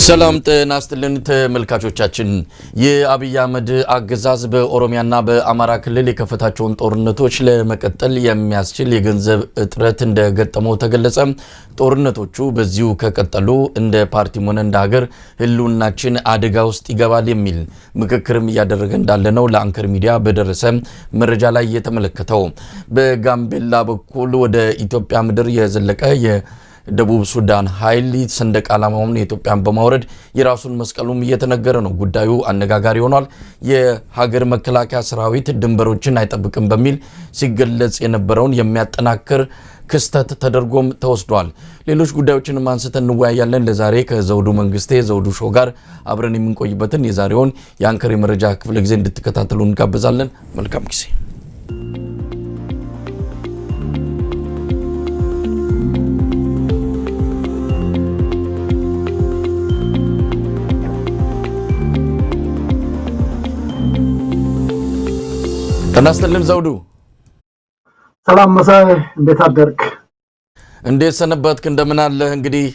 ሰላም ጤና ይስጥልን ተመልካቾቻችን የአብይ አህመድ አገዛዝ በኦሮሚያና በአማራ ክልል የከፈታቸውን ጦርነቶች ለመቀጠል የሚያስችል የገንዘብ እጥረት እንደገጠመው ተገለጸ። ጦርነቶቹ በዚሁ ከቀጠሉ እንደ ፓርቲም ሆነ እንደ ሀገር ህልውናችን አደጋ ውስጥ ይገባል የሚል ምክክርም እያደረገ እንዳለ ነው ለአንከር ሚዲያ በደረሰ መረጃ ላይ የተመለከተው። በጋምቤላ በኩል ወደ ኢትዮጵያ ምድር የዘለቀ ደቡብ ሱዳን ኃይል ሰንደቅ ዓላማውን የኢትዮጵያን በማውረድ የራሱን መስቀሉም እየተነገረ ነው። ጉዳዩ አነጋጋሪ ሆኗል። የሀገር መከላከያ ሰራዊት ድንበሮችን አይጠብቅም በሚል ሲገለጽ የነበረውን የሚያጠናክር ክስተት ተደርጎም ተወስዷል። ሌሎች ጉዳዮችንም አንስተን እንወያያለን። ለዛሬ ከዘውዱ መንግስቴ ዘውዱ ሾው ጋር አብረን የምንቆይበትን የዛሬውን የአንከር የመረጃ ክፍለ ጊዜ እንድትከታተሉ እንጋብዛለን። መልካም ጊዜ። ተናስተልን ዘውዱ። ሰላም መሳይ፣ እንዴት አደርክ? እንዴት ሰነበትክ? እንደምን አለ? እንግዲህ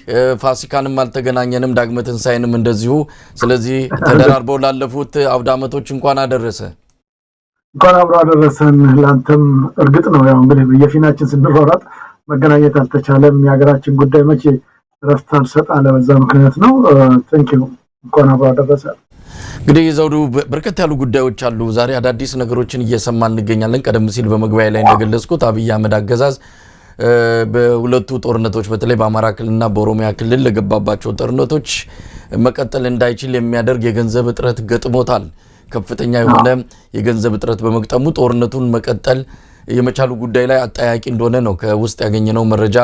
ፋሲካንም አልተገናኘንም ዳግመ ትንሳኤንም እንደዚሁ። ስለዚህ ተደራርበው ላለፉት አውደ ዓመቶች እንኳን አደረሰ። እንኳን አብሮ አደረሰን። ላንተም እርግጥ ነው ያው እንግዲህ በየፊናችን ስንሮራጥ መገናኘት አልተቻለም። የሀገራችን ጉዳይ መቼ ረፍት አልሰጣለ፣ በዛ ምክንያት ነው። ቴንኪዩ። እንኳን አብሮ አደረሰ። እንግዲህ ዘውዱ በርከት ያሉ ጉዳዮች አሉ። ዛሬ አዳዲስ ነገሮችን እየሰማን እንገኛለን። ቀደም ሲል በመግቢያ ላይ እንደገለጽኩት አብይ አህመድ አገዛዝ በሁለቱ ጦርነቶች በተለይ በአማራ ክልልና በኦሮሚያ ክልል ለገባባቸው ጦርነቶች መቀጠል እንዳይችል የሚያደርግ የገንዘብ እጥረት ገጥሞታል። ከፍተኛ የሆነ የገንዘብ እጥረት በመግጠሙ ጦርነቱን መቀጠል የመቻሉ ጉዳይ ላይ አጠያቂ እንደሆነ ነው ከውስጥ ያገኘነው መረጃ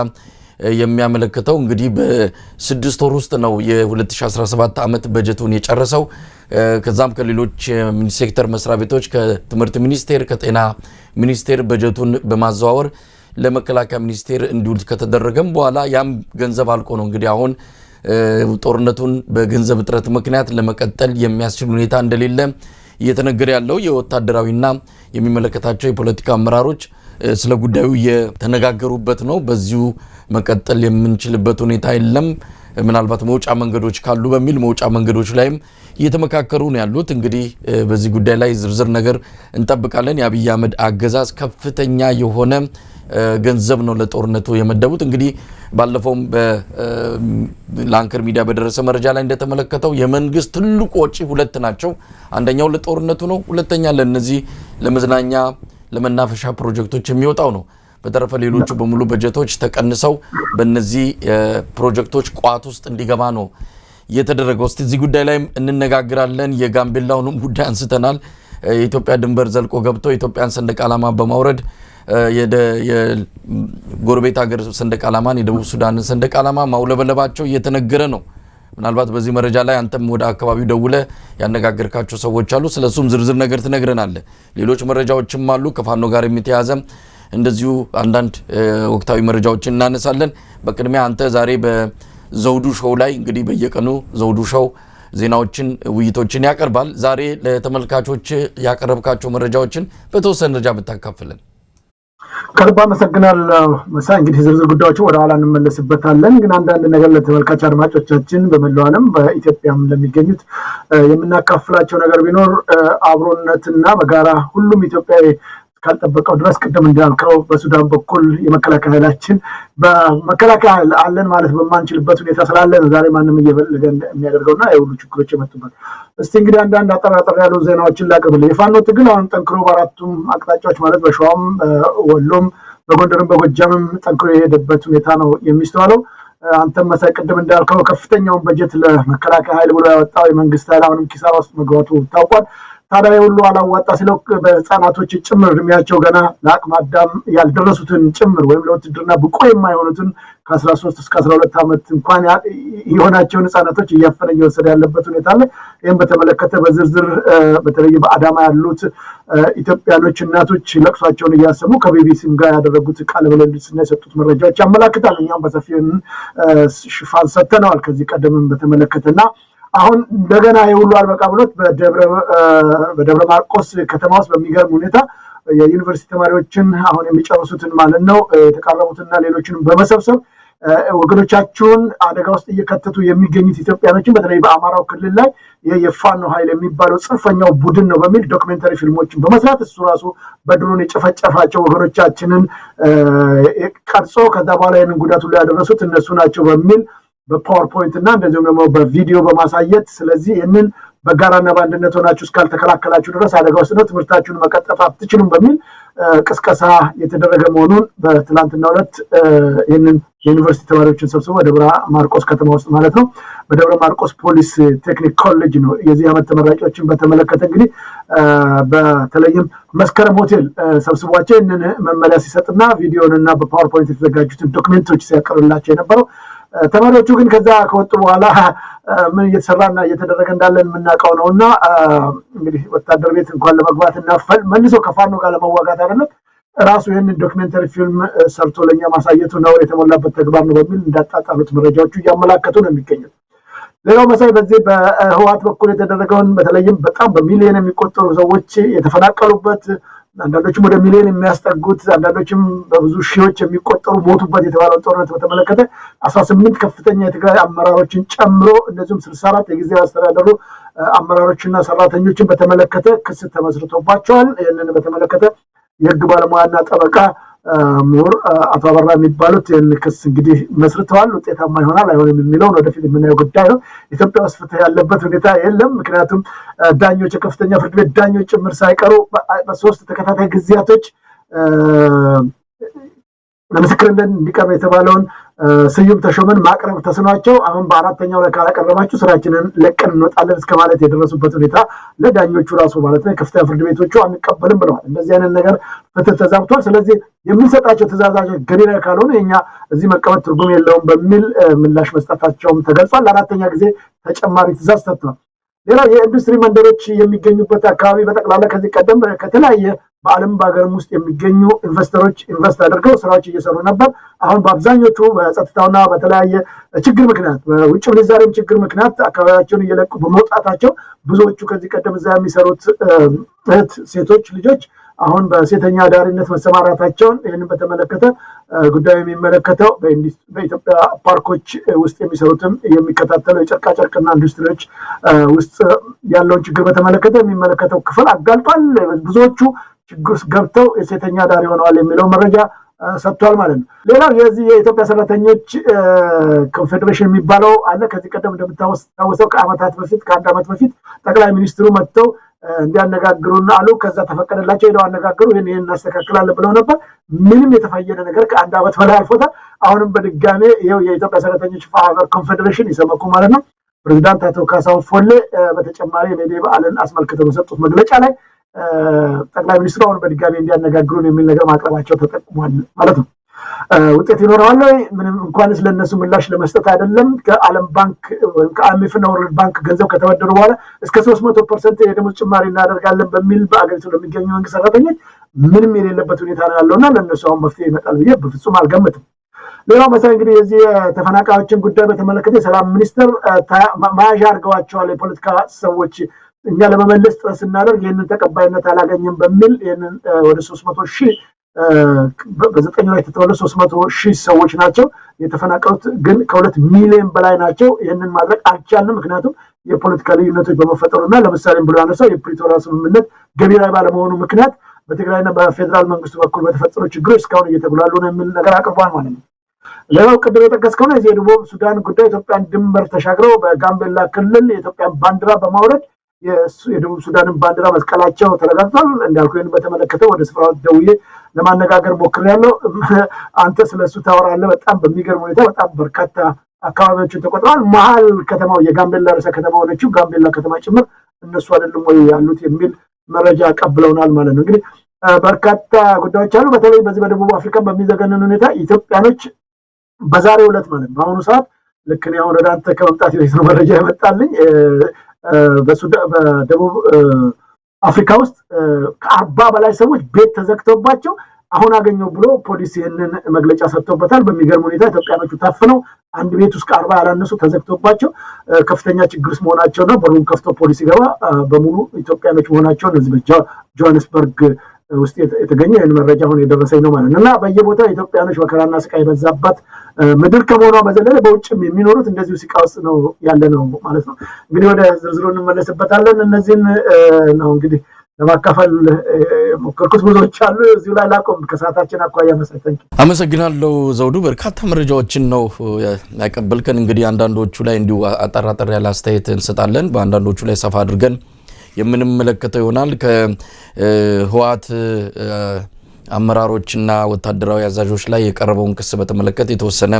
የሚያመለክተው። እንግዲህ በ6 ወር ውስጥ ነው የ2017 ዓመት በጀቱን የጨረሰው። ከዛም ከሌሎች ሴክተር መስሪያ ቤቶች ከትምህርት ሚኒስቴር ከጤና ሚኒስቴር በጀቱን በማዘዋወር ለመከላከያ ሚኒስቴር እንዲውል ከተደረገም በኋላ ያም ገንዘብ አልቆ ነው እንግዲህ አሁን ጦርነቱን በገንዘብ እጥረት ምክንያት ለመቀጠል የሚያስችል ሁኔታ እንደሌለ እየተነገረ ያለው። የወታደራዊና የሚመለከታቸው የፖለቲካ አመራሮች ስለ ጉዳዩ የተነጋገሩበት ነው። በዚሁ መቀጠል የምንችልበት ሁኔታ የለም፣ ምናልባት መውጫ መንገዶች ካሉ በሚል መውጫ መንገዶች ላይም እየተመካከሩ ነው ያሉት። እንግዲህ በዚህ ጉዳይ ላይ ዝርዝር ነገር እንጠብቃለን። የአብይ አህመድ አገዛዝ ከፍተኛ የሆነ ገንዘብ ነው ለጦርነቱ የመደቡት። እንግዲህ ባለፈውም ለአንከር ሚዲያ በደረሰ መረጃ ላይ እንደተመለከተው የመንግስት ትልቁ ወጪ ሁለት ናቸው። አንደኛው ለጦርነቱ ነው፣ ሁለተኛ ለነዚህ ለመዝናኛ ለመናፈሻ ፕሮጀክቶች የሚወጣው ነው። በተረፈ ሌሎቹ በሙሉ በጀቶች ተቀንሰው በእነዚህ ፕሮጀክቶች ቋት ውስጥ እንዲገባ ነው የተደረገው። እስቲ እዚህ ጉዳይ ላይ እንነጋግራለን። የጋምቤላውንም ጉዳይ አንስተናል። የኢትዮጵያ ድንበር ዘልቆ ገብቶ የኢትዮጵያን ሰንደቅ ዓላማ በማውረድ የጎረቤት ሀገር ሰንደቅ ዓላማን የደቡብ ሱዳንን ሰንደቅ ዓላማ ማውለበለባቸው እየተነገረ ነው። ምናልባት በዚህ መረጃ ላይ አንተም ወደ አካባቢው ደውለ ያነጋገርካቸው ሰዎች አሉ። ስለሱም ዝርዝር ነገር ትነግረናለህ። ሌሎች መረጃዎችም አሉ ከፋኖ ጋር የሚተያዘ እንደዚሁ አንዳንድ ወቅታዊ መረጃዎችን እናነሳለን። በቅድሚያ አንተ ዛሬ በዘውዱ ሾው ላይ እንግዲህ በየቀኑ ዘውዱ ሾው ዜናዎችን ውይይቶችን ያቀርባል። ዛሬ ለተመልካቾች ያቀረብካቸው መረጃዎችን በተወሰነ ደረጃ ብታካፍለን። ከልብ አመሰግናለሁ መሳይ። እንግዲህ ዝርዝር ጉዳዮችን ወደ ኋላ እንመለስበታለን። ግን አንዳንድ ነገር ለተመልካች አድማጮቻችን በመላው ዓለም በኢትዮጵያም ለሚገኙት የምናካፍላቸው ነገር ቢኖር አብሮነትና በጋራ ሁሉም ኢትዮጵያዊ ካልጠበቀው ድረስ ቅድም እንዳልከው በሱዳን በኩል የመከላከያ ኃይላችን በመከላከያ አለን ማለት በማንችልበት ሁኔታ ስላለ ዛሬ ማንም እየበለገ የሚያደርገውና የሁሉ ችግሮች የመጡበት። እስቲ እንግዲህ አንዳንድ አጠራጠር ያሉ ዜናዎችን ላቅርብልህ። የፋኖ ትግል አሁን ጠንክሮ በአራቱም አቅጣጫዎች ማለት በሸዋም፣ ወሎም፣ በጎንደርም በጎጃምም ጠንክሮ የሄደበት ሁኔታ ነው የሚስተዋለው። አንተም መሳይ ቅድም እንዳልከው ከፍተኛውን በጀት ለመከላከያ ኃይል ብሎ ያወጣው የመንግስት ኃይል አሁንም ኪሳራ ውስጥ መግባቱ ታውቋል። ታዲያ ሁሉ አላዋጣ ሲለው በህፃናቶች ጭምር እድሜያቸው ገና ለአቅመ አዳም ያልደረሱትን ጭምር ወይም ለውትድርና ብቁ የማይሆኑትን ከ13 እስከ 12 ዓመት እንኳን የሆናቸውን ህፃናቶች እያፈነ እየወሰደ ያለበት ሁኔታ አለ። ይህም በተመለከተ በዝርዝር በተለይ በአዳማ ያሉት ኢትዮጵያኖች እናቶች ለቅሷቸውን እያሰሙ ከቢቢሲም ጋር ያደረጉት ቃለ ምልልስና የሰጡት መረጃዎች ያመላክታል። እኛም በሰፊው ሽፋን ሰጥተነዋል ከዚህ ቀደምም በተመለከተና አሁን እንደገና የሁሉ አልበቃ ብሎት በደብረ ማርቆስ ከተማ ውስጥ በሚገርም ሁኔታ የዩኒቨርሲቲ ተማሪዎችን አሁን የሚጨርሱትን ማለት ነው የተቃረቡትና ሌሎችንም በመሰብሰብ ወገኖቻቸውን አደጋ ውስጥ እየከተቱ የሚገኙት ኢትዮጵያኖችን በተለይ በአማራው ክልል ላይ የፋኖ ኃይል የሚባለው ጽንፈኛው ቡድን ነው በሚል ዶክመንተሪ ፊልሞችን በመስራት እሱ ራሱ በድሮን የጨፈጨፋቸው ወገኖቻችንን ቀርጾ ከዛ በኋላ ይህንን ጉዳቱ ላይ ያደረሱት እነሱ ናቸው በሚል በፓወርፖይንት እና እንደዚሁም ደግሞ በቪዲዮ በማሳየት ስለዚህ ይህንን በጋራና በአንድነት ሆናችሁ እስካልተከላከላችሁ ድረስ አደጋ ውስጥ ነው ትምህርታችሁን መቀጠፍ አትችሉም በሚል ቅስቀሳ የተደረገ መሆኑን በትላንትናው ዕለት ይህንን የዩኒቨርሲቲ ተማሪዎችን ሰብስቦ በደብረ ማርቆስ ከተማ ውስጥ ማለት ነው በደብረ ማርቆስ ፖሊስ ቴክኒክ ኮሌጅ ነው የዚህ ዓመት ተመራቂዎችን በተመለከተ እንግዲህ በተለይም መስከረም ሆቴል ሰብስቧቸው ይህንን መመሪያ ሲሰጥና ቪዲዮንና በፓወርፖይንት የተዘጋጁትን ዶክሜንቶች ሲያቀርብላቸው የነበረው ተማሪዎቹ ግን ከዛ ከወጡ በኋላ ምን እየተሰራና እየተደረገ እንዳለን የምናውቀው ነውና እንግዲህ ወታደር ቤት እንኳን ለመግባትና መልሶ ከፋኖ ጋር ለመዋጋት አይደለም ራሱ ይህንን ዶክመንተሪ ፊልም ሰርቶ ለኛ ማሳየቱ ነው የተሞላበት ተግባር ነው በሚል እንዳጣጣሉት መረጃዎቹ እያመላከቱ ነው የሚገኙት። ሌላው መሳይ በዚህ በህወሓት በኩል የተደረገውን በተለይም በጣም በሚሊዮን የሚቆጠሩ ሰዎች የተፈናቀሉበት አንዳንዶችም ወደ ሚሊዮን የሚያስጠጉት አንዳንዶችም በብዙ ሺዎች የሚቆጠሩ ሞቱበት የተባለውን ጦርነት በተመለከተ 18 ከፍተኛ የትግራይ አመራሮችን ጨምሮ እንደዚሁም 64 የጊዜያዊ አስተዳደሩ አመራሮችና ሰራተኞችን በተመለከተ ክስ ተመስርቶባቸዋል። ይህንን በተመለከተ የህግ ባለሙያና ጠበቃ ምሁር አቶ አበራ የሚባሉት ይህን ክስ እንግዲህ መስርተዋል። ውጤታማ ይሆናል አይሆንም የሚለውን ወደፊት የምናየው ጉዳይ ነው። ኢትዮጵያ ውስጥ ፍትህ ያለበት ሁኔታ የለም። ምክንያቱም ዳኞች የከፍተኛ ፍርድ ቤት ዳኞች ጭምር ሳይቀሩ በሶስት ተከታታይ ጊዜያቶች ለምስክርነት እንዲቀርብ የተባለውን ስዩም ተሾመን ማቅረብ ተስኗቸው አሁን በአራተኛው ላይ ካላቀረባችሁ ስራችንን ለቀን እንወጣለን እስከ ማለት የደረሱበት ሁኔታ ለዳኞቹ ራሱ ማለት ነው ከፍተኛ ፍርድ ቤቶቹ አንቀበልም ብለዋል። እንደዚህ አይነት ነገር ፍትህ ተዛብቷል። ስለዚህ የምንሰጣቸው ትእዛዛቸው ገቢራዊ ካልሆነ እኛ እዚህ መቀመጥ ትርጉም የለውም በሚል ምላሽ መስጠታቸውም ተገልጿል። ለአራተኛ ጊዜ ተጨማሪ ትእዛዝ ሰጥቷል። ሌላው የኢንዱስትሪ መንደሮች የሚገኙበት አካባቢ በጠቅላላ ከዚህ ቀደም ከተለያየ በዓለም በሀገርም ውስጥ የሚገኙ ኢንቨስተሮች ኢንቨስት አድርገው ስራዎች እየሰሩ ነበር። አሁን በአብዛኞቹ በጸጥታውና በተለያየ ችግር ምክንያት በውጭ ምንዛሬም ችግር ምክንያት አካባቢያቸውን እየለቁ በመውጣታቸው ብዙዎቹ ከዚህ ቀደም እዛ የሚሰሩት እህት ሴቶች ልጆች አሁን በሴተኛ አዳሪነት መሰማራታቸውን ይህንን በተመለከተ ጉዳዩ የሚመለከተው በኢትዮጵያ ፓርኮች ውስጥ የሚሰሩትም የሚከታተለው የጨርቃጨርቅና ኢንዱስትሪዎች ውስጥ ያለውን ችግር በተመለከተ የሚመለከተው ክፍል አጋልጧል። ብዙዎቹ ችግር ውስጥ ገብተው የሴተኛ አዳሪ ሆነዋል የሚለው መረጃ ሰጥቷል ማለት ነው። ሌላው የዚህ የኢትዮጵያ ሰራተኞች ኮንፌዴሬሽን የሚባለው አለ። ከዚህ ቀደም እንደምታወሰው ከአንድ ዓመት በፊት ጠቅላይ ሚኒስትሩ መጥተው እንዲያነጋግሩና አሉ። ከዛ ተፈቀደላቸው ሄደው አነጋገሩ። ይህን እናስተካክላለን ብለው ነበር። ምንም የተፈየደ ነገር ከአንድ ዓመት በላይ አልፎታል። አሁንም በድጋሜ ይኸው የኢትዮጵያ ሰራተኞች ማህበር ኮንፌዴሬሽን ይሰመኩ ማለት ነው ፕሬዚዳንት አቶ ካሳሁን ፎሌ በተጨማሪ የሜዴ በዓልን አስመልክተው በሰጡት መግለጫ ላይ ጠቅላይ ሚኒስትሩ አሁን በድጋሜ እንዲያነጋግሩን የሚል ነገር ማቅረባቸው ተጠቅሟል ማለት ነው። ውጤት ይኖረዋል ወይ? ምንም እንኳንስ ለነሱ ምላሽ ለመስጠት አይደለም ከዓለም ባንክ ወይም ከአይኤምኤፍ እና ወርልድ ባንክ ገንዘብ ከተበደሩ በኋላ እስከ 300% የደሞዝ ጭማሪ እናደርጋለን በሚል በአገሪቱ ለሚገኙ መንግስት ሰራተኞች ምንም የሌለበት ሁኔታ ነው ያለውና ለነሱ አሁን መፍትሄ ይመጣል ብዬ በፍጹም አልገምትም። ሌላው መሳይ እንግዲህ የዚህ የተፈናቃዮችን ጉዳይ በተመለከተ የሰላም ሚኒስትር መያዣ አድርገዋቸዋል የፖለቲካ ሰዎች እኛ ለመመለስ ጥረት ስናደርግ ይህንን ተቀባይነት አላገኘም በሚል ይህንን ወደ 300,000 በ9 ላይ የተተወለ 300,000 ሰዎች ናቸው የተፈናቀሉት። ግን ከ2 ሚሊዮን በላይ ናቸው። ይህንን ማድረግ አልቻልንም ምክንያቱም የፖለቲካ ልዩነቶች በመፈጠሩና ለምሳሌ ብሎ ያነሳው የፕሪቶሪያ ስምምነት ገቢራዊ ባለመሆኑ ምክንያት በትግራይና በፌዴራል መንግስቱ በኩል በተፈጠሩ ችግሮች እስካሁን እየተጉላሉ ነው የሚል ነገር አቅርቧል ማለት ነው። ሌላው ቅድም የጠቀስከው ነው የዚህ የደቡብ ሱዳን ጉዳይ ኢትዮጵያን ድንበር ተሻግረው በጋምቤላ ክልል የኢትዮጵያን ባንዲራ በማውረድ የደቡብ ሱዳንን ባንዲራ መስቀላቸው ተረጋግጧል። እንዳልኩ ይህን በተመለከተ ወደ ስፍራው ደውዬ ለማነጋገር ሞክሬያለሁ። አንተ ስለሱ ታወራለህ። በጣም በሚገርም ሁኔታ በጣም በርካታ አካባቢዎችን ተቆጥረዋል። መሀል ከተማው የጋምቤላ ርዕሰ ከተማ ሆነችው ጋምቤላ ከተማ ጭምር እነሱ አይደሉም ወይ ያሉት የሚል መረጃ ቀብለውናል ማለት ነው። እንግዲህ በርካታ ጉዳዮች አሉ። በተለይ በዚህ በደቡብ አፍሪካ በሚዘገንን ሁኔታ ኢትዮጵያኖች በዛሬው ዕለት ማለት በአሁኑ ሰዓት ልክ እኔ አሁን ወደ አንተ ከመምጣት በፊት ነው መረጃ ያመጣልኝ በደቡብ አፍሪካ ውስጥ ከ40 በላይ ሰዎች ቤት ተዘግተውባቸው አሁን አገኘው ብሎ ፖሊስ ይህንን መግለጫ ሰጥቶበታል። በሚገርም ሁኔታ ኢትዮጵያኖቹ ታፍነው አንድ ቤት ውስጥ ከ40 ያላነሱ ተዘግተውባቸው ከፍተኛ ችግር ውስጥ መሆናቸውና በሩን ከፍቶ ፖሊስ ይገባ በሙሉ ኢትዮጵያኖች መሆናቸውን እዚህ በጆሃንስበርግ ውስጥ የተገኘ መረጃ ሆኖ የደረሰኝ ነው ማለት ነው። እና በየቦታው ኢትዮጵያኖች መከራና ስቃይ በዛባት ምድር ከመሆኗ በዘለለ በውጭም የሚኖሩት እንደዚሁ ስቃ ውስጥ ነው ያለ ነው ማለት ነው። እንግዲህ ወደ ዝርዝሩ እንመለስበታለን። እነዚህን ነው እንግዲህ ለማካፈል ሞከርኩት። ብዙዎች አሉ። እዚሁ ላይ ላቆም ከሰዓታችን አኳያ መሰለኝ። አመሰግናለሁ ዘውዱ። በርካታ መረጃዎችን ነው ያቀበልከን። እንግዲህ አንዳንዶቹ ላይ እንዲሁ አጠራጠር ያለ አስተያየት እንሰጣለን፣ በአንዳንዶቹ ላይ ሰፋ አድርገን የምንመለከተው ይሆናል። ከህወሓት አመራሮችና ወታደራዊ አዛዦች ላይ የቀረበውን ክስ በተመለከተ የተወሰነ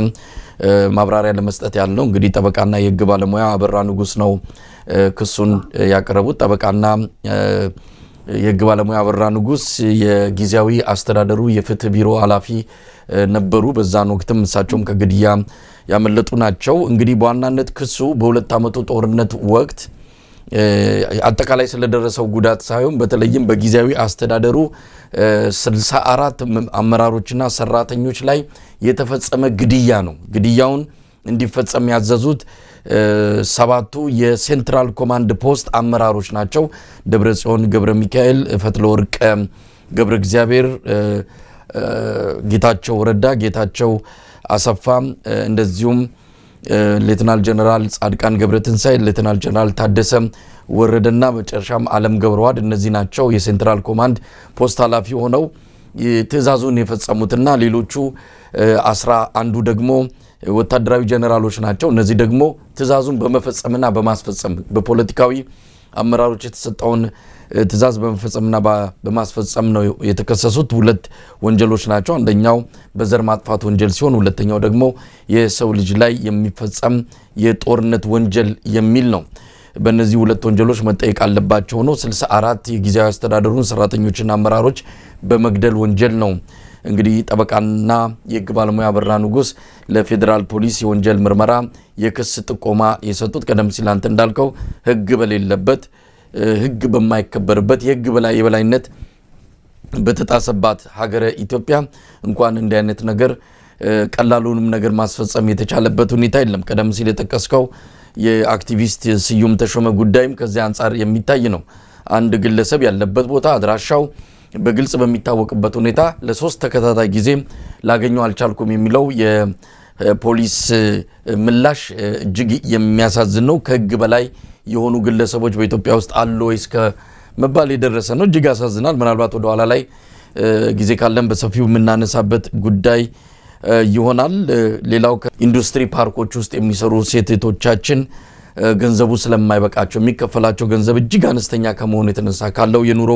ማብራሪያ ለመስጠት ያለው እንግዲህ ጠበቃና የህግ ባለሙያ አበራ ንጉስ ነው ክሱን ያቀረቡት። ጠበቃና የህግ ባለሙያ አበራ ንጉስ የጊዜያዊ አስተዳደሩ የፍትህ ቢሮ ኃላፊ ነበሩ። በዛን ወቅትም እሳቸውም ከግድያ ያመለጡ ናቸው። እንግዲህ በዋናነት ክሱ በሁለት ዓመቱ ጦርነት ወቅት አጠቃላይ ስለደረሰው ጉዳት ሳይሆን በተለይም በጊዜያዊ አስተዳደሩ 64 አመራሮችና ሰራተኞች ላይ የተፈጸመ ግድያ ነው። ግድያውን እንዲፈጸም ያዘዙት 7ቱ የሴንትራል ኮማንድ ፖስት አመራሮች ናቸው። ደብረጽዮን ገብረ ሚካኤል፣ ፈትለወርቅ ገብረ እግዚአብሔር፣ ጌታቸው ረዳ፣ ጌታቸው አሰፋ እንደዚሁም ሌተናል ጀነራል ጻድቃን ገብረትንሳኤ፣ ሌተናል ጀነራል ታደሰ ወረደና መጨረሻም አለም ገብረዋድ እነዚህ ናቸው የሴንትራል ኮማንድ ፖስት ኃላፊ ሆነው ትዕዛዙን የፈጸሙትና ሌሎቹ 11ዱ ደግሞ ወታደራዊ ጀነራሎች ናቸው። እነዚህ ደግሞ ትዕዛዙን በመፈጸምና በማስፈጸም በፖለቲካዊ አመራሮች የተሰጠውን ትዕዛዝ በመፈጸምና በማስፈጸም ነው የተከሰሱት። ሁለት ወንጀሎች ናቸው። አንደኛው በዘር ማጥፋት ወንጀል ሲሆን ሁለተኛው ደግሞ የሰው ልጅ ላይ የሚፈጸም የጦርነት ወንጀል የሚል ነው። በእነዚህ ሁለት ወንጀሎች መጠየቅ አለባቸው ነው። 64 የጊዜያዊ አስተዳደሩን ሰራተኞችና አመራሮች በመግደል ወንጀል ነው እንግዲህ ጠበቃና የህግ ባለሙያ አበራ ንጉስ ለፌዴራል ፖሊስ የወንጀል ምርመራ የክስ ጥቆማ የሰጡት። ቀደም ሲል አንተ እንዳልከው ህግ በሌለበት ህግ በማይከበርበት የህግ የበላይነት በተጣሰባት ሀገረ ኢትዮጵያ እንኳን እንዲህ አይነት ነገር ቀላሉንም ነገር ማስፈጸም የተቻለበት ሁኔታ የለም። ቀደም ሲል የጠቀስከው የአክቲቪስት ስዩም ተሾመ ጉዳይም ከዚህ አንጻር የሚታይ ነው። አንድ ግለሰብ ያለበት ቦታ አድራሻው በግልጽ በሚታወቅበት ሁኔታ ለሶስት ተከታታይ ጊዜ ላገኘው አልቻልኩም የሚለው የፖሊስ ምላሽ እጅግ የሚያሳዝን ነው። ከህግ በላይ የሆኑ ግለሰቦች በኢትዮጵያ ውስጥ አሉ ወይስ ከመባል የደረሰ ነው። እጅግ ያሳዝናል። ምናልባት ወደ ኋላ ላይ ጊዜ ካለን በሰፊው የምናነሳበት ጉዳይ ይሆናል። ሌላው ከኢንዱስትሪ ፓርኮች ውስጥ የሚሰሩ ሴቶቻችን ገንዘቡ ስለማይበቃቸው የሚከፈላቸው ገንዘብ እጅግ አነስተኛ ከመሆኑ የተነሳ ካለው የኑሮ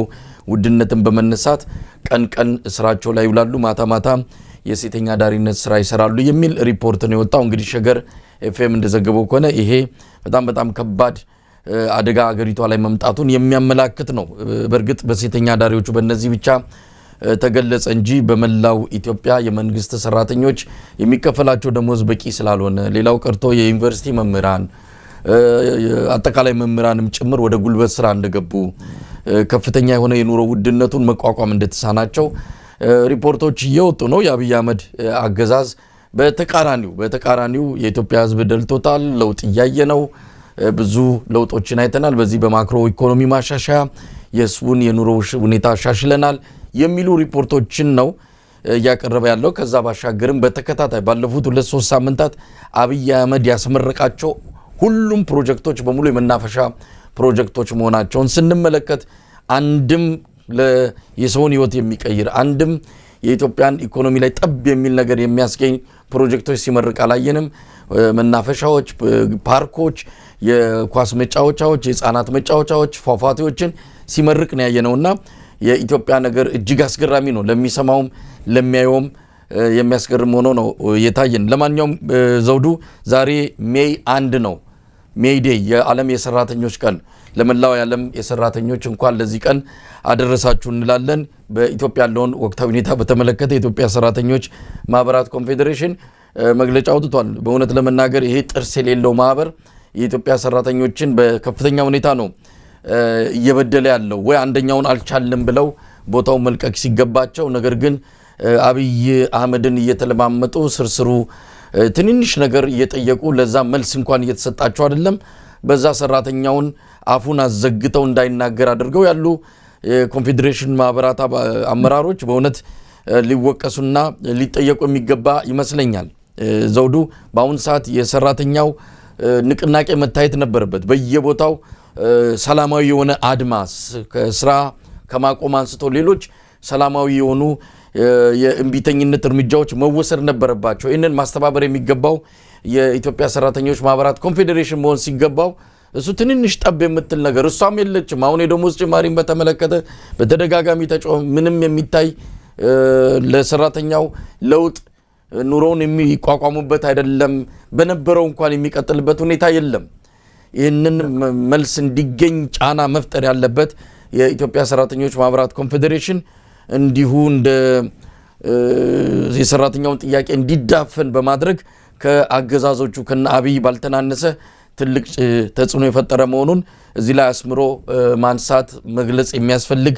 ውድነትን በመነሳት ቀን ቀን ስራቸው ላይ ይውላሉ፣ ማታ ማታ የሴተኛ ዳሪነት ስራ ይሰራሉ የሚል ሪፖርት ነው የወጣው። እንግዲህ ሸገር ኤፍኤም እንደዘገበው ከሆነ ይሄ በጣም ከባድ አደጋ አገሪቷ ላይ መምጣቱን የሚያመላክት ነው። በእርግጥ በሴተኛ ዳሪዎቹ በእነዚህ ብቻ ተገለጸ እንጂ በመላው ኢትዮጵያ የመንግስት ሰራተኞች የሚከፈላቸው ደሞዝ በቂ ስላልሆነ ሌላው ቀርቶ የዩኒቨርሲቲ መምህራን አጠቃላይ መምህራንም ጭምር ወደ ጉልበት ስራ እንደገቡ ከፍተኛ የሆነ የኑሮ ውድነቱን መቋቋም እንደተሳናቸው ሪፖርቶች እየወጡ ነው። የአብይ አህመድ አገዛዝ በተቃራኒው የኢትዮጵያ ህዝብ ደልቶታል። ለውጥ እያየ ነው። ብዙ ለውጦችን አይተናል። በዚህ በማክሮ ኢኮኖሚ ማሻሻያ የህዝቡን የኑሮ ሁኔታ አሻሽለናል የሚሉ ሪፖርቶችን ነው እያቀረበ ያለው። ከዛ ባሻገርም በተከታታይ ባለፉት 2-3 ሳምንታት አብይ አህመድ ያስመረቃቸው ሁሉም ፕሮጀክቶች በሙሉ የመናፈሻ ፕሮጀክቶች መሆናቸውን ስንመለከት አንድም የሰውን ህይወት የሚቀይር አንድም የኢትዮጵያን ኢኮኖሚ ላይ ጠብ የሚል ነገር የሚያስገኝ ፕሮጀክቶች ሲመርቅ አላየንም። መናፈሻዎች፣ ፓርኮች፣ የኳስ መጫወቻዎች፣ የህፃናት መጫወቻዎች፣ ፏፏቴዎችን ሲመርቅ ነው ያየነውና የኢትዮጵያ ነገር እጅግ አስገራሚ ነው። ለሚሰማውም ለሚያየውም የሚያስገርም ሆኖ ነው የታየን። ለማንኛውም ዘውዱ ዛሬ ሜይ 1 ነው። ሜይ ዴይ የዓለም የሰራተኞች ቀን። ለመላው የዓለም የሰራተኞች እንኳን ለዚህ ቀን አደረሳችሁ እንላለን። በኢትዮጵያ ያለውን ወቅታዊ ሁኔታ በተመለከተ የኢትዮጵያ ሰራተኞች ማህበራት ኮንፌዴሬሽን መግለጫ አውጥቷል። በእውነት ለመናገር ይሄ ጥርስ የሌለው ማህበር የኢትዮጵያ ሰራተኞችን በከፍተኛ ሁኔታ ነው እየበደለ ያለው። ወይ አንደኛውን አልቻልንም ብለው ቦታው መልቀቅ ሲገባቸው ነገር ግን አብይ አህመድን እየተለማመጡ ስርስሩ ትንንሽ ነገር እየጠየቁ ለዛ መልስ እንኳን እየተሰጣቸው አይደለም። በዛ ሰራተኛውን አፉን አዘግተው እንዳይናገር አድርገው ያሉ የኮንፌዴሬሽን ማህበራት አመራሮች በእውነት ሊወቀሱና ሊጠየቁ የሚገባ ይመስለኛል። ዘውዱ በአሁን ሰዓት የሰራተኛው ንቅናቄ መታየት ነበረበት። በየቦታው ሰላማዊ የሆነ አድማስ ከስራ ከማቆም አንስቶ ሌሎች ሰላማዊ የሆኑ የእምቢተኝነት እርምጃዎች መወሰድ ነበረባቸው። ይህንን ማስተባበር የሚገባው የኢትዮጵያ ሰራተኞች ማህበራት ኮንፌዴሬሽን መሆን ሲገባው እሱ ትንንሽ ጠብ የምትል ነገር እሷም የለችም። አሁን የደሞዝ ጭማሪን በተመለከተ በተደጋጋሚ ምንም የሚታይ ለሰራተኛው ለውጥ ኑሮውን የሚቋቋሙበት አይደለም። በነበረው እንኳን የሚቀጥልበት ሁኔታ የለም። ይህንን መልስ እንዲገኝ ጫና መፍጠር ያለበት የኢትዮጵያ ሰራተኞች ማህበራት ኮንፌዴሬሽን እንዲሁ እንደ የሰራተኛውን ጥያቄ እንዲዳፈን በማድረግ ከአገዛዞቹ ከነ አብይ ባልተናነሰ ትልቅ ተጽዕኖ የፈጠረ መሆኑን እዚህ ላይ አስምሮ ማንሳት መግለጽ የሚያስፈልግ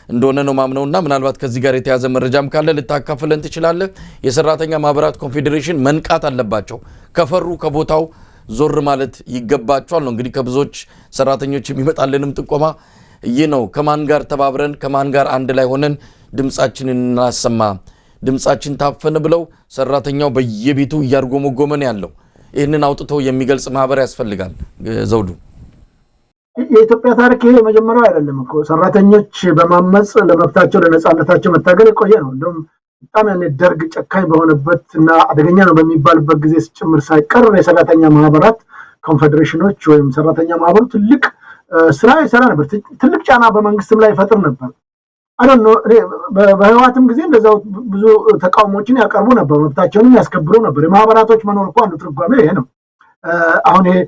እንደሆነ ነው ማምነውና ምናልባት ከዚህ ጋር የተያዘ መረጃም ካለ ልታካፍለን ትችላለህ። የሰራተኛ ማህበራት ኮንፌዴሬሽን መንቃት አለባቸው። ከፈሩ ከቦታው ዞር ማለት ይገባቸዋል ነው እንግዲህ ከብዙዎች ሰራተኞች የሚመጣልንም ጥቆማ ይህ ነው። ከማን ጋር ተባብረን ከማን ጋር አንድ ላይ ሆነን ድምጻችንን እናሰማ፣ ድምጻችን ታፈነ ብለው ሰራተኛው በየቤቱ እያርጎመጎመን ያለው ይህንን አውጥቶ የሚገልጽ ማህበር ያስፈልጋል። ዘውዱ የኢትዮጵያ ታሪክ ይሄ መጀመሪያው አይደለም እኮ ሰራተኞች በማመጽ ለመብታቸው ለነጻነታቸው መታገል የቆየ ነው። እንደውም በጣም ያኔ ደርግ ጨካኝ በሆነበት እና አደገኛ ነው በሚባልበት ጊዜ ጭምር ሳይቀር የሰራተኛ ማህበራት ኮንፌዴሬሽኖች ወይም ሰራተኛ ማህበሩ ትልቅ ስራ ይሰራ ነበር። ትልቅ ጫና በመንግስትም ላይ ይፈጥር ነበር። በህወሓትም ጊዜ እንደዛው ብዙ ተቃውሞችን ያቀርቡ ነበር፣ መብታቸውንም ያስከብሩ ነበር። የማህበራቶች መኖር እኮ አንዱ ትርጓሜ ይሄ ነው። አሁን ይሄ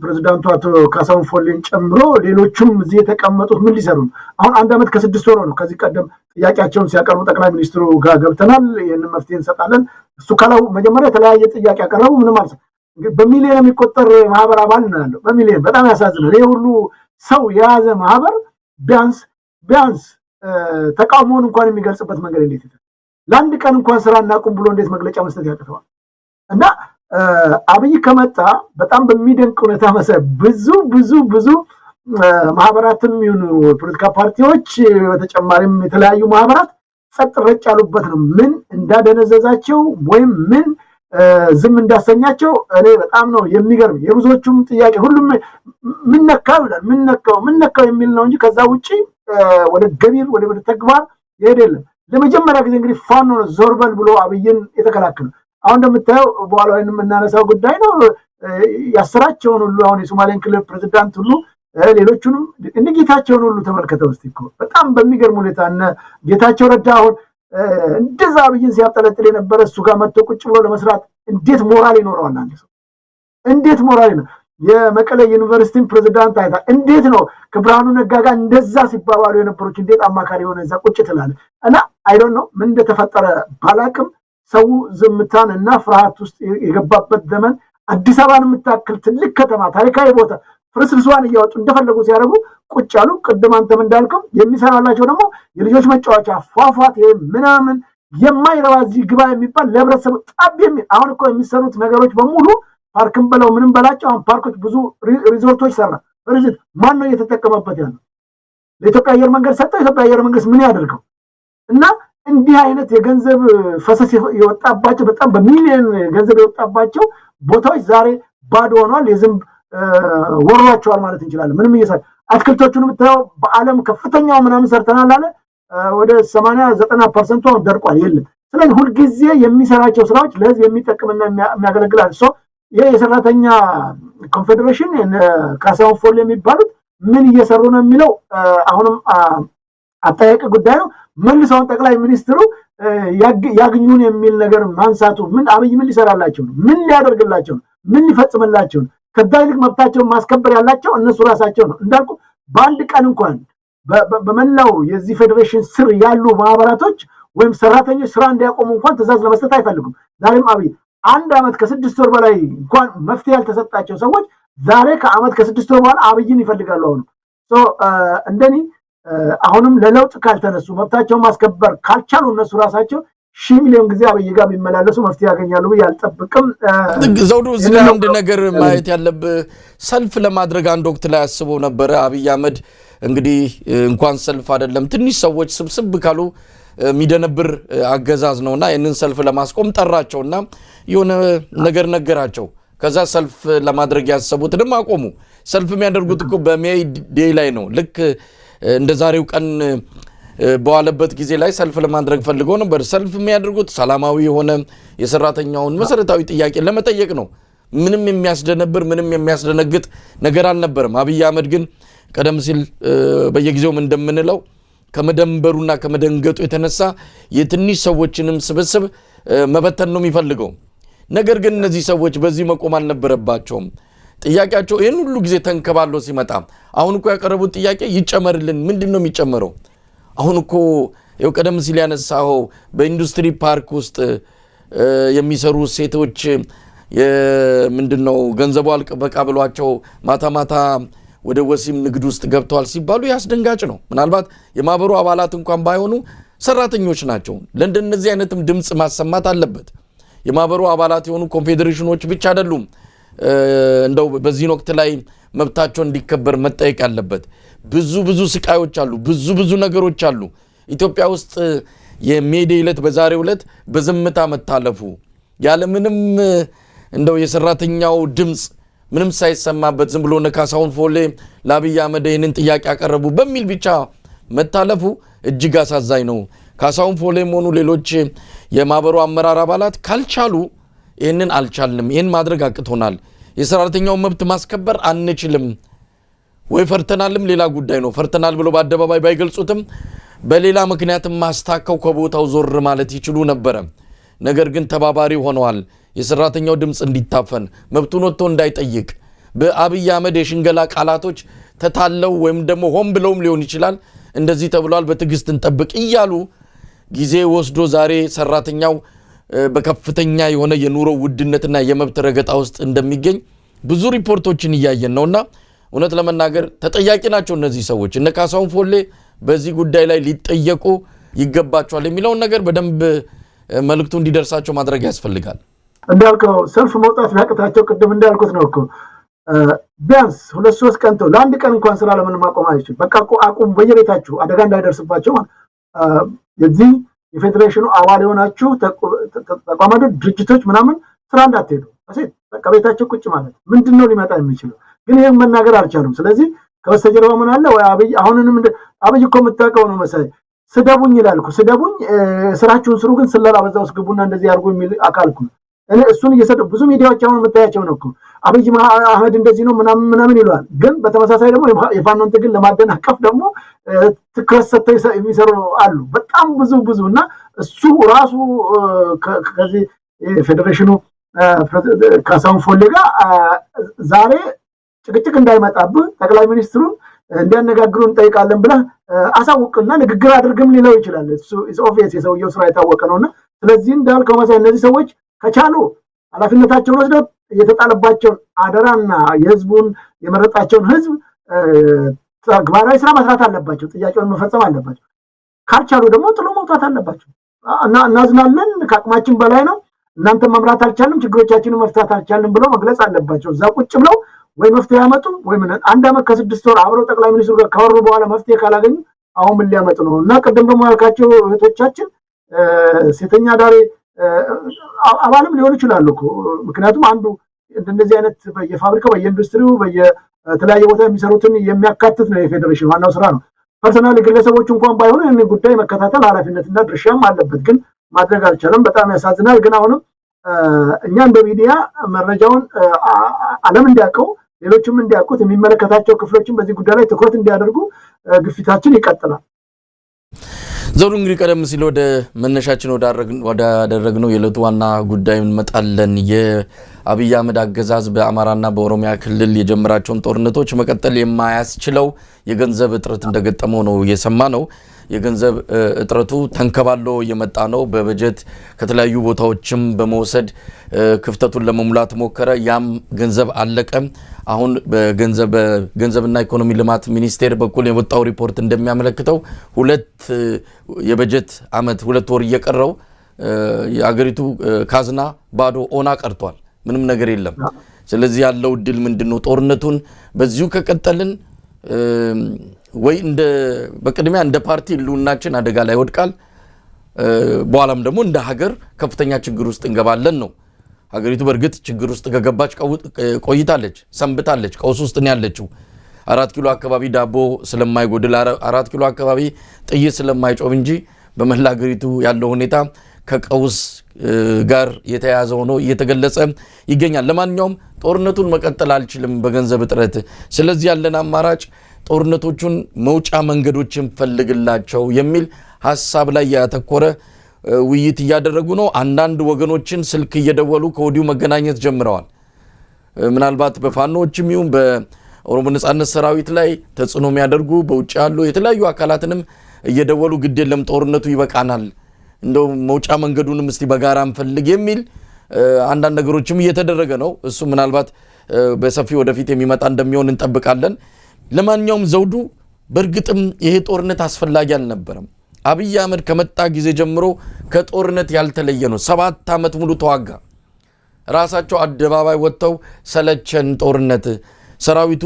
ፕሬዚዳንቱ አቶ ካሳሁን ፎሌን ጨምሮ ሌሎቹም እዚህ የተቀመጡት ምን ሊሰሩ ነው? አሁን 1 ዓመት ከ6 ወር ነው። ከዚህ ቀደም ጥያቄያቸውን ሲያቀርቡ ጠቅላይ ሚኒስትሩ ጋር ገብተናል፣ ይህንን መፍትሄ እንሰጣለን። እሱ ካላው መጀመሪያ የተለያየ ጥያቄ ያቀረቡ ምንም ማለት በሚሊዮን የሚቆጠር ማህበር አባል ነው ያለው። በሚሊዮን በጣም ያሳዝናል። ይሄ ሁሉ ሰው የያዘ ማህበር ቢያንስ ተቃውሞውን እንኳን የሚገልጽበት መንገድ እንዴት ይታል? ለአንድ ቀን እንኳን ስራ እናቁም ብሎ እንዴት መግለጫ መስጠት ያቅተዋል? እና አብይ ከመጣ በጣም በሚደንቅ ሁኔታ ብዙ ማህበራትም ይሁኑ ፖለቲካ ፓርቲዎች በተጨማሪም የተለያዩ ማህበራት ጸጥ ረጭ ያሉበት ነው። ምን እንዳደነዘዛቸው ወይም ምን ዝም እንዳሰኛቸው እኔ በጣም ነው የሚገርም። የብዙዎቹም ጥያቄ ሁሉም ምን ነካው ይላል። ምን ነካው የሚል ነው እንጂ ከዛ ውጪ ወደ ገቢር ወደ ተግባር ይሄድ የለም። ለመጀመሪያ ጊዜ እንግዲህ ፋኖ ነው ዞርበል ብሎ አብይን የተከላከለው። አሁን እንደምታየው በኋላ የምናነሳው ጉዳይ ነው። ያሰራቸውን ሁሉ አሁን የሶማሌን ክልል ፕሬዝዳንት ሁሉ ሌሎቹንም እንደ ጌታቸውን ሁሉ ተመልከተው እስቲ እኮ በጣም በሚገርም ሁኔታ እነ ጌታቸው ረዳ አሁን እንደዛ አብይን ሲያጠለጥል የነበረ እሱ ጋር መጥቶ ቁጭ ብሎ ለመስራት እንዴት ሞራል ይኖረዋል? አንድ ሰው እንዴት ሞራል ነው? የመቀሌ ዩኒቨርሲቲ ፕሬዝዳንት አይታ እንዴት ነው ከብርሃኑ ነጋ ጋር እንደዛ ሲባባሉ የነበሩት እንዴት አማካሪ የሆነ እዛ ቁጭ ትላለ? እና አይ ዶንት ኖ ምን እንደተፈጠረ ባላቅም ሰው ዝምታን እና ፍርሃት ውስጥ የገባበት ዘመን አዲስ አበባን የምታክል ትልቅ ከተማ ታሪካዊ ቦታ ፍርስርሷን እያወጡ እንደፈለጉ ሲያደርጉ ቁጭ ያሉ። ቅድም አንተም እንዳልከው የሚሰራላቸው ደግሞ የልጆች መጫወቻ ፏፏቴ ምናምን የማይረባ እዚህ ግባ የሚባል ለህብረተሰቡ ጣብ የሚል አሁን እኮ የሚሰሩት ነገሮች በሙሉ ፓርክም በለው ምንም በላቸው። አሁን ፓርኮች ብዙ ሪዞርቶች ሰራ። ሪዞርት ማን ነው እየተጠቀመበት ያለው? ለኢትዮጵያ አየር መንገድ ሰጠው። ኢትዮጵያ አየር መንገድ ምን ያደርገው? እና እንዲህ አይነት የገንዘብ ፈሰስ የወጣባቸው በጣም በሚሊዮን ገንዘብ የወጣባቸው ቦታዎች ዛሬ ባዶ ሆኗል። የዝንብ ወሯቸዋል ማለት እንችላለን። ምንም እየሰራ አትክልቶቹን የምታየው በዓለም ከፍተኛው ምናምን ሰርተናል አለ ወደ 80-90% ደርቋል። የለም። ስለዚህ ሁልጊዜ የሚሰራቸው ስራዎች ለህዝብ የሚጠቅምና የሚያገለግላል። ይሄ የሰራተኛ ኮንፌዴሬሽን ካሳሁን ፎሌ የሚባሉት ምን እየሰሩ ነው የሚለው አሁንም አጠያቂ ጉዳይ ነው። መልሰውን ጠቅላይ ሚኒስትሩ ያግኙን የሚል ነገር ማንሳቱ ምን አብይ ምን ሊሰራላቸው ነው? ምን ሊያደርግላቸው ነው? ምን ሊፈጽምላቸው ነው? ከዛ ይልቅ መብታቸውን ማስከበር ያላቸው እነሱ ራሳቸው ነው። እንዳልኩ በአንድ ቀን እንኳን በመላው የዚህ ፌዴሬሽን ስር ያሉ ማህበራቶች ወይም ሰራተኞች ስራ እንዲያቆሙ እንኳን ትእዛዝ ለመስጠት አይፈልጉም። ዛሬም አብይ 1 ዓመት ከ6 ወር በላይ እንኳን መፍትሄ ያልተሰጣቸው ሰዎች ዛሬ ከዓመት ከ6 ወር በኋላ አብይን ይፈልጋሉ። እንደኔ አሁንም ለለውጥ ካልተነሱ መብታቸውን ማስከበር ካልቻሉ እነሱ ራሳቸው ሺህ ሚሊዮን ጊዜ አብይ ጋር ቢመላለሱ መፍትሄ ያገኛሉ ብዬ አልጠብቅም። ዘውዱ እዚህ ላይ አንድ ነገር ማየት ያለብህ ሰልፍ ለማድረግ አንድ ወቅት ላይ አስቦ ነበር አብይ አህመድ። እንግዲህ እንኳን ሰልፍ አይደለም ትንሽ ሰዎች ስብስብ ካሉ የሚደነብር አገዛዝ ነውና ይህንን ሰልፍ ለማስቆም ጠራቸውና የሆነ ነገር ነገራቸው። ከዛ ሰልፍ ለማድረግ ያሰቡትንም አቆሙ። ሰልፍ የሚያደርጉት እኮ በሜይ ዴይ ላይ ነው። ልክ እንደ ዛሬው ቀን በዋለበት ጊዜ ላይ ሰልፍ ለማድረግ ፈልገው ነበር። ሰልፍ የሚያደርጉት ሰላማዊ የሆነ የሰራተኛውን መሰረታዊ ጥያቄ ለመጠየቅ ነው። ምንም የሚያስደነብር ምንም የሚያስደነግጥ ነገር አልነበረም። አብይ አህመድ ግን ቀደም ሲል በየጊዜው እንደምንለው ከመደንበሩና ከመደንገጡ የተነሳ የትንሽ ሰዎችንም ስብስብ መበተን ነው የሚፈልገው። ነገር ግን እነዚህ ሰዎች በዚህ መቆም አልነበረባቸውም። ጥያቄያቸው ይህን ሁሉ ጊዜ ተንከባሎ ሲመጣ አሁን እኮ ያቀረቡት ጥያቄ ይጨመርልን። ምንድን ነው የሚጨመረው? አሁን እኮ ይኸው ቀደም ሲል ያነሳው በኢንዱስትሪ ፓርክ ውስጥ የሚሰሩ ሴቶች ምንድነው ገንዘቡ አልበቃ ብሏቸው ማታ ማታ ወደ ወሲብ ንግድ ውስጥ ገብተዋል ሲባሉ ያስደንጋጭ ነው። ምናልባት የማህበሩ አባላት እንኳን ባይሆኑ ሰራተኞች ናቸው። ለእንደነዚህ አይነትም ድምጽ ማሰማት አለበት። የማህበሩ አባላት የሆኑ ኮንፌዴሬሽኖች ብቻ አይደሉም እንደው በዚህ ወቅት ላይ መብታቸው እንዲከበር መጠየቅ ያለበት። ብዙ ስቃዮች አሉ፣ ብዙ ነገሮች አሉ። ኢትዮጵያ ውስጥ የሜዴ ዕለት በዛሬው ዕለት በዝምታ መታለፉ ያለ ምንም እንደው የሰራተኛው ድምጽ ምንም ሳይሰማበት ዝም ብሎ ነካሳውን ፎሌ ለአብይ አህመድ ይህንን ጥያቄ ያቀረቡ በሚል ብቻ መታለፉ እጅግ አሳዛኝ ነው። ካሳውን ፎሌም ሆኑ ሌሎች የማህበሩ አመራር አባላት ካልቻሉ ይህንን አልቻልንም፣ ይህን ማድረግ አቅቶናል፣ የሰራተኛውን መብት ማስከበር አንችልም ወይ ፈርተናልም ሌላ ጉዳይ ነው። ፈርተናል ብሎ በአደባባይ ባይገልጹትም በሌላ ምክንያትም ማስታከው ከቦታው ዞር ማለት ይችሉ ነበረ። ነገር ግን ተባባሪ ሆነዋል። የሰራተኛው ድምጽ እንዲታፈን መብቱን ወጥቶ እንዳይጠይቅ በአብይ አህመድ የሽንገላ ቃላቶች ተታለው ወይም ደግሞ ሆን ብለውም ሊሆን ይችላል እንደዚህ ተብሏል በትዕግስት እንጠብቅ እያሉ ጊዜ ወስዶ ዛሬ ሰራተኛው በከፍተኛ የሆነ የኑሮ ውድነትና የመብት ረገጣ ውስጥ እንደሚገኝ ብዙ ሪፖርቶችን እያየን ነውና እውነት ለመናገር ተጠያቂ ናቸው እነዚህ ሰዎች። እነ ካሳውን ፎሌ በዚህ ጉዳይ ላይ ሊጠየቁ ይገባቸዋል የሚለውን ነገር በደንብ መልእክቱ እንዲደርሳቸው ማድረግ ያስፈልጋል። እንዳልከው ሰልፍ መውጣት ያቅታቸው ቅድም እንዳልኩት ነው እኮ ቢያንስ 2-3 ቀን ተው ለአንድ ቀን እንኳን ስራ ለምን ማቆም አይችል? በቃ አቁም፣ በየቤታችሁ አደጋ እንዳይደርስባቸው የዚህ የፌዴሬሽኑ አባል የሆናችሁ ተቋማት ድርጅቶች ምናምን ስራ እንዳትሄዱ በቃ ቤታቸው ቁጭ ማለት ምንድነው ሊመጣ የሚችለው? ግን ይሄን መናገር አልቻሉም። ስለዚህ ከበስተጀርባ ምን አለ ወይ አብይ አሁንንም አብይ እኮ የምታውቀው ነው መሰለኝ ስደቡኝ ይላል እኮ ስደቡኝ፣ ስራችሁን ስሩ፣ ግን ስለላ በዛው ስግቡና እንደዚህ ያርጉ የሚል አካል እኮ እኔ እሱን እየሰደቡ ብዙ ሚዲያዎች አሁን የምታያቸው ነው እኮ አብይ አህመድ እንደዚህ ነው ምናምን ይሏል። ግን በተመሳሳይ ደግሞ የፋኖን ትግል ለማደናቀፍ ደግሞ ትኩረት ሰጥተው የሚሰሩ አሉ በጣም ብዙ እና እሱ ራሱ ከዚህ ፌዴሬሽኑ ካሳውን ፎሌ ጋር ዛሬ ጭቅጭቅ እንዳይመጣብህ ጠቅላይ ሚኒስትሩን እንዲያነጋግሩ እንጠይቃለን ብለህ አሳውቅና ንግግር አድርግም ሊለው ይችላል። እሱ ኦፊስ የሰውየው ስራ የታወቀ ነውና ስለዚህ እንዳልከው መሳይ እነዚህ ሰዎች ከቻሉ ኃላፊነታቸውን ወስደው የተጣለባቸውን አደራና የህዝቡን የመረጣቸውን ህዝብ ተግባራዊ ስራ መስራት አለባቸው። ጥያቄውን መፈጸም አለባቸው። ካልቻሉ ደግሞ ጥሎ መውጣት አለባቸው። እናዝናለን፣ ከአቅማችን በላይ ነው፣ እናንተ መምራት አልቻልንም፣ ችግሮቻችንን መፍታት አልቻልንም ብለው መግለጽ አለባቸው። እዛ ቁጭ ብለው ወይ መፍትሄ ያመጡ ወይ ምን 1 ዓመት ከ6 ወር አብረው ጠቅላይ ሚኒስትሩ ጋር ካወሩ በኋላ መፍትሄ ካላገኙ አሁን ምን ሊያመጡ ነው? እና ቀደም ደግሞ ያልካቸው እህቶቻችን ሴተኛ ዳሬ አባልም ሊሆኑ ይችላሉ እኮ። ምክንያቱም አንዱ እንደዚህ አይነት በየፋብሪካው በየኢንዱስትሪው በየተለያየ ቦታ የሚሰሩትን የሚያካትት ነው የፌዴሬሽን ዋናው ስራ ነው። ፐርሰናል ግለሰቦች እንኳን ባይሆኑ ይህን ጉዳይ መከታተል ኃላፊነትና ድርሻም አለበት። ግን ማድረግ አልቻለም። በጣም ያሳዝናል። ግን አሁንም እኛ እንደ ሚዲያ መረጃውን ዓለም እንዲያውቀው ሌሎችም እንዲያውቁት የሚመለከታቸው ክፍሎችን በዚህ ጉዳይ ላይ ትኩረት እንዲያደርጉ ግፊታችን ይቀጥላል። ዘውዱ እንግዲህ ቀደም ሲል ወደ መነሻችን ወዳደረግነው የዕለቱ ዋና ጉዳይ እንመጣለን። የአብይ አህመድ አገዛዝ በአማራና በኦሮሚያ ክልል የጀመራቸውን ጦርነቶች መቀጠል የማያስችለው የገንዘብ እጥረት እንደገጠመው ነው የሰማነው። የገንዘብ እጥረቱ ተንከባሎ የመጣ ነው። በበጀት ከተለያዩ ቦታዎችም በመውሰድ ክፍተቱን ለመሙላት ሞከረ። ያም ገንዘብ አለቀ። አሁን በገንዘብና ኢኮኖሚ ልማት ሚኒስቴር በኩል የወጣው ሪፖርት እንደሚያመለክተው 2 የበጀት ዓመት 2 ወር እየቀረው የአገሪቱ ካዝና ባዶ ኦና ቀርቷል ምንም ነገር የለም ስለዚህ ያለው ድል ምንድነው ጦርነቱን በዚሁ ከቀጠልን ወይ እንደ በቅድሚያ እንደ ፓርቲ ሉናችን አደጋ ላይ ወድቃል በኋላም ደግሞ እንደ ሀገር ከፍተኛ ችግር ውስጥ እንገባለን ነው ሀገሪቱ በርግጥ ችግር ውስጥ ከገባች ቆይታለች ሰንብታለች ቀውስ ውስጥ ነው ያለችው 4 ኪሎ አካባቢ ዳቦ ስለማይጎድል 4 ኪሎ አካባቢ ጥይት ስለማይጮህ እንጂ በመላ ሀገሪቱ ያለው ሁኔታ ከቀውስ ጋር የተያያዘ ሆኖ እየተገለጸ ይገኛል ለማንኛውም ጦርነቱን መቀጠል አልችልም በገንዘብ እጥረት ስለዚህ ያለን አማራጭ ጦርነቶቹን መውጫ መንገዶችን ፈልግላቸው የሚል ሐሳብ ላይ ያተኮረ ውይይት ያደረጉ ነው አንዳንድ ወገኖችን ስልክ እየደወሉ ከወዲሁ መገናኘት ጀምረዋል ምናልባት በፋኖችም ይሁን በኦሮሞ ነጻነት ሰራዊት ላይ ተጽዕኖ የሚያደርጉ በውጭ ያሉ የተለያዩ አካላትንም እየደወሉ ግድ የለም ጦርነቱ ይበቃናል እንደው መውጫ መንገዱንም እስቲ በጋራ እንፈልግ የሚል አንዳንድ ነገሮችም እየተደረገ ነው እሱ ምናልባት በሰፊ ወደፊት የሚመጣ እንደሚሆን እንጠብቃለን ለማንኛውም ዘውዱ በርግጥም ይሄ ጦርነት አስፈላጊ አልነበረም አብይ አህመድ ከመጣ ጊዜ ጀምሮ ከጦርነት ያልተለየ ነው 7 አመት ሙሉ ተዋጋ ራሳቸው አደባባይ ወጥተው ሰለቸን ጦርነት ሰራዊቱ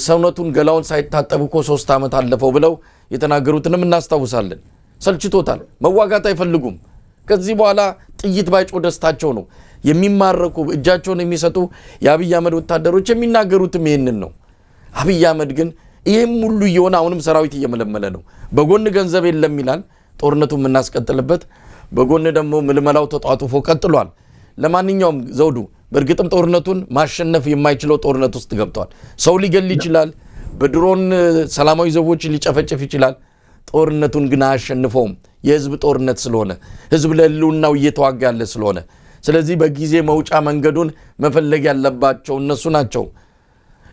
ሰውነቱን ገላውን ሳይታጠብኮ 3 አመት አለፈው ብለው የተናገሩትንም እናስታውሳለን ሰልችቶታል መዋጋት አይፈልጉም ከዚህ በኋላ ጥይት ባይጮ ደስታቸው ነው የሚማረኩ እጃቸውን የሚሰጡ የአብይ አህመድ ወታደሮች የሚናገሩትም ይሄንን ነው አብይ አህመድ ግን ይሄም ሁሉ ይሆን አሁንም ሰራዊት እየመለመለ ነው በጎን ገንዘብ የለም ይላል ጦርነቱን እናስቀጥልበት በጎን ደግሞ ምልመላው ተጧጡፎ ቀጥሏል ለማንኛውም ዘውዱ በርግጥም ጦርነቱን ማሸነፍ የማይችለው ጦርነት ውስጥ ገብቷል ሰው ሊገል ይችላል በድሮን ሰላማዊ ዘቦች ሊጨፈጨፍ ይችላል ጦርነቱን ግን አያሸንፈውም የህዝብ ጦርነት ስለሆነ ህዝብ ለህልውናው እየተዋጋ ያለ ስለሆነ ስለዚህ በጊዜ መውጫ መንገዱን መፈለግ ያለባቸው እነሱ ናቸው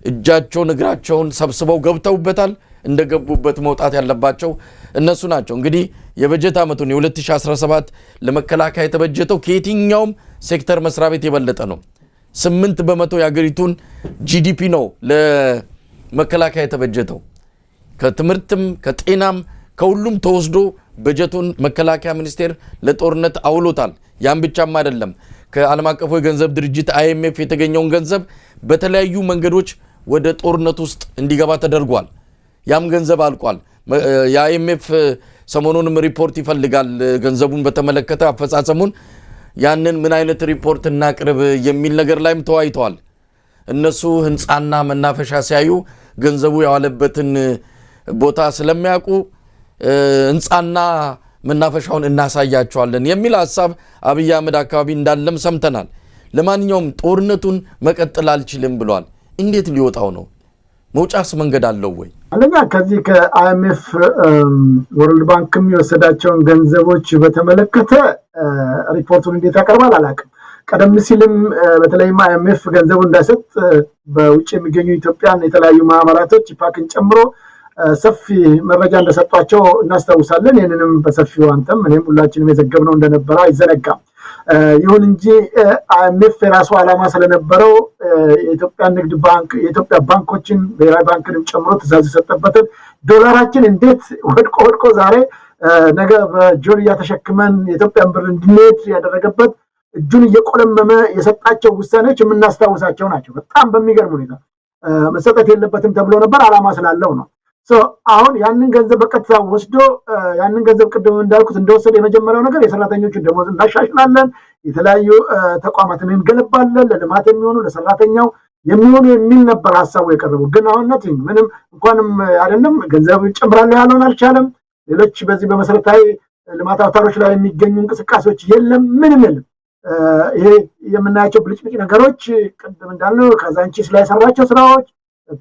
እጃቸውን እግራቸውን ሰብስበው ገብተውበታል እንደገቡበት መውጣት ያለባቸው እነሱ ናቸው እንግዲህ የበጀት አመቱን የ2017 ለመከላከያ የተበጀተው ከየትኛውም ሴክተር መስሪያ ቤት የበለጠ ነው 8% የሀገሪቱን ጂዲፒ ነው ለመከላከያ የተበጀተው ከትምህርትም ከጤናም ከሁሉም ተወስዶ በጀቱን መከላከያ ሚኒስቴር ለጦርነት አውሎታል ያን ብቻም አይደለም ከዓለም አቀፉ የገንዘብ ድርጅት IMF የተገኘውን ገንዘብ በተለያዩ መንገዶች ወደ ጦርነት ውስጥ እንዲገባ ተደርጓል ያም ገንዘብ አልቋል የIMF ሰሞኑንም ሪፖርት ይፈልጋል ገንዘቡን በተመለከተ አፈጻጸሙን ያንን ምን አይነት ሪፖርት እናቅርብ የሚል ነገር ላይም ተዋይተዋል እነሱ ህንጻና መናፈሻ ሲያዩ ገንዘቡ ያዋለበትን ቦታ ስለሚያውቁ ህንጻና መናፈሻውን እናሳያቸዋለን የሚል ሐሳብ አብይ አህመድ አካባቢ እንዳለም ሰምተናል ለማንኛውም ጦርነቱን መቀጠል አልችልም ብሏል እንዴት ሊወጣው ነው መውጫስ መንገድ አለው ወይ አንደኛ ከዚህ ከIMF ወርልድ ባንክም የወሰዳቸውን ገንዘቦች በተመለከተ ሪፖርቱን እንዴት ያቀርባል አላውቅም ቀደም ሲልም በተለይም IMF ገንዘቡን እንዳይሰጥ በውጭ የሚገኙ ኢትዮጵያን የተለያዩ ማህበራቶች ፓክን ጨምሮ ሰፊ መረጃ እንደሰጧቸው እናስታውሳለን ይሄንንም በሰፊው አንተም እኔም ሁላችንም የዘገብነው እንደነበረ አይዘነጋም ይሁን እንጂ IMF የራሱ ዓላማ ስለነበረው የኢትዮጵያ ንግድ ባንክ የኢትዮጵያ ባንኮችን ብሔራዊ ባንክንም ጨምሮ ትዕዛዝ የሰጠበትን ዶላራችን እንዴት ወድቆ ዛሬ ነገ በጆርያ ተሸክመን የኢትዮጵያን ብር እንድንሄድ ያደረገበት እጁን እየቆለመመ የሰጣቸው ውሳኔዎች የምናስታውሳቸው ናቸው በጣም በሚገርም ሁኔታ መሰጠት የለበትም ተብሎ ነበር ዓላማ ስላለው ነው አሁን ያንን ገንዘብ በቀጥታ ወስዶ ያንን ገንዘብ ቅድም እንዳልኩት እንደወሰደ የመጀመሪያው ነገር የሰራተኞችን ደሞዝ እናሻሽላለን የተለያዩ ተቋማትን እንገነባለን ለልማት የሚሆኑ ለሰራተኛው የሚሆኑ የሚል ነበር ሐሳቡ የቀረበው ግን አሁን ምንም እንኳንም አይደለም ገንዘብ ጨምራለሁ ያለውን አልቻለም ሌሎች በዚህ በመሰረታዊ ልማት አውታሮች ላይ የሚገኙ እንቅስቃሴዎች የለም ምንም የለም ይሄ የምናያቸው ብልጭልጭ ነገሮች ቅድም እንዳልነው ካዛንቺስ ላይ ሰራቸው ስራዎች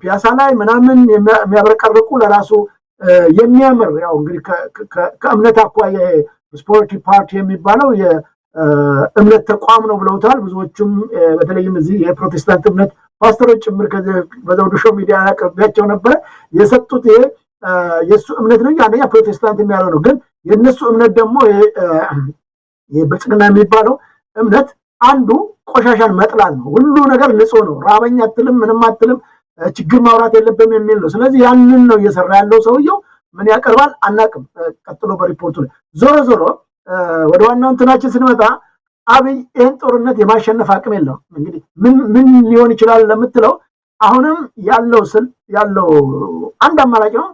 ፒያሳ ላይ ምናምን የሚያበረቀርቁ ለራሱ የሚያምር ያው እንግዲህ ከእምነት አኳያ ስፖርት ፓርቲ የሚባለው የእምነት ተቋም ነው ብለውታል ብዙዎቹም በተለይም እዚህ የፕሮቴስታንት እምነት ፓስተሮች ጭምር በዘውዱ ሾው ሚዲያ ያቀርባቸው ነበር የሰጡት ይሄ የሱ እምነት ነው አንደኛ ፕሮቴስታንት የሚያለው ነው ግን የነሱ እምነት ደግሞ የብልጽግና የሚባለው እምነት አንዱ ቆሻሻን መጥላት ነው ሁሉ ነገር ንጹህ ነው ራበኛ አትልም ምንም አትልም ችግር ማውራት የለብም የሚል ነው ስለዚህ ያንን ነው እየሰራ ያለው ሰውየው ምን ያቀርባል አናቅም ቀጥሎ በሪፖርቱ ላይ ዞሮ ወደ ዋናው እንትናችን ስንመጣ አብይ ይህን ጦርነት የማሸነፍ አቅም የለውም። እንግዲህ ምን ሊሆን ይችላል ለምትለው አሁንም ያለው አንድ አማራጭ ነው፣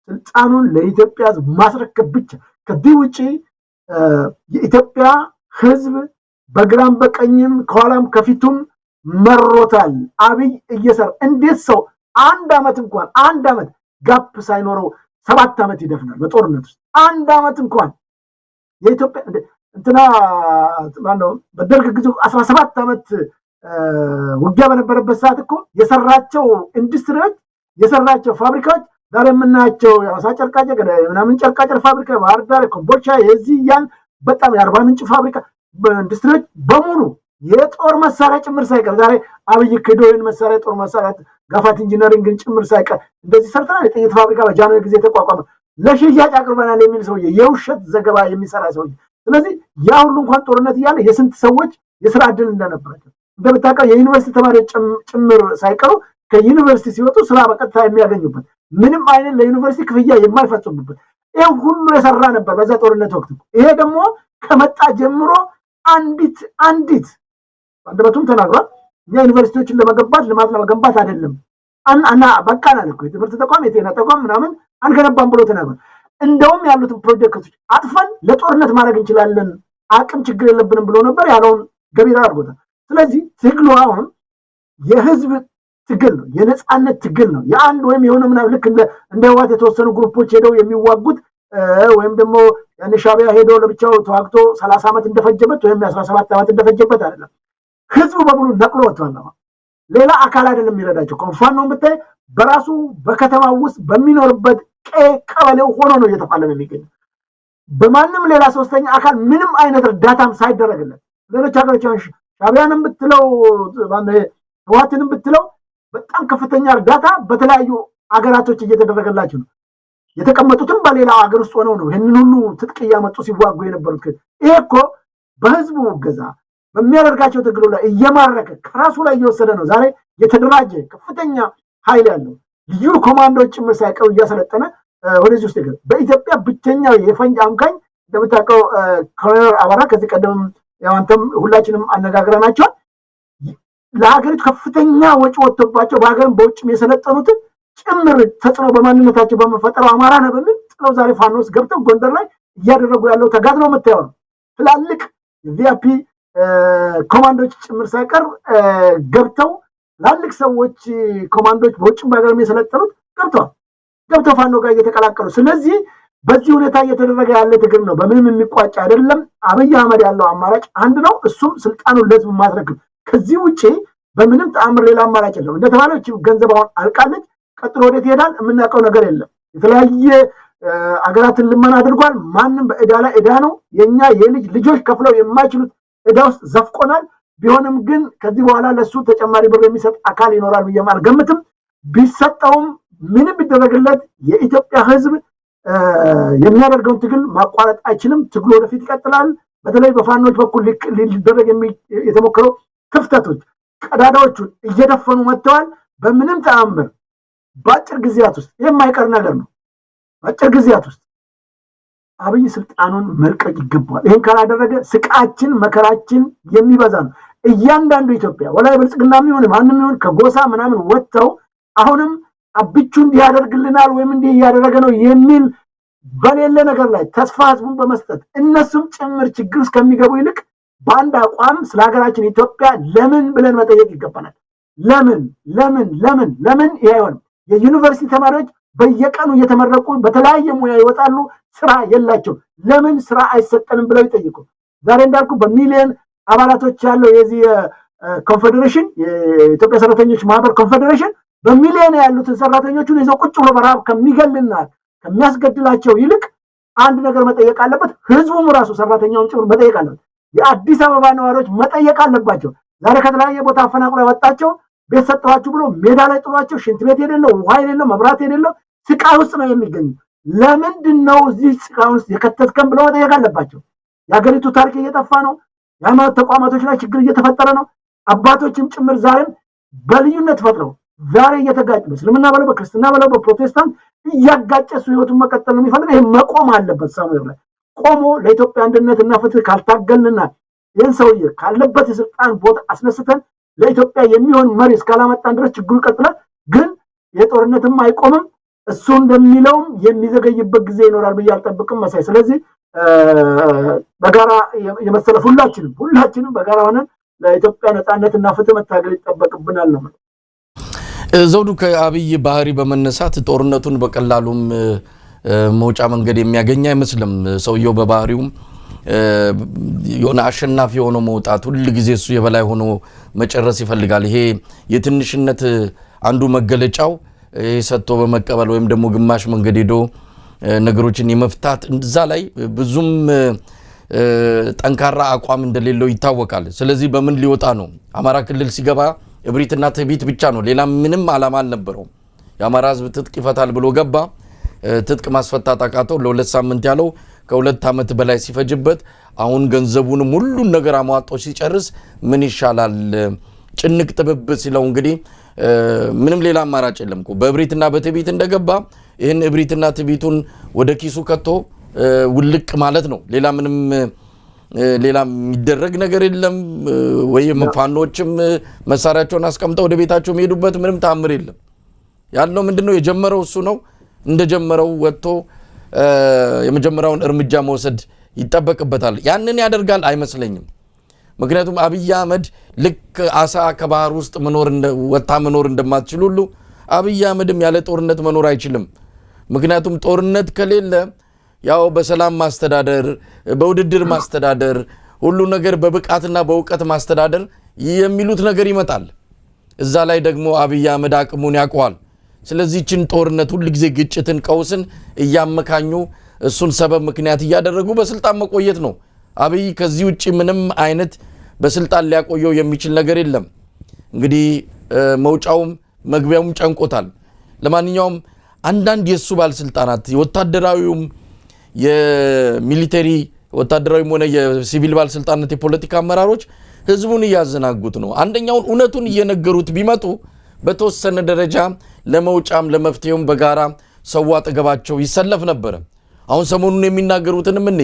ስልጣኑን ለኢትዮጵያ ሕዝብ ማስረከብ ብቻ። ከዚህ ውጪ የኢትዮጵያ ሕዝብ በግራም በቀኝም ከኋላም ከፊቱም መሮታል። አብይ እየሰራ እንዴት ሰው አንድ ዓመት ጋፕ ሳይኖረው 7 ዓመት ይደፍናል በጦርነት ውስጥ? አንድ ዓመት እንኳን የኢትዮጵያ እንትና ማነው በደርግ ጊዜ 17 ዓመት ውጊያ በነበረበት ሰዓት እኮ የሰራቸው ኢንዱስትሪዎች የሰራቸው ፋብሪካዎች ዛሬ የምናያቸው የአዋሳ ጨርቃጨርቅ ምናምን ጨርቃጨርቅ ፋብሪካ፣ ባህር ዳር ኮምቦልቻ፣ የዚህ ያን በጣም የአርባ ምንጭ ፋብሪካ ኢንዱስትሪዎች በሙሉ የጦር መሳሪያ ጭምር ሳይቀር ዛሬ አብይ ክዶን መሳሪያ ጦር መሳሪያ ጋፋት ኢንጂነሪንግን ጭምር ሳይቀር እንደዚህ ሰርተናል። የጥይት ፋብሪካ በጃንሆይ ጊዜ ተቋቋመ፣ ለሽያጭ አቅርበናል የሚል ሰውዬ፣ የውሸት ዘገባ የሚሰራ ሰውዬ። ስለዚህ ያ ሁሉ እንኳን ጦርነት እያለ የስንት ሰዎች የስራ ዕድል እንደነበራቸው እንደምታውቀው የዩኒቨርሲቲ ተማሪዎች ጭምር ሳይቀሩ ከዩኒቨርሲቲ ሲወጡ ስራ በቀጥታ የሚያገኙበት ምንም አይነት ለዩኒቨርሲቲ ክፍያ የማይፈጽሙበት ይህ ሁሉ የሰራ ነበር በዛ ጦርነት ወቅት። ይሄ ደግሞ ከመጣ ጀምሮ አንዲት አንደበቱም ተናግሯል። እኛ ዩኒቨርሲቲዎችን ለመገንባት ልማት ለመገንባት አይደለም እና በቃና እኮ የትምህርት ተቋም የጤና ተቋም ምናምን አንገነባም ብሎ ተናግሯል። እንደውም ያሉትን ፕሮጀክቶች አጥፈን ለጦርነት ማድረግ እንችላለን፣ አቅም ችግር የለብንም ብሎ ነበር። ያለውን ገቢራ አድርጎታል። ስለዚህ ትግሉ አሁን የህዝብ ትግል ነው፣ የነፃነት ትግል ነው። የአንድ ወይም የሆነ ምናምን ልክ እንደ ህወሓት የተወሰኑ ግሩፖች ሄደው የሚዋጉት ወይም ደግሞ ያን ሻዕቢያ ሄዶ ለብቻው ተዋግቶ 30 ዓመት እንደፈጀበት ወይም 17 ዓመት እንደፈጀበት አይደለም። ህዝቡ በሙሉ ነቅሎ ወጥቷል። ሌላ አካል አይደለም የሚረዳቸው። ኮንፋኖን ብታይ በራሱ በከተማ ውስጥ በሚኖርበት ቀበሌው ሆኖ ነው እየተፋለመ የሚገኘው። በማንም ሌላ ሶስተኛ አካል ምንም አይነት እርዳታም ሳይደረግለት ሌሎች ሀገሮች ሻዕቢያንም ብትለው ህወሓትንም ብትለው በጣም ከፍተኛ እርዳታ በተለያዩ አገራቶች እየተደረገላቸው ነው። የተቀመጡትም በሌላው ሀገር ውስጥ ሆነው ነው ይህንን ሁሉ ትጥቅ እያመጡ ሲዋጉ የነበሩት። ይሄ እኮ በህዝቡ እገዛ በሚያደርጋቸው ትግሉ ላይ እየማረከ ከራሱ ላይ እየወሰደ ነው። ዛሬ የተደራጀ ከፍተኛ ኃይል ያለው ልዩ ኮማንዶዎች ጭምር ሳይቀሩ እያሰለጠነ ወደዚህ ውስጥ ይገባል። በኢትዮጵያ ብቸኛው የፈንጅ አምካኝ እንደምታውቀው ኮሎኔል አበራ ከዚህ ቀደም አንተም ሁላችንም አነጋግረናቸዋል። ለሀገሪቱ ከፍተኛ ወጪ ወጥቶባቸው በሀገርም በውጭም የሰለጠኑትን ጭምር ተጽዕኖ በማንነታቸው በመፈጠረው አማራ ነው በሚል ጥለው ዛሬ ፋኖ ውስጥ ገብተው ጎንደር ላይ እያደረጉ ያለው ተጋድሎ የምታየው ነው። ትላልቅ ቪአይፒ ኮማንዶች ጭምር ሳይቀር ገብተው ትላልቅ ሰዎች ኮማንዶች በውጭም በሀገርም የሰለጠኑት ገብተው ፋኖ ጋር እየተቀላቀሉ። ስለዚህ በዚህ ሁኔታ እየተደረገ ያለ ትግል ነው፣ በምንም የሚቋጭ አይደለም። አብይ አህመድ ያለው አማራጭ አንድ ነው፣ እሱም ስልጣኑን ለህዝብ ማስረክብ። ከዚህ ውጪ በምንም ተአምር ሌላ አማራጭ የለም። እንደተባለው ገንዘብ አሁን አልቃለች። ቀጥሎ ወዴት ይሄዳል የምናውቀው ነገር የለም። የተለያየ አገራትን ልመና አድርጓል። ማንም በዕዳ ላይ ዕዳ ነው። የኛ ልጆች ከፍለው የማይችሉት ዕዳ ውስጥ ዘፍቆናል። ቢሆንም ግን ከዚህ በኋላ ለሱ ተጨማሪ ብር የሚሰጥ አካል ይኖራል ብዬ አልገምትም። ቢሰጠውም ምንም ቢደረግለት የኢትዮጵያ ህዝብ የሚያደርገውን ትግል ማቋረጥ አይችልም። ትግሉ ወደፊት ይቀጥላል። በተለይ በፋኖች በኩል ሊደረግ የተሞከረው ክፍተቶች ቀዳዳዎቹን እየደፈኑ መጥተዋል። በምንም ተአምር በአጭር ጊዜያት ውስጥ የማይቀር ነገር ነው። በአጭር ጊዜያት ውስጥ አብይ ስልጣኑን መልቀቅ ይገባል። ይህን ካላደረገ ስቃችን መከራችን የሚበዛ ነው። እያንዳንዱ ኢትዮጵያ ወላይ ብልጽግና የሚሆን ማንም ይሁን ከጎሳ ምናምን ወጥተው አሁንም አብቹ እንዲህ ያደርግልናል ወይም እንዲህ እያደረገ ነው የሚል በሌለ ነገር ላይ ተስፋ ህዝቡን በመስጠት እነሱም ጭምር ችግር ውስጥ ከሚገቡ ይልቅ በአንድ አቋም ስለ ሀገራችን ኢትዮጵያ ለምን ብለን መጠየቅ ይገባናል። ለምን ይሄ አይሆንም? የዩኒቨርሲቲ ተማሪዎች በየቀኑ እየተመረቁ በተለያየ ሙያ ይወጣሉ፣ ስራ የላቸው። ለምን ስራ አይሰጠንም ብለው ይጠይቁ። ዛሬ እንዳልኩ በሚሊዮን አባላቶች ያለው የዚህ ኮንፌዴሬሽን የኢትዮጵያ ሰራተኞች ማህበር ኮንፌዴሬሽን በሚሊዮን ያሉትን ሰራተኞቹን ይዘው ቁጭ ብሎ በረሃብ ከሚገልና ከሚያስገድላቸው ይልቅ አንድ ነገር መጠየቅ አለበት። ህዝቡም ራሱ ሰራተኛውን ጭምር መጠየቅ አለበት። የአዲስ አበባ ነዋሪዎች መጠየቅ አለባቸው። ዛሬ ከተለያየ ቦታ አፈናቅሎ ያወጣቸው ቤት ሰጠኋችሁ ብሎ ሜዳ ላይ ጥሏቸው ሽንት ቤት የሌለው ውሃ የሌለው መብራት የሌለው ስቃይ ውስጥ ነው የሚገኙ። ለምንድን ነው እዚህ ስቃይ ውስጥ የከተትከን ብለው መጠየቅ አለባቸው። የሀገሪቱ ታሪክ እየጠፋ ነው። የሃይማኖት ተቋማቶች ላይ ችግር እየተፈጠረ ነው። አባቶችም ጭምር ዛሬም በልዩነት ፈጥረው ዛሬ እየተጋጭ እስልምና በለው በክርስትና በለው በፕሮቴስታንት እያጋጨ እሱ ህይወቱን መቀጠል ነው የሚፈልግ። ይሄ መቆም አለበት። ሳሙኤል ላይ ቆሞ ለኢትዮጵያ አንድነትና ፍትህ ካልታገልንና ይህን ሰውዬ ካለበት የስልጣን ቦታ አስነስተን ለኢትዮጵያ የሚሆን መሪ እስካላመጣን ድረስ ችግሩ ይቀጥላል። ግን የጦርነትም አይቆምም። እሱ እንደሚለውም የሚዘገይበት ጊዜ ይኖራል ብዬ አልጠብቅም መሳይ። ስለዚህ በጋራ የመሰለፍ ሁላችንም በጋራ ሆነን ለኢትዮጵያ ነፃነትና ፍትህ መታገል ይጠበቅብናል ነው። ዘውዱ ከአብይ ባህሪ በመነሳት ጦርነቱን በቀላሉም መውጫ መንገድ የሚያገኝ አይመስልም። ሰውየው በባህሪውም የሆነ አሸናፊ ሆኖ መውጣት ሁሉ ጊዜ እሱ የበላይ ሆኖ መጨረስ ይፈልጋል። ይሄ የትንሽነት አንዱ መገለጫው ሰጥቶ በመቀበል ወይም ደግሞ ግማሽ መንገድ ሄዶ ነገሮችን የመፍታት እዛ ላይ ብዙም ጠንካራ አቋም እንደሌለው ይታወቃል። ስለዚህ በምን ሊወጣ ነው? አማራ ክልል ሲገባ እብሪትና ትዕቢት ብቻ ነው፣ ሌላ ምንም ዓላማ አልነበረውም። የአማራ ህዝብ ትጥቅ ይፈታል ብሎ ገባ። ትጥቅ ማስፈታት አቃተው። ለ2 ሳምንት ያለው ከ2 ዓመት በላይ ሲፈጅበት አሁን ገንዘቡንም ሁሉን ነገር አሟጦ ሲጨርስ ምን ይሻላል ጭንቅ ጥብብ ሲለው እንግዲህ ምንም ሌላ አማራጭ የለም እኮ በእብሪትና በትዕቢት እንደገባ ይህን እብሪትና ትዕቢቱን ወደ ኪሱ ከቶ ውልቅ ማለት ነው። ሌላ ምንም ሌላ የሚደረግ ነገር የለም። ወይም ፋኖችም መሳሪያቸውን አስቀምጠው ወደ ቤታቸው የሚሄዱበት ምንም ተአምር የለም። ያለው ምንድነው? የጀመረው እሱ ነው። እንደጀመረው ወጥቶ የመጀመሪያውን እርምጃ መውሰድ ይጠበቅበታል። ያንን ያደርጋል አይመስለኝም። ምክንያቱም አብይ አህመድ ልክ አሳ ከባህር ውስጥ ወጣ መኖር እንደማትችል ሁሉ አብይ አህመድም ያለ ጦርነት መኖር አይችልም። ምክንያቱም ጦርነት ከሌለ ያው በሰላም ማስተዳደር፣ በውድድር ማስተዳደር፣ ሁሉ ነገር በብቃትና በእውቀት ማስተዳደር የሚሉት ነገር ይመጣል። እዛ ላይ ደግሞ አብይ አህመድ አቅሙን ያውቀዋል። ስለዚህ ችን ጦርነት ሁሉ ጊዜ ግጭትን፣ ቀውስን እያመካኙ እሱን ሰበብ ምክንያት እያደረጉ በስልጣን መቆየት ነው። አብይ ከዚህ ውጪ ምንም አይነት በስልጣን ሊያቆየው የሚችል ነገር የለም። እንግዲህ መውጫውም መግቢያውም ጨንቆታል። ለማንኛውም አንዳንድ የሱ ባለስልጣናት የወታደራዊውም የሚሊተሪ ወታደራዊም ሆነ የሲቪል ባለስልጣናት የፖለቲካ አመራሮች ህዝቡን እያዘናጉት ነው። አንደኛውን እውነቱን እየነገሩት ቢመጡ በተወሰነ ደረጃ ለመውጫም ለመፍትሄውም በጋራ ሰው አጠገባቸው ይሰለፍ ነበር። አሁን ሰሞኑን የሚናገሩትን ምን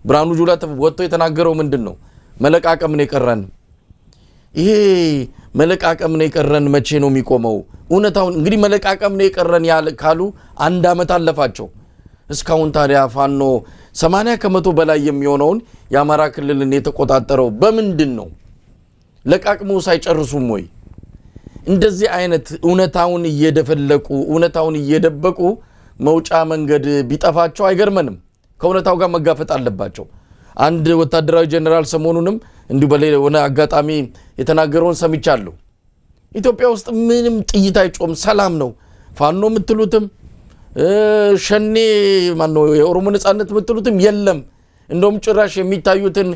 ብርሃኑ ጁላ ወጥቶ የተናገረው ምንድነው? መለቃቀም ነው የቀረን። ይሄ መለቃቀም ነው የቀረን መቼ ነው የሚቆመው? እውነታውን እንግዲህ መለቃቀም ነው የቀረን ካሉ 1 ዓመት አለፋቸው። እስካሁን ታዲያ ፋኖ 80% በላይ የሚሆነውን የአማራ ክልልን የተቆጣጠረው በምንድን ነው? ለቃቅሞ ሳይጨርሱም ወይ? እንደዚህ አይነት እውነታውን እየደፈለቁ እውነታውን እየደበቁ መውጫ መንገድ ቢጠፋቸው አይገርመንም። ከእውነታው ጋር መጋፈጥ አለባቸው። አንድ ወታደራዊ ጀነራል ሰሞኑንም እንዲሁ በሌላ አጋጣሚ የተናገረውን ሰምቻለሁ። ኢትዮጵያ ውስጥ ምንም ጥይት አይጮም፣ ሰላም ነው። ፋኖ የምትሉትም ሸኔ ማነው የኦሮሞ ነጻነት የምትሉትም የለም። እንደውም ጭራሽ የሚታዩትን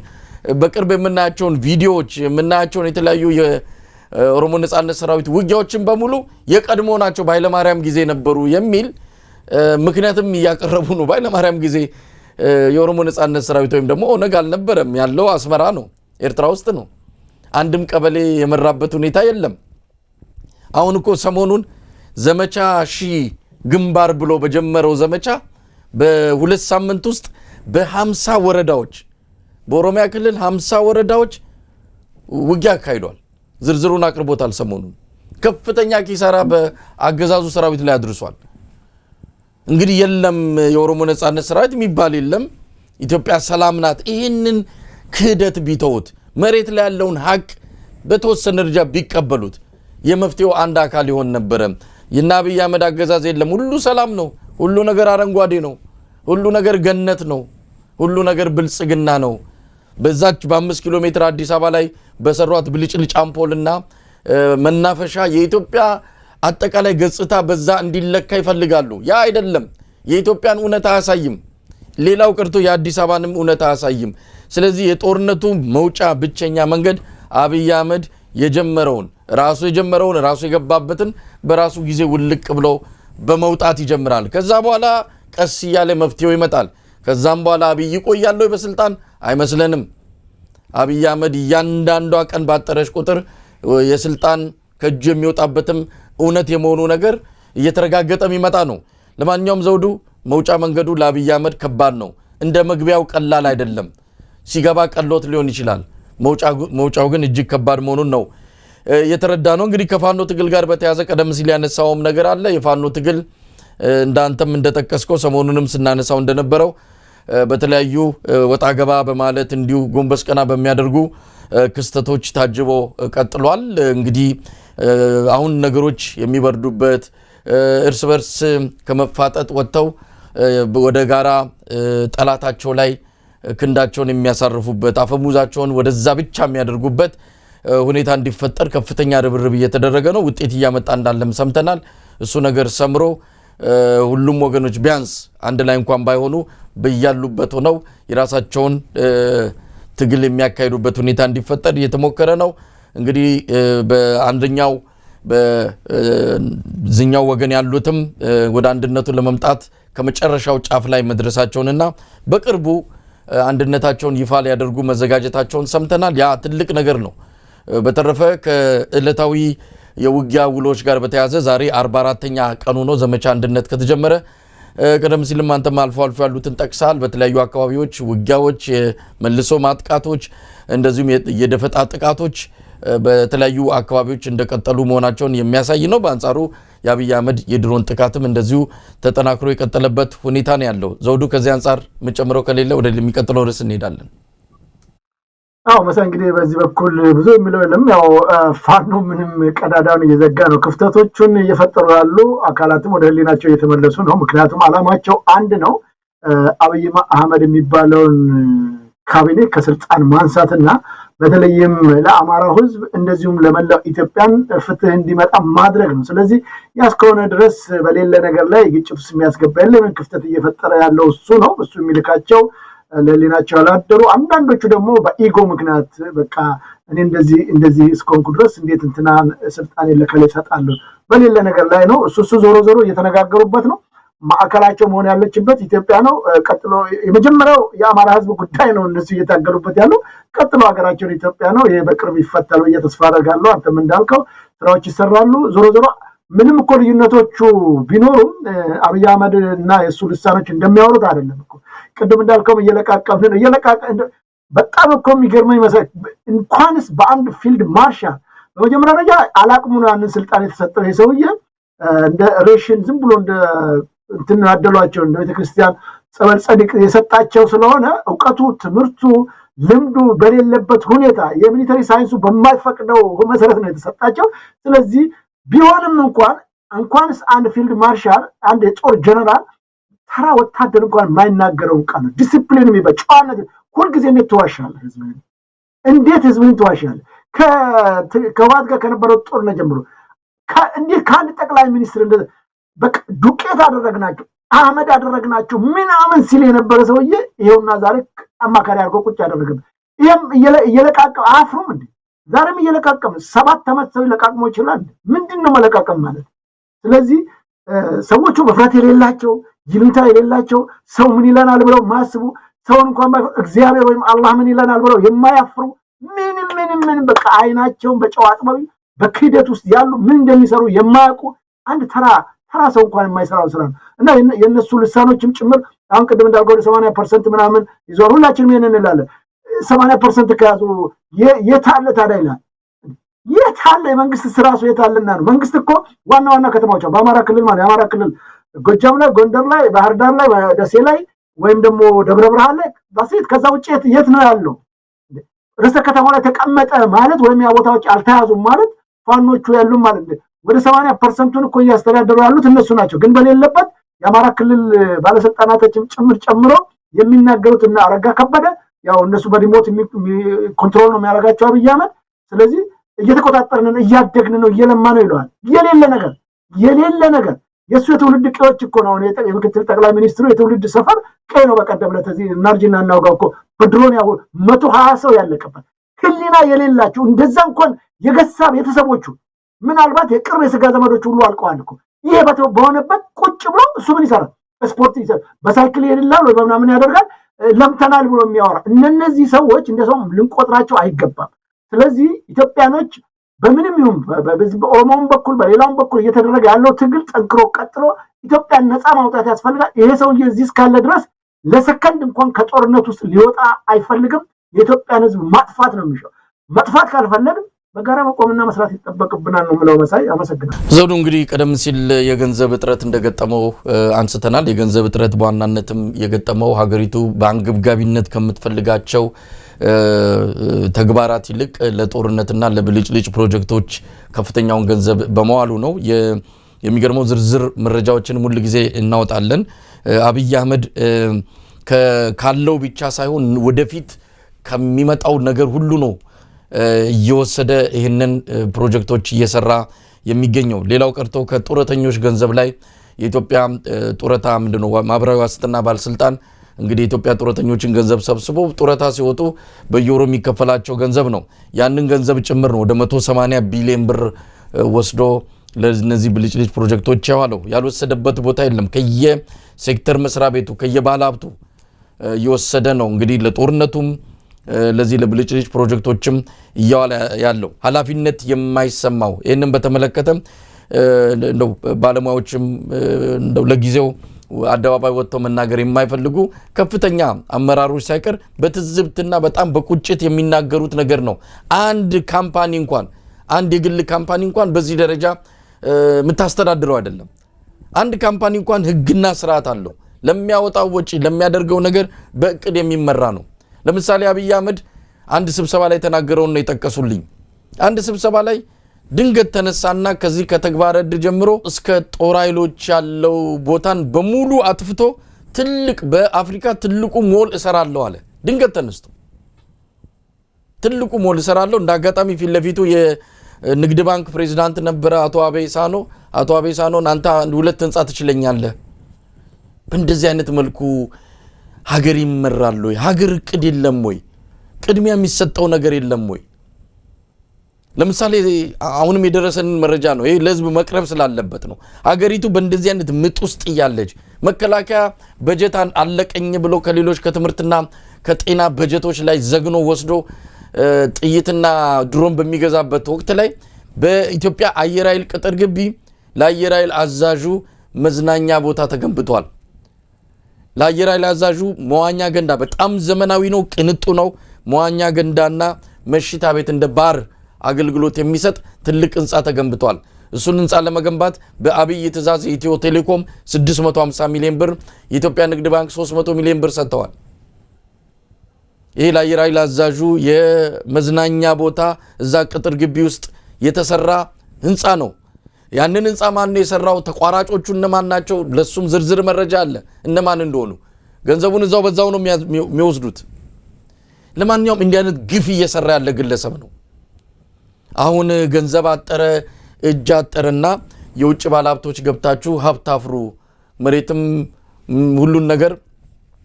በቅርብ የምናያቸውን ቪዲዮዎች የምናያቸውን የተለያዩ የኦሮሞ ነጻነት ሰራዊት ውጊያዎችን በሙሉ የቀድሞ ናቸው፣ በኃይለማርያም ጊዜ ነበሩ የሚል ምክንያቱም እያቀረቡ ነው። በኃይለማርያም ጊዜ የኦሮሞ ነጻነት ሰራዊት ወይም ደግሞ ኦነግ አልነበረም፣ ያለው አስመራ ነው፣ ኤርትራ ውስጥ ነው። አንድም ቀበሌ የመራበት ሁኔታ የለም። አሁን እኮ ሰሞኑን ዘመቻ ግንባር ብሎ በጀመረው ዘመቻ በ2 ሳምንት ውስጥ በ50 ወረዳዎች በኦሮሚያ ክልል 50 ወረዳዎች ውጊያ አካሂዷል። ዝርዝሩን አቅርቦታል። ሰሞኑን ከፍተኛ ኪሳራ በአገዛዙ ሰራዊት ላይ አድርሷል። እንግዲህ የለም የኦሮሞ ነጻነት ሰራዊት የሚባል የለም፣ ኢትዮጵያ ሰላም ናት። ይህንን ክህደት ቢተውት መሬት ላይ ያለውን ሀቅ በተወሰነ ደረጃ ቢቀበሉት የመፍትሄው አንድ አካል ይሆን ነበረ። የአብይ አህመድ አገዛዝ የለም፣ ሁሉ ሰላም ነው፣ ሁሉ ነገር አረንጓዴ ነው፣ ሁሉ ነገር ገነት ነው፣ ሁሉ ነገር ብልጽግና ነው። በዛች በ5 ኪሎ ሜትር አዲስ አበባ ላይ በሰሯት ብልጭልጭ አምፖልና መናፈሻ የኢትዮጵያ አጠቃላይ ገጽታ በዛ እንዲለካ ይፈልጋሉ። ያ አይደለም፣ የኢትዮጵያን እውነታ አያሳይም። ሌላው ቀርቶ የአዲስ አበባንም እውነታ አያሳይም። ስለዚህ የጦርነቱ መውጫ ብቸኛ መንገድ አብይ አህመድ ራሱ የጀመረውን ራሱ የገባበትን በራሱ ጊዜ ውልቅ ብሎ በመውጣት ይጀምራል። ከዛ በኋላ ቀስ እያለ መፍትሄው ይመጣል። ከዛም በኋላ አብይ ይቆያል በስልጣን አይመስለንም። አብይ አህመድ እያንዳንዷ ቀን ባጠረች ቁጥር የስልጣን ከእጁ የሚወጣበትም እውነት የመሆኑ ነገር እየተረጋገጠ የሚመጣ ነው። ለማንኛውም ዘውዱ መውጫ መንገዱ ለአብይ አህመድ ከባድ ነው። እንደ መግቢያው ቀላል አይደለም ሲገባ ቀሎት ሊሆን ይችላል መውጫው ግን እጅግ ከባድ መሆኑን ነው የተረዳ ነው እንግዲህ ከፋኖ ትግል ጋር በተያያዘ ቀደም ሲል ያነሳውም ነገር አለ የፋኖ ትግል እንዳንተም እንደተከስከው ሰሞኑንም ስናነሳው እንደነበረው በተለያዩ ወጣ ገባ በማለት እንዲሁ ጎንበስ ቀና በሚያደርጉ ክስተቶች ታጅቦ ቀጥሏል እንግዲህ አሁን ነገሮች የሚበርዱበት እርስ በርስ ከመፋጠጥ ወጥተው ወደ ጋራ ጠላታቸው ላይ ክንዳቸውን የሚያሳርፉበት አፈሙዛቸውን ወደዛ ብቻ የሚያደርጉበት ሁኔታ እንዲፈጠር ከፍተኛ ርብርብ እየተደረገ ነው ውጤት እያመጣ እንዳለም ሰምተናል እሱ ነገር ሰምሮ ሁሉም ወገኖች ቢያንስ አንድ ላይ እንኳን ባይሆኑ በያሉበት ሆነው የራሳቸውን ትግል የሚያካሂዱበት ሁኔታ እንዲፈጠር እየተሞከረ ነው እንግዲህ በአንደኛው በዝኛው ወገን ያሉትም ወደ አንድነቱ ለመምጣት ከመጨረሻው ጫፍ ላይ መድረሳቸውንና በቅርቡ አንድነታቸውን ይፋ ሊያደርጉ መዘጋጀታቸውን ሰምተናል ያ ትልቅ ነገር ነው በተረፈ ከዕለታዊ የውጊያ ውሎች ጋር በተያያዘ ዛሬ 44ኛ ቀኑ ነው ዘመቻ አንድነት ከተጀመረ ቀደም ሲልም አንተም አልፎ ያሉትን ጠቅሳል በተለያዩ አካባቢዎች ውጊያዎች መልሶ ማጥቃቶች እንደዚሁም የደፈጣ ጥቃቶች በተለያዩ አካባቢዎች እንደቀጠሉ መሆናቸውን የሚያሳይ ነው በአንጻሩ የአብይ አህመድ የድሮን ጥቃትም እንደዚሁ ተጠናክሮ የቀጠለበት ሁኔታ ነው ያለው ዘውዱ ከዚህ አንፃር መጨመረው ከሌለ ወደ የሚቀጥለው ርዕስ እንሄዳለን መሳ እንግዲህ በዚህ በኩል ብዙ የሚለው የለም ያው ፋኖ ምንም ቀዳዳውን እየዘጋ ነው ክፍተቶቹን እየፈጠሩ ያሉ አካላትም ወደ ህሊናቸው እየተመለሱ ነው ምክንያቱም አላማቸው አንድ ነው አብይ አህመድ የሚባለውን ካቢኔ ከስልጣን ማንሳትና በተለይም ለአማራው ህዝብ እንደዚሁም ለመላው ኢትዮጵያን ፍትህ እንዲመጣ ማድረግ ነው ስለዚህ ያስከሆነ ድረስ በሌለ ነገር ላይ ግጭት የሚያስገባ የለም ክፍተት እየፈጠረ ያለው እሱ ነው እሱ የሚልካቸው ለሊናቸው ያላደሩ አንዳንዶቹ ደግሞ በኢጎ ምክንያት በቃ እኔ እንደዚህ እስኮንኩ ድረስ እንዴት እንትና ስልጣን ለከለ ይሰጣሉ በሌለ ነገር ላይ ነው እሱ ዞሮ እየተነጋገሩበት ነው ማዕከላቸው መሆን ያለችበት ኢትዮጵያ ነው ቀጥሎ የመጀመሪያው የአማራ ህዝብ ጉዳይ ነው እነሱ እየታገሉበት ያለው ቀጥሎ ሀገራችን ኢትዮጵያ ነው ይሄ በቅርብ ይፈታል እየተስፋ አደርጋለሁ አንተም እንዳልከው ስራዎች ይሰራሉ ዞሮ ምንም እኮ ልዩነቶቹ ቢኖሩም አብይ አህመድ እና የሱ ልሳኖች እንደሚያወሩት አይደለም እኮ ቅድም እንዳልከው እየለቃቀም በጣም እኮ የሚገርመኝ መሰለኝ እንኳንስ በአንድ ፊልድ ማርሻል በመጀመሪያ ደረጃ አላቅሙ ነው ያንን ስልጣን የተሰጠው የሰውዬ እንደ ሬሽን ዝም ብሎ እንደ እንትን አደሏቸው እንደ ቤተክርስቲያን ጸበል ጸድቅ የሰጣቸው ስለሆነ ዕውቀቱ ትምህርቱ ልምዱ በሌለበት ሁኔታ የሚሊተሪ ሳይንሱ በማይፈቅደው መሰረት ነው የተሰጣቸው ስለዚህ ቢሆንም እንኳንስ አንድ ፊልድ ማርሻል አንድ የጦር ጀነራል ተራ ወታደር እንኳን የማይናገረው ቃል ነው ዲሲፕሊን የሚበጫዋነት ሁሉ ጊዜ እንዴት ህዝብን ተዋሻለ ከዋት ጋር ከነበረው ጦርነት ጀምሮ እንዴት ከአንድ ጠቅላይ ሚኒስትር እንደ በቃ ዱቄት አደረግናቸው አህመድ አደረግናቸው ምናምን ሲል የነበረ ሰውዬ ይሄውና ዛሬ አማካሪ አድርጎ ቁጭ ያደረገበት ይሄም እየለቃቀም አፍሩም እንዴ ዛሬም እየለቃቀም 7 ዓመት ሰው ይለቃቅሞ ይችላል ምንድነው መለቃቀም ማለት ስለዚህ ሰዎቹ በፍራት የሌላቸው ይሉንታ የሌላቸው ሰው ምን ይለናል ብለው ማስቡ ሰውን እንኳን እግዚአብሔር ወይም አላህ ምን ይለናል ብለው የማያፍሩ ምንም በቃ አይናቸውን በጨዋጥበው በክህደት ውስጥ ያሉ ምን እንደሚሰሩ የማያውቁ አንድ ተራ ሰው እንኳን የማይሰራው ስራ እና የነሱ ልሳኖችም ጭምር አሁን ቅድም እንዳልኩት 80% ምናምን ይዞር ሁላችንም ይሄንን እንላለን 80% ከያዙ የታለ ታዲያ ይላል የታለ የመንግስት ስራሱ የታለና ነው መንግስት እኮ ዋና ከተማዎች በአማራ ክልል ማለት የአማራ ክልል ጎጃም ላይ ጎንደር ላይ ባህር ዳር ላይ ደሴ ላይ ወይም ደግሞ ደብረ ብርሃን ላይ ባሴት ከዛ ውጪ የት ነው ያለው ርዕሰ ከተማው ላይ ተቀመጠ ማለት ወይም ያ ቦታዎች አልተያዙም ማለት ፋኖቹ ያሉ ማለት ወደ 80%ን እኮ ያስተዳደሩ ያሉት እነሱ ናቸው ግን በሌለበት የአማራ ክልል ባለስልጣናቶችም ጨምሮ የሚናገሩትና አረጋ ከበደ ያው እነሱ በሪሞት ኮንትሮል ነው የሚያደርጋቸው አብይ አህመድ ስለዚህ እየተቆጣጣርን እያደግን ነው እየለማ ነው ይሏል የሌለ ነገር የሱ የትውልድ ቀዮች እኮ ነው የምክትል ጠቅላይ ሚኒስትሩ የትውልድ ሰፈር ቀይ ነው በቀደም ለተዚህ ናርጂና እናውጋው እኮ በድሮን ያው 120 ሰው ያለቀበት ህሊና የሌላቸው እንደዛ እንኳን የገሳ ቤተሰቦቹ ምናልባት የቅርብ የስጋ ዘመዶች ሁሉ አልቀዋል እኮ ይሄ በሆነበት ቁጭ ብሎ እሱ ምን ይሰራል ስፖርት ይሰራል በሳይክል ይሄድላል ወይ በምናምን ያደርጋል ለምተናል ብሎ የሚያወራ እነዚህ ሰዎች እንደሰው ልንቆጥራቸው አይገባም ስለዚህ ኢትዮጵያኖች በምንም ይሁን በኦሮሞም በኩል በሌላም በኩል እየተደረገ ያለው ትግል ጠንክሮ ቀጥሎ ኢትዮጵያን ነፃ ማውጣት ያስፈልጋል ይሄ ሰውዬ እዚህ እስካለ ድረስ ለሰከንድ እንኳን ከጦርነት ውስጥ ሊወጣ አይፈልግም የኢትዮጵያን ህዝብ ማጥፋት ነው የሚሻው ማጥፋት ካልፈለግን በጋራ መቆምና መስራት ይተበቅብናል ነው ምለው መሳይ አመሰግናለሁ ዘውዱ እንግዲህ ቀደም ሲል የገንዘብ እጥረት እንደገጠመው አንስተናል የገንዘብ እጥረት በዋናነትም የገጠመው ሀገሪቱ በአንገብጋቢነት ከምትፈልጋቸው ተግባራት ይልቅ ለጦርነትና ለብልጭልጭ ፕሮጀክቶች ከፍተኛውን ገንዘብ በመዋሉ ነው የሚገርመው ዝርዝር መረጃዎችን ሙሉ ጊዜ እናወጣለን አብይ አህመድ ካለው ብቻ ሳይሆን ወደፊት ከሚመጣው ነገር ሁሉ ነው እየወሰደ ይሄንን ፕሮጀክቶች እየሰራ የሚገኘው ሌላው ቀርቶ ከጡረተኞች ገንዘብ ላይ የኢትዮጵያ ጡረታ ምንድነው ማብራሪያ ዋስትና ባለስልጣን እንግዲህ የኢትዮጵያ ጡረተኞችን ገንዘብ ሰብስቦ ጡረታ ሲወጡ በየወሩ የሚከፈላቸው ገንዘብ ነው ያንን ገንዘብ ጭምር ነው ወደ 180 ቢሊዮን ብር ወስዶ ለነዚህ ብልጭልጭ ፕሮጀክቶች ያዋለው ያልወሰደበት ቦታ የለም ከየሴክተር መስሪያ ቤቱ ከየባለሀብቱ እየወሰደ ነው እንግዲህ ለጦርነቱም ለዚህ ለብልጭልጭ ፕሮጀክቶችም እያዋለ ያለው ኃላፊነት የማይሰማው ይሄንን በተመለከተ እንደው ባለሙያዎችም እንደው ለጊዜው አደባባይ ወጥተው መናገር የማይፈልጉ ከፍተኛ አመራሮች ሳይቀር በትዝብትና በጣም በቁጭት የሚናገሩት ነገር ነው አንድ ካምፓኒ እንኳን አንድ የግል ካምፓኒ እንኳን በዚህ ደረጃ ምታስተዳድረው አይደለም አንድ ካምፓኒ እንኳን ህግና ስርዓት አለው ለሚያወጣው ወጪ ለሚያደርገው ነገር በእቅድ የሚመራ ነው ለምሳሌ አብይ አህመድ አንድ ስብሰባ ላይ ተናገረው ነው የጠቀሱልኝ አንድ ስብሰባ ላይ ድንገት ተነሳና ከዚህ ከተግባረ ዕድ ጀምሮ እስከ ጦር ኃይሎች ያለው ቦታን በሙሉ አጥፍቶ ትልቅ በአፍሪካ ትልቁ ሞል እሰራለሁ አለ ድንገት ተነስቶ ትልቁ ሞል እሰራለሁ እንዳጋጣሚ ፊት ለፊቱ የንግድ ባንክ ፕሬዝዳንት ነበር አቶ አቤሳኖ አንተ ሁለት ህንጻ ትችለኛለህ በእንደዚህ አይነት መልኩ ሀገር ይመራል ወይ ሀገር ቅድ የለም ወይ ቅድሚያ የሚሰጠው ነገር የለም ወይ ለምሳሌ አሁንም የደረሰን መረጃ ነው ይሄ ለህዝብ መቅረብ ስላለበት ነው ሀገሪቱ በእንደዚህ አይነት ምጥ ውስጥ ያለች መከላከያ በጀታን አለቀኝ ብሎ ከሌሎች ከትምርትና ከጤና በጀቶች ላይ ዘግኖ ወስዶ ጥይትና ድሮን በሚገዛበት ወቅት ላይ በኢትዮጵያ አየር ኃይል ቅጥር ግቢ ለአየር ኃይል አዛዡ መዝናኛ ቦታ ተገንብቷል ለአየር ኃይል አዛዡ መዋኛ ገንዳ በጣም ዘመናዊ ነው ቅንጡ ነው መዋኛ ገንዳና መሽታ ቤት እንደ ባር አገልግሎት የሚሰጥ ትልቅ ህንጻ ተገንብቷል እሱን ህንጻ ለመገንባት በአብይ ትዕዛዝ ኢትዮ ቴሌኮም 650 ሚሊዮን ብር የኢትዮጵያ ንግድ ባንክ 300 ሚሊዮን ብር ሰጥተዋል ይሄ ለአየር ኃይል አዛዡ የመዝናኛ ቦታ እዛ ቅጥር ግቢ ውስጥ የተሰራ ህንጻ ነው ያንን ህንጻ ማን ነው የሰራው ተቋራጮቹ እነማን ናቸው ለሱም ዝርዝር መረጃ አለ እነማን እንደሆኑ ገንዘቡን እዛው በዛው ነው የሚወስዱት ለማንኛውም እንዲህ አይነት ግፍ እየሰራ ያለ ግለሰብ ነው አሁን ገንዘብ አጠረ እጅ አጠረና የውጭ ባለሀብቶች ገብታችሁ ሀብት አፍሩ መሬትም ሁሉን ነገር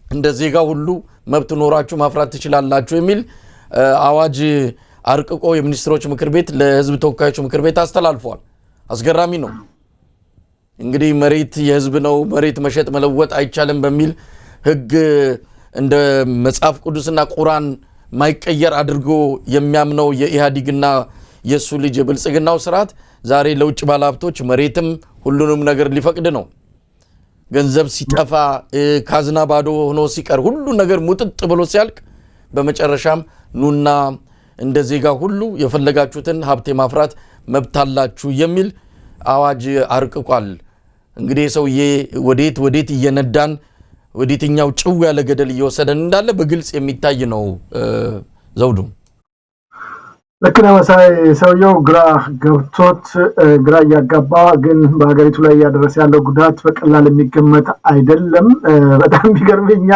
እንደ ዜጋ ሁሉ መብት ኖራችሁ ማፍራት ትችላላችሁ የሚል አዋጅ አርቅቆ የሚኒስትሮች ምክር ቤት ለህዝብ ተወካዮች ምክር ቤት አስተላልፏል አስገራሚ ነው እንግዲህ መሬት የህዝብ ነው መሬት መሸጥ መለወጥ አይቻልም በሚል ህግ እንደ መጽሐፍ ቅዱስና ቁርአን ማይቀየር አድርጎ የሚያምነው የኢሃዲግና የሱ ልጅ የብልጽግናው ስርዓት ዛሬ ለውጭ ባለሀብቶች መሬትም ሁሉንም ነገር ሊፈቅድ ነው ገንዘብ ሲጠፋ ካዝና ባዶ ሆኖ ሲቀር ሁሉ ነገር ሙጥጥ ብሎ ሲያልቅ በመጨረሻም ኑና እንደ ዜጋ ሁሉ የፈለጋችሁትን ሀብት ማፍራት መብታላችሁ የሚል አዋጅ አርቅቋል እንግዲህ ሰውዬ ወዴት እየነዳን ወዴትኛው ጭው ያለ ገደል እየወሰደን እንዳለ በግልጽ የሚታይ ነው ዘውዱ ለከና መሳይ ሰውየው ግራ ገብቶት ግራ ያጋባ ግን በሀገሪቱ ላይ ያደረሰ ያለው ጉዳት በቀላል የሚገመት አይደለም በጣም ቢገርምኛ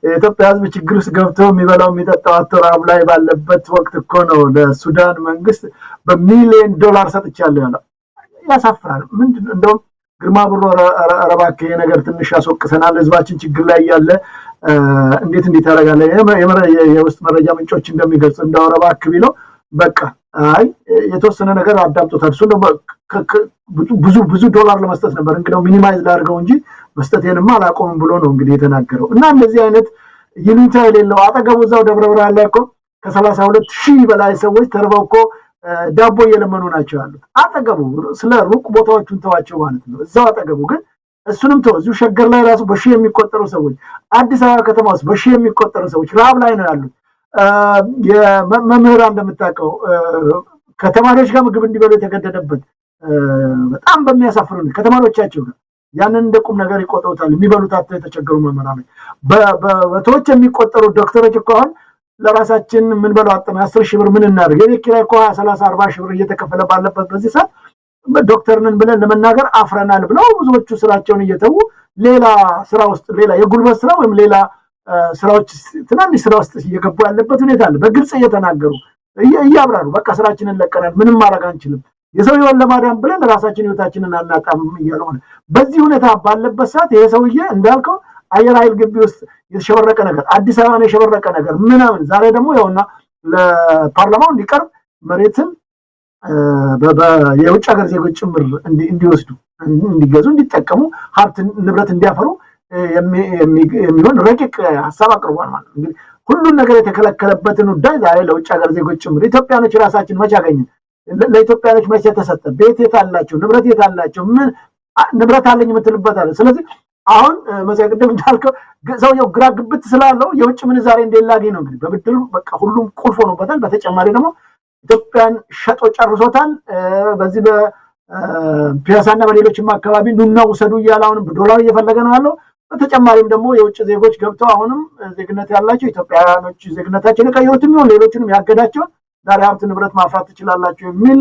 የኢትዮጵያ ህዝብ ችግር ውስጥ ገብቶ የሚበላው የሚጠጣው አጥራብ ላይ ባለበት ወቅት እኮ ነው ለሱዳን መንግስት በሚሊዮን ዶላር ሰጥቻለሁ ያለው ያሳፍራል ምንድነው እንደው ግርማ ብሮ አረባከ ነገር ትንሽ ያስወቅሰናል ህዝባችን ችግር ላይ ያለ እንዴት እንዲታረጋለ የውስጥ መረጃ ምንጮች እንደሚገልጹ እንደው አረባከ ቢለው በቃ አይ የተወሰነ ነገር አዳምጦታል እሱ ብዙ ዶላር ለመስጠት ነበር እንግዲህ ሚኒማይዝ ላድርገው እንጂ መስጠቴንማ አላቆምም ብሎ ነው እንግዲህ የተናገረው እና እንደዚህ አይነት ይሉኝታ የሌለው አጠገቡ እዛው ደብረ ብርሃን ላይ እኮ ከ32000 በላይ ሰዎች ተርበው እኮ ዳቦ እየለመኑ ናቸው ያሉት አጠገቡ ስለ ሩቅ ቦታዎቹን ተዋቸው ማለት ነው እዛው አጠገቡ ግን እሱንም ተወዙ ሸገር ላይ ራሱ በሺ የሚቆጠሩ ሰዎች አዲስ አበባ ከተማ ውስጥ በሺ የሚቆጠሩ ሰዎች ራብ ላይ ነው ያሉት። የመምህራን እንደምታውቀው ከተማሪዎች ጋር ምግብ እንዲበሉ የተገደደበት በጣም በሚያሳፍሩ ከተማሪዎቻቸው ጋር ያንን እንደ ቁም ነገር ይቆጥሩታል። የሚበሉት አጥተው የተቸገሩ መምህራን በመቶዎች የሚቆጠሩ ዶክተሮች እኮ አሁን ለራሳችን ምን በለው አጥተን 10 ሺህ ብር ምን እናድርግ የቤት ኪራይ እኮ 30 40 ሺህ ብር እየተከፈለ ባለበት በዚህ ሰዓት ዶክተርንን ብለን ለመናገር አፍረናል ብለው ብዙዎቹ ስራቸውን እየተዉ ሌላ ስራ ውስጥ ሌላ የጉልበት ስራ ወይም ሌላ ስራዎች ትናንሽ ስራ ውስጥ እየገቡ ያለበት ሁኔታ አለ። በግልጽ እየተናገሩ እያብራሩ በቃ ስራችንን ለቀናል ምንም ማድረግ አንችልም የሰው ይወል ለማዳን ብለን ራሳችን ህይወታችንን አናጣም እያለው ነው። በዚህ ሁኔታ ባለበት ሰዓት ይሄ ሰውዬ እንዳልከው አየር ኃይል ግቢ ውስጥ የተሸበረቀ ነገር አዲስ አበባ ነው የሸበረቀ ነገር ምናምን ዛሬ ደግሞ ያውና ለፓርላማው እንዲቀርብ መሬትን የውጭ ሀገር ዜጎች ጭምር እንዲወስዱ እንዲገዙ እንዲጠቀሙ ሀብት ንብረት እንዲያፈሩ የሚሆን ረቂቅ ሐሳብ አቅርቧል ማለት ነው። እንግዲህ ሁሉን ነገር የተከለከለበትን ጉዳይ ዛሬ ለውጭ ሀገር ዜጎች ጭምር ኢትዮጵያኖች ራሳችን መቼ አገኘን? ለኢትዮጵያኖች መቼ ተሰጠ? ቤት የታላቸው ንብረት የታላቸው ምን ንብረት አለኝ የምትልበት አለ። ስለዚህ አሁን መሰግደም እንዳልከው ሰውየው ግራ ግብት ስላለው የውጭ ምንዛሬ እንደላገኝ ነው እንግዲህ በብድር በቃ ሁሉም ቁልፍ ሆኖበታል። በተጨማሪ ደግሞ ኢትዮጵያን ሸጦ ጨርሶታል። በዚህ በፒያሳና በሌሎችም አካባቢ ኑና ውሰዱ እያለ አሁንም በዶላር እየፈለገ ነው ያለው። በተጨማሪም ደግሞ የውጭ ዜጎች ገብተው አሁንም ዜግነት ያላቸው ኢትዮጵያውያኖች ዜግነታቸውን የቀየሩትም ይሁን ሌሎችንም ያገዳቸው ዛሬ ሀብት ንብረት ማፍራት ትችላላችሁ የሚል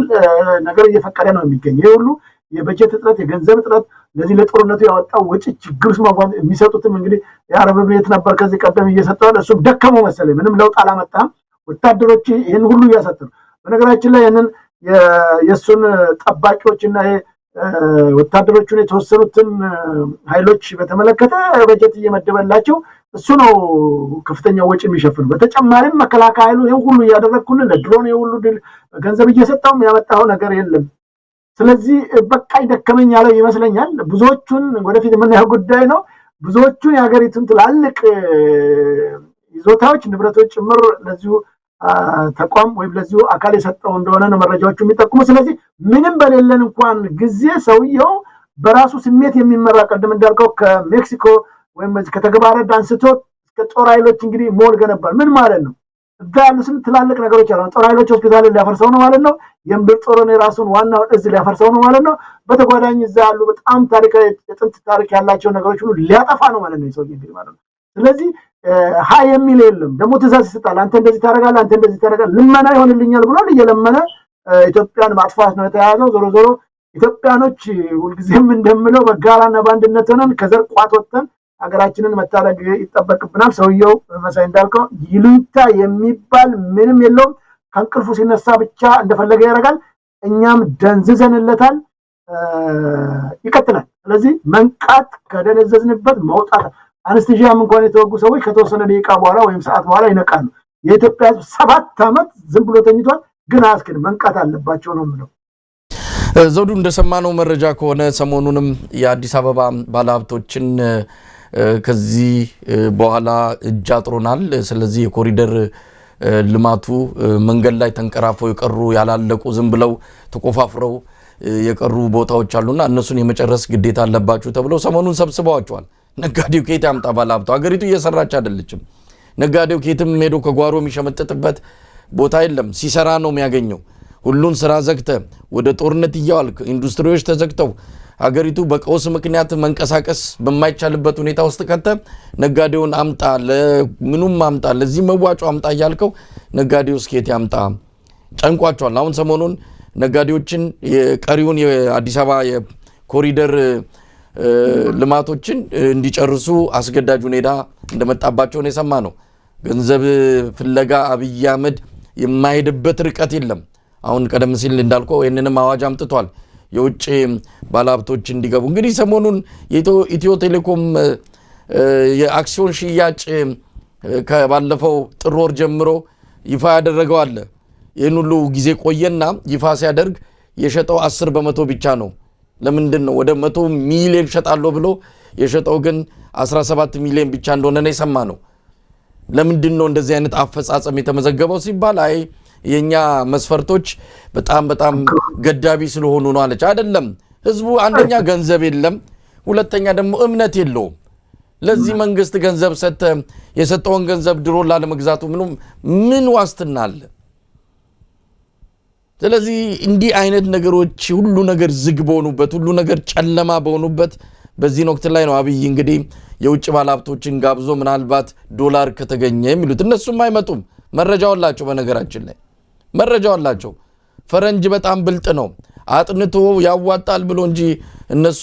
ነገር እየፈቀደ ነው የሚገኘው። ይሄ ሁሉ የበጀት እጥረት የገንዘብ እጥረት ለዚህ ለጦርነቱ ያወጣው ወጪ ችግር ውስጥ ማጓዝ የሚሰጡትም እንግዲህ የአረብ ቤት ነበር ከዚህ ቀደም እየሰጠዋል። እሱም ደከመው መሰለኝ ምንም ለውጥ አላመጣም። ወታደሮች ይህን ሁሉ እያሰጡ ነው። በነገራችን ላይ ይህንን የእሱን ጠባቂዎችና ወታደሮቹን የተወሰኑትን ኃይሎች በተመለከተ በጀት እየመደበላቸው እሱ ነው ከፍተኛው ወጪ የሚሸፍኑ። በተጨማሪም መከላከያ ኃይሉ ይሄን ሁሉ እያደረግኩልን ለድሮን የሁሉ ድል ገንዘብ እየሰጠው ያመጣው ነገር የለም። ስለዚህ በቃ ይደከመኝ ያለው ይመስለኛል። ብዙዎቹን ወደፊት የምናየው ጉዳይ ነው። ብዙዎቹን የሀገሪቱን ትላልቅ ይዞታዎች ንብረቶች ጭምር ለዚሁ ተቋም ወይም ለዚሁ አካል የሰጠው እንደሆነ ነው መረጃዎቹ የሚጠቁሙ። ስለዚህ ምንም በሌለን እንኳን ጊዜ ሰውየው በራሱ ስሜት የሚመራ ቀደም እንዳልከው ከሜክሲኮ ወይም ከተግባረድ አንስቶ እስከ ጦር ኃይሎች እንግዲህ ሞል ገነባል። ምን ማለት ነው? እዛ ያሉ ስንት ትላልቅ ነገሮች አሉ። ጦር ኃይሎች ሆስፒታልን ሊያፈርሰው ነው ማለት ነው። የምድር ጦርን የራሱን ዋናውን እዝ ሊያፈርሰው ነው ማለት ነው። በተጓዳኝ እዛ ያሉ በጣም ታሪካዊ የጥንት ታሪክ ያላቸው ነገሮች ሁሉ ሊያጠፋ ነው ማለት ነው የሰውዬ እንግዲህ ማለት ነው። ስለዚህ ሀይ የሚል የለም። ደግሞ ትእዛዝ ይሰጣል። አንተ እንደዚህ ታደርጋለህ፣ አንተ እንደዚህ ታደርጋለህ፣ ልመና ይሆንልኛል ብሏል። እየለመነ ኢትዮጵያን ማጥፋት ነው የተያዘው። ዞሮ ዞሮ ኢትዮጵያኖች ሁልጊዜም እንደምለው በጋራና በአንድነት ሆነን ከዘር ቋት ወጥተን ሀገራችንን መታደግ ይጠበቅብናል። ሰውየው መሳይ እንዳልከው ይሉኝታ የሚባል ምንም የለውም። ከእንቅልፉ ሲነሳ ብቻ እንደፈለገ ያደርጋል። እኛም ደንዝዘንለታል። ይቀጥላል። ስለዚህ መንቃት ከደነዘዝንበት መውጣት አንስቲጂያም እንኳን የተወጉ ሰዎች ከተወሰነ ደቂቃ በኋላ ወይም ሰዓት በኋላ ይነቃሉ። የኢትዮጵያ ሕዝብ 7 ዓመት ዝም ብሎ ተኝቷል፣ ግን አያስክድም። መንቃት አለባቸው ነው የምለው። ዘውዱ እንደሰማነው መረጃ ከሆነ ሰሞኑንም የአዲስ አበባ ባለሀብቶችን ከዚህ በኋላ እጅ አጥሮናል፣ ስለዚህ የኮሪደር ልማቱ መንገድ ላይ ተንቀራፈው የቀሩ ያላለቁ ዝም ብለው ተቆፋፍረው የቀሩ ቦታዎች አሉና እነሱን የመጨረስ ግዴታ አለባችሁ ተብለው ሰሞኑን ሰብስበዋቸዋል። ነጋዴው ከየት ያምጣ ባለሀብቱ? ሀገሪቱ እየሰራች አይደለችም። ነጋዴው ከየትም ሄዶ ከጓሮ የሚሸመጥጥበት ቦታ የለም። ሲሰራ ነው የሚያገኘው። ሁሉን ስራ ዘግተ ወደ ጦርነት እያዋልክ ኢንዱስትሪዎች ተዘግተው ሀገሪቱ በቀውስ ምክንያት መንቀሳቀስ በማይቻልበት ሁኔታ ውስጥ ከተ ነጋዴውን አምጣ ለምኑም አምጣ ለዚህ መዋጮ አምጣ እያልከው ነጋዴው እስከየት ያምጣ? ጨንቋቸዋል። አሁን ሰሞኑን ነጋዴዎችን የቀሪውን የአዲስ አበባ የኮሪደር ልማቶችን እንዲጨርሱ አስገዳጅ ሁኔታ እንደመጣባቸውን የሰማ ነው። ገንዘብ ፍለጋ አብይ አህመድ የማይሄድበት ርቀት የለም። አሁን ቀደም ሲል እንዳልከው ይህንንም አዋጅ አምጥቷል የውጭ ባለሀብቶች እንዲገቡ። እንግዲህ ሰሞኑን የኢትዮ ቴሌኮም የአክሲዮን ሽያጭ ከባለፈው ጥር ወር ጀምሮ ይፋ ያደረገው አለ። ይህን ሁሉ ጊዜ ቆየና ይፋ ሲያደርግ የሸጠው 10% ብቻ ነው። ለምንድን ነው ወደ 100 ሚሊዮን ሸጣለሁ ብሎ የሸጠው ግን 17 ሚሊዮን ብቻ እንደሆነ ነው የሰማ ነው። ለምንድን ነው እንደዚህ አይነት አፈጻጸም የተመዘገበው ሲባል አይ የኛ መስፈርቶች በጣም ገዳቢ ስለሆኑ ነው አለች። አይደለም ህዝቡ አንደኛ ገንዘብ የለም፣ ሁለተኛ ደግሞ እምነት የለውም ለዚህ መንግስት ገንዘብ ሰጠ የሰጠውን ገንዘብ ድሮ ላለመግዛቱ ምን ዋስትና አለ ስለዚህ እንዲህ አይነት ነገሮች ሁሉ ነገር ዝግ በሆኑበት ሁሉ ነገር ጨለማ በሆኑበት በዚህ ወቅት ላይ ነው አብይ እንግዲህ የውጭ ባለሀብቶችን ጋብዞ ምናልባት ዶላር ከተገኘ የሚሉት እነሱም አይመጡም መረጃው አላቸው በነገራችን ላይ መረጃው አላቸው ፈረንጅ በጣም ብልጥ ነው አጥንቶ ያዋጣል ብሎ እንጂ እነሱ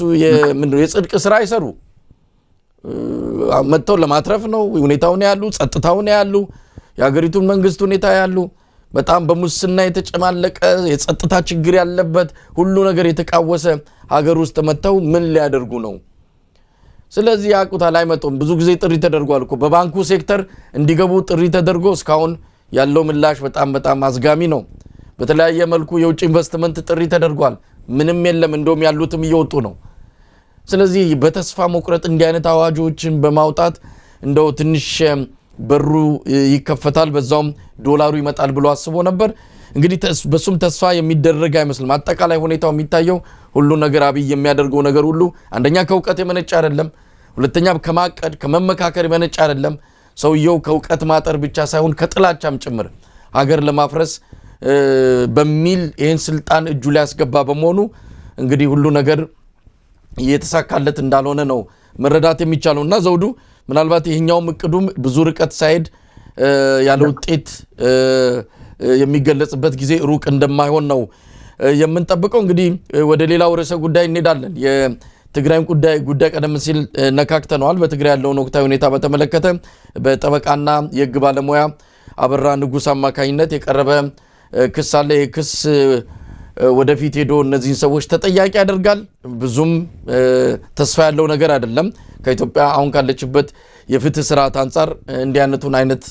የጽድቅ ስራ አይሰሩ መጥተው ለማትረፍ ነው ሁኔታውን ያሉ ጸጥታውን ያሉ የሀገሪቱን መንግስት ሁኔታ ያሉ በጣም በሙስና የተጨማለቀ የጸጥታ ችግር ያለበት ሁሉ ነገር የተቃወሰ ሀገር ውስጥ መጥተው ምን ሊያደርጉ ነው ስለዚህ ያቁታል አይመጡም ብዙ ጊዜ ጥሪ ተደርጓል እኮ በባንኩ ሴክተር እንዲገቡ ጥሪ ተደርጎ እስካሁን ያለው ምላሽ በጣም አዝጋሚ ነው በተለያየ መልኩ የውጭ ኢንቨስትመንት ጥሪ ተደርጓል ምንም የለም እንደውም ያሉትም እየወጡ ነው ስለዚህ በተስፋ መቁረጥ እንዲህ አይነት አዋጆችን በማውጣት እንደው ትንሽ በሩ ይከፈታል በዛውም ዶላሩ ይመጣል ብሎ አስቦ ነበር እንግዲህ በሱም ተስፋ የሚደረግ አይመስልም አጠቃላይ ሁኔታው የሚታየው ሁሉ ነገር አብይ የሚያደርገው ነገር ሁሉ አንደኛ ከውቀት የመነጨ አይደለም ሁለተኛ ከማቀድ ከመመካከር የመነጨ አይደለም ሰውየው ከውቀት ማጠር ብቻ ሳይሆን ከጥላቻም ጭምር ሀገር ለማፍረስ በሚል ይሄን ስልጣን እጁ ላይ ያስገባ በመሆኑ እንግዲህ ሁሉ ነገር እየተሳካለት እንዳልሆነ ነው መረዳት የሚቻለውና ዘውዱ ምናልባት ይሄኛው እቅዱም ብዙ ርቀት ሳይድ ያለ ውጤት የሚገለጽበት ጊዜ ሩቅ እንደማይሆን ነው የምንጠብቀው እንግዲህ ወደ ሌላው ርዕሰ ጉዳይ እንሄዳለን የትግራይን ጉዳይ ቀደም ሲል ነካክተናል በትግራይ ያለውን ወቅታዊ ሁኔታ በተመለከተ በጠበቃና የህግ ባለሙያ አበራ ንጉስ አማካኝነት የቀረበ ክስ አለ የክስ ወደፊት ሄዶ እነዚህን ሰዎች ተጠያቂ ያደርጋል ብዙም ተስፋ ያለው ነገር አይደለም ከኢትዮጵያ አሁን ካለችበት የፍትህ ስርዓት አንፃር እንዲያነቱን አይነት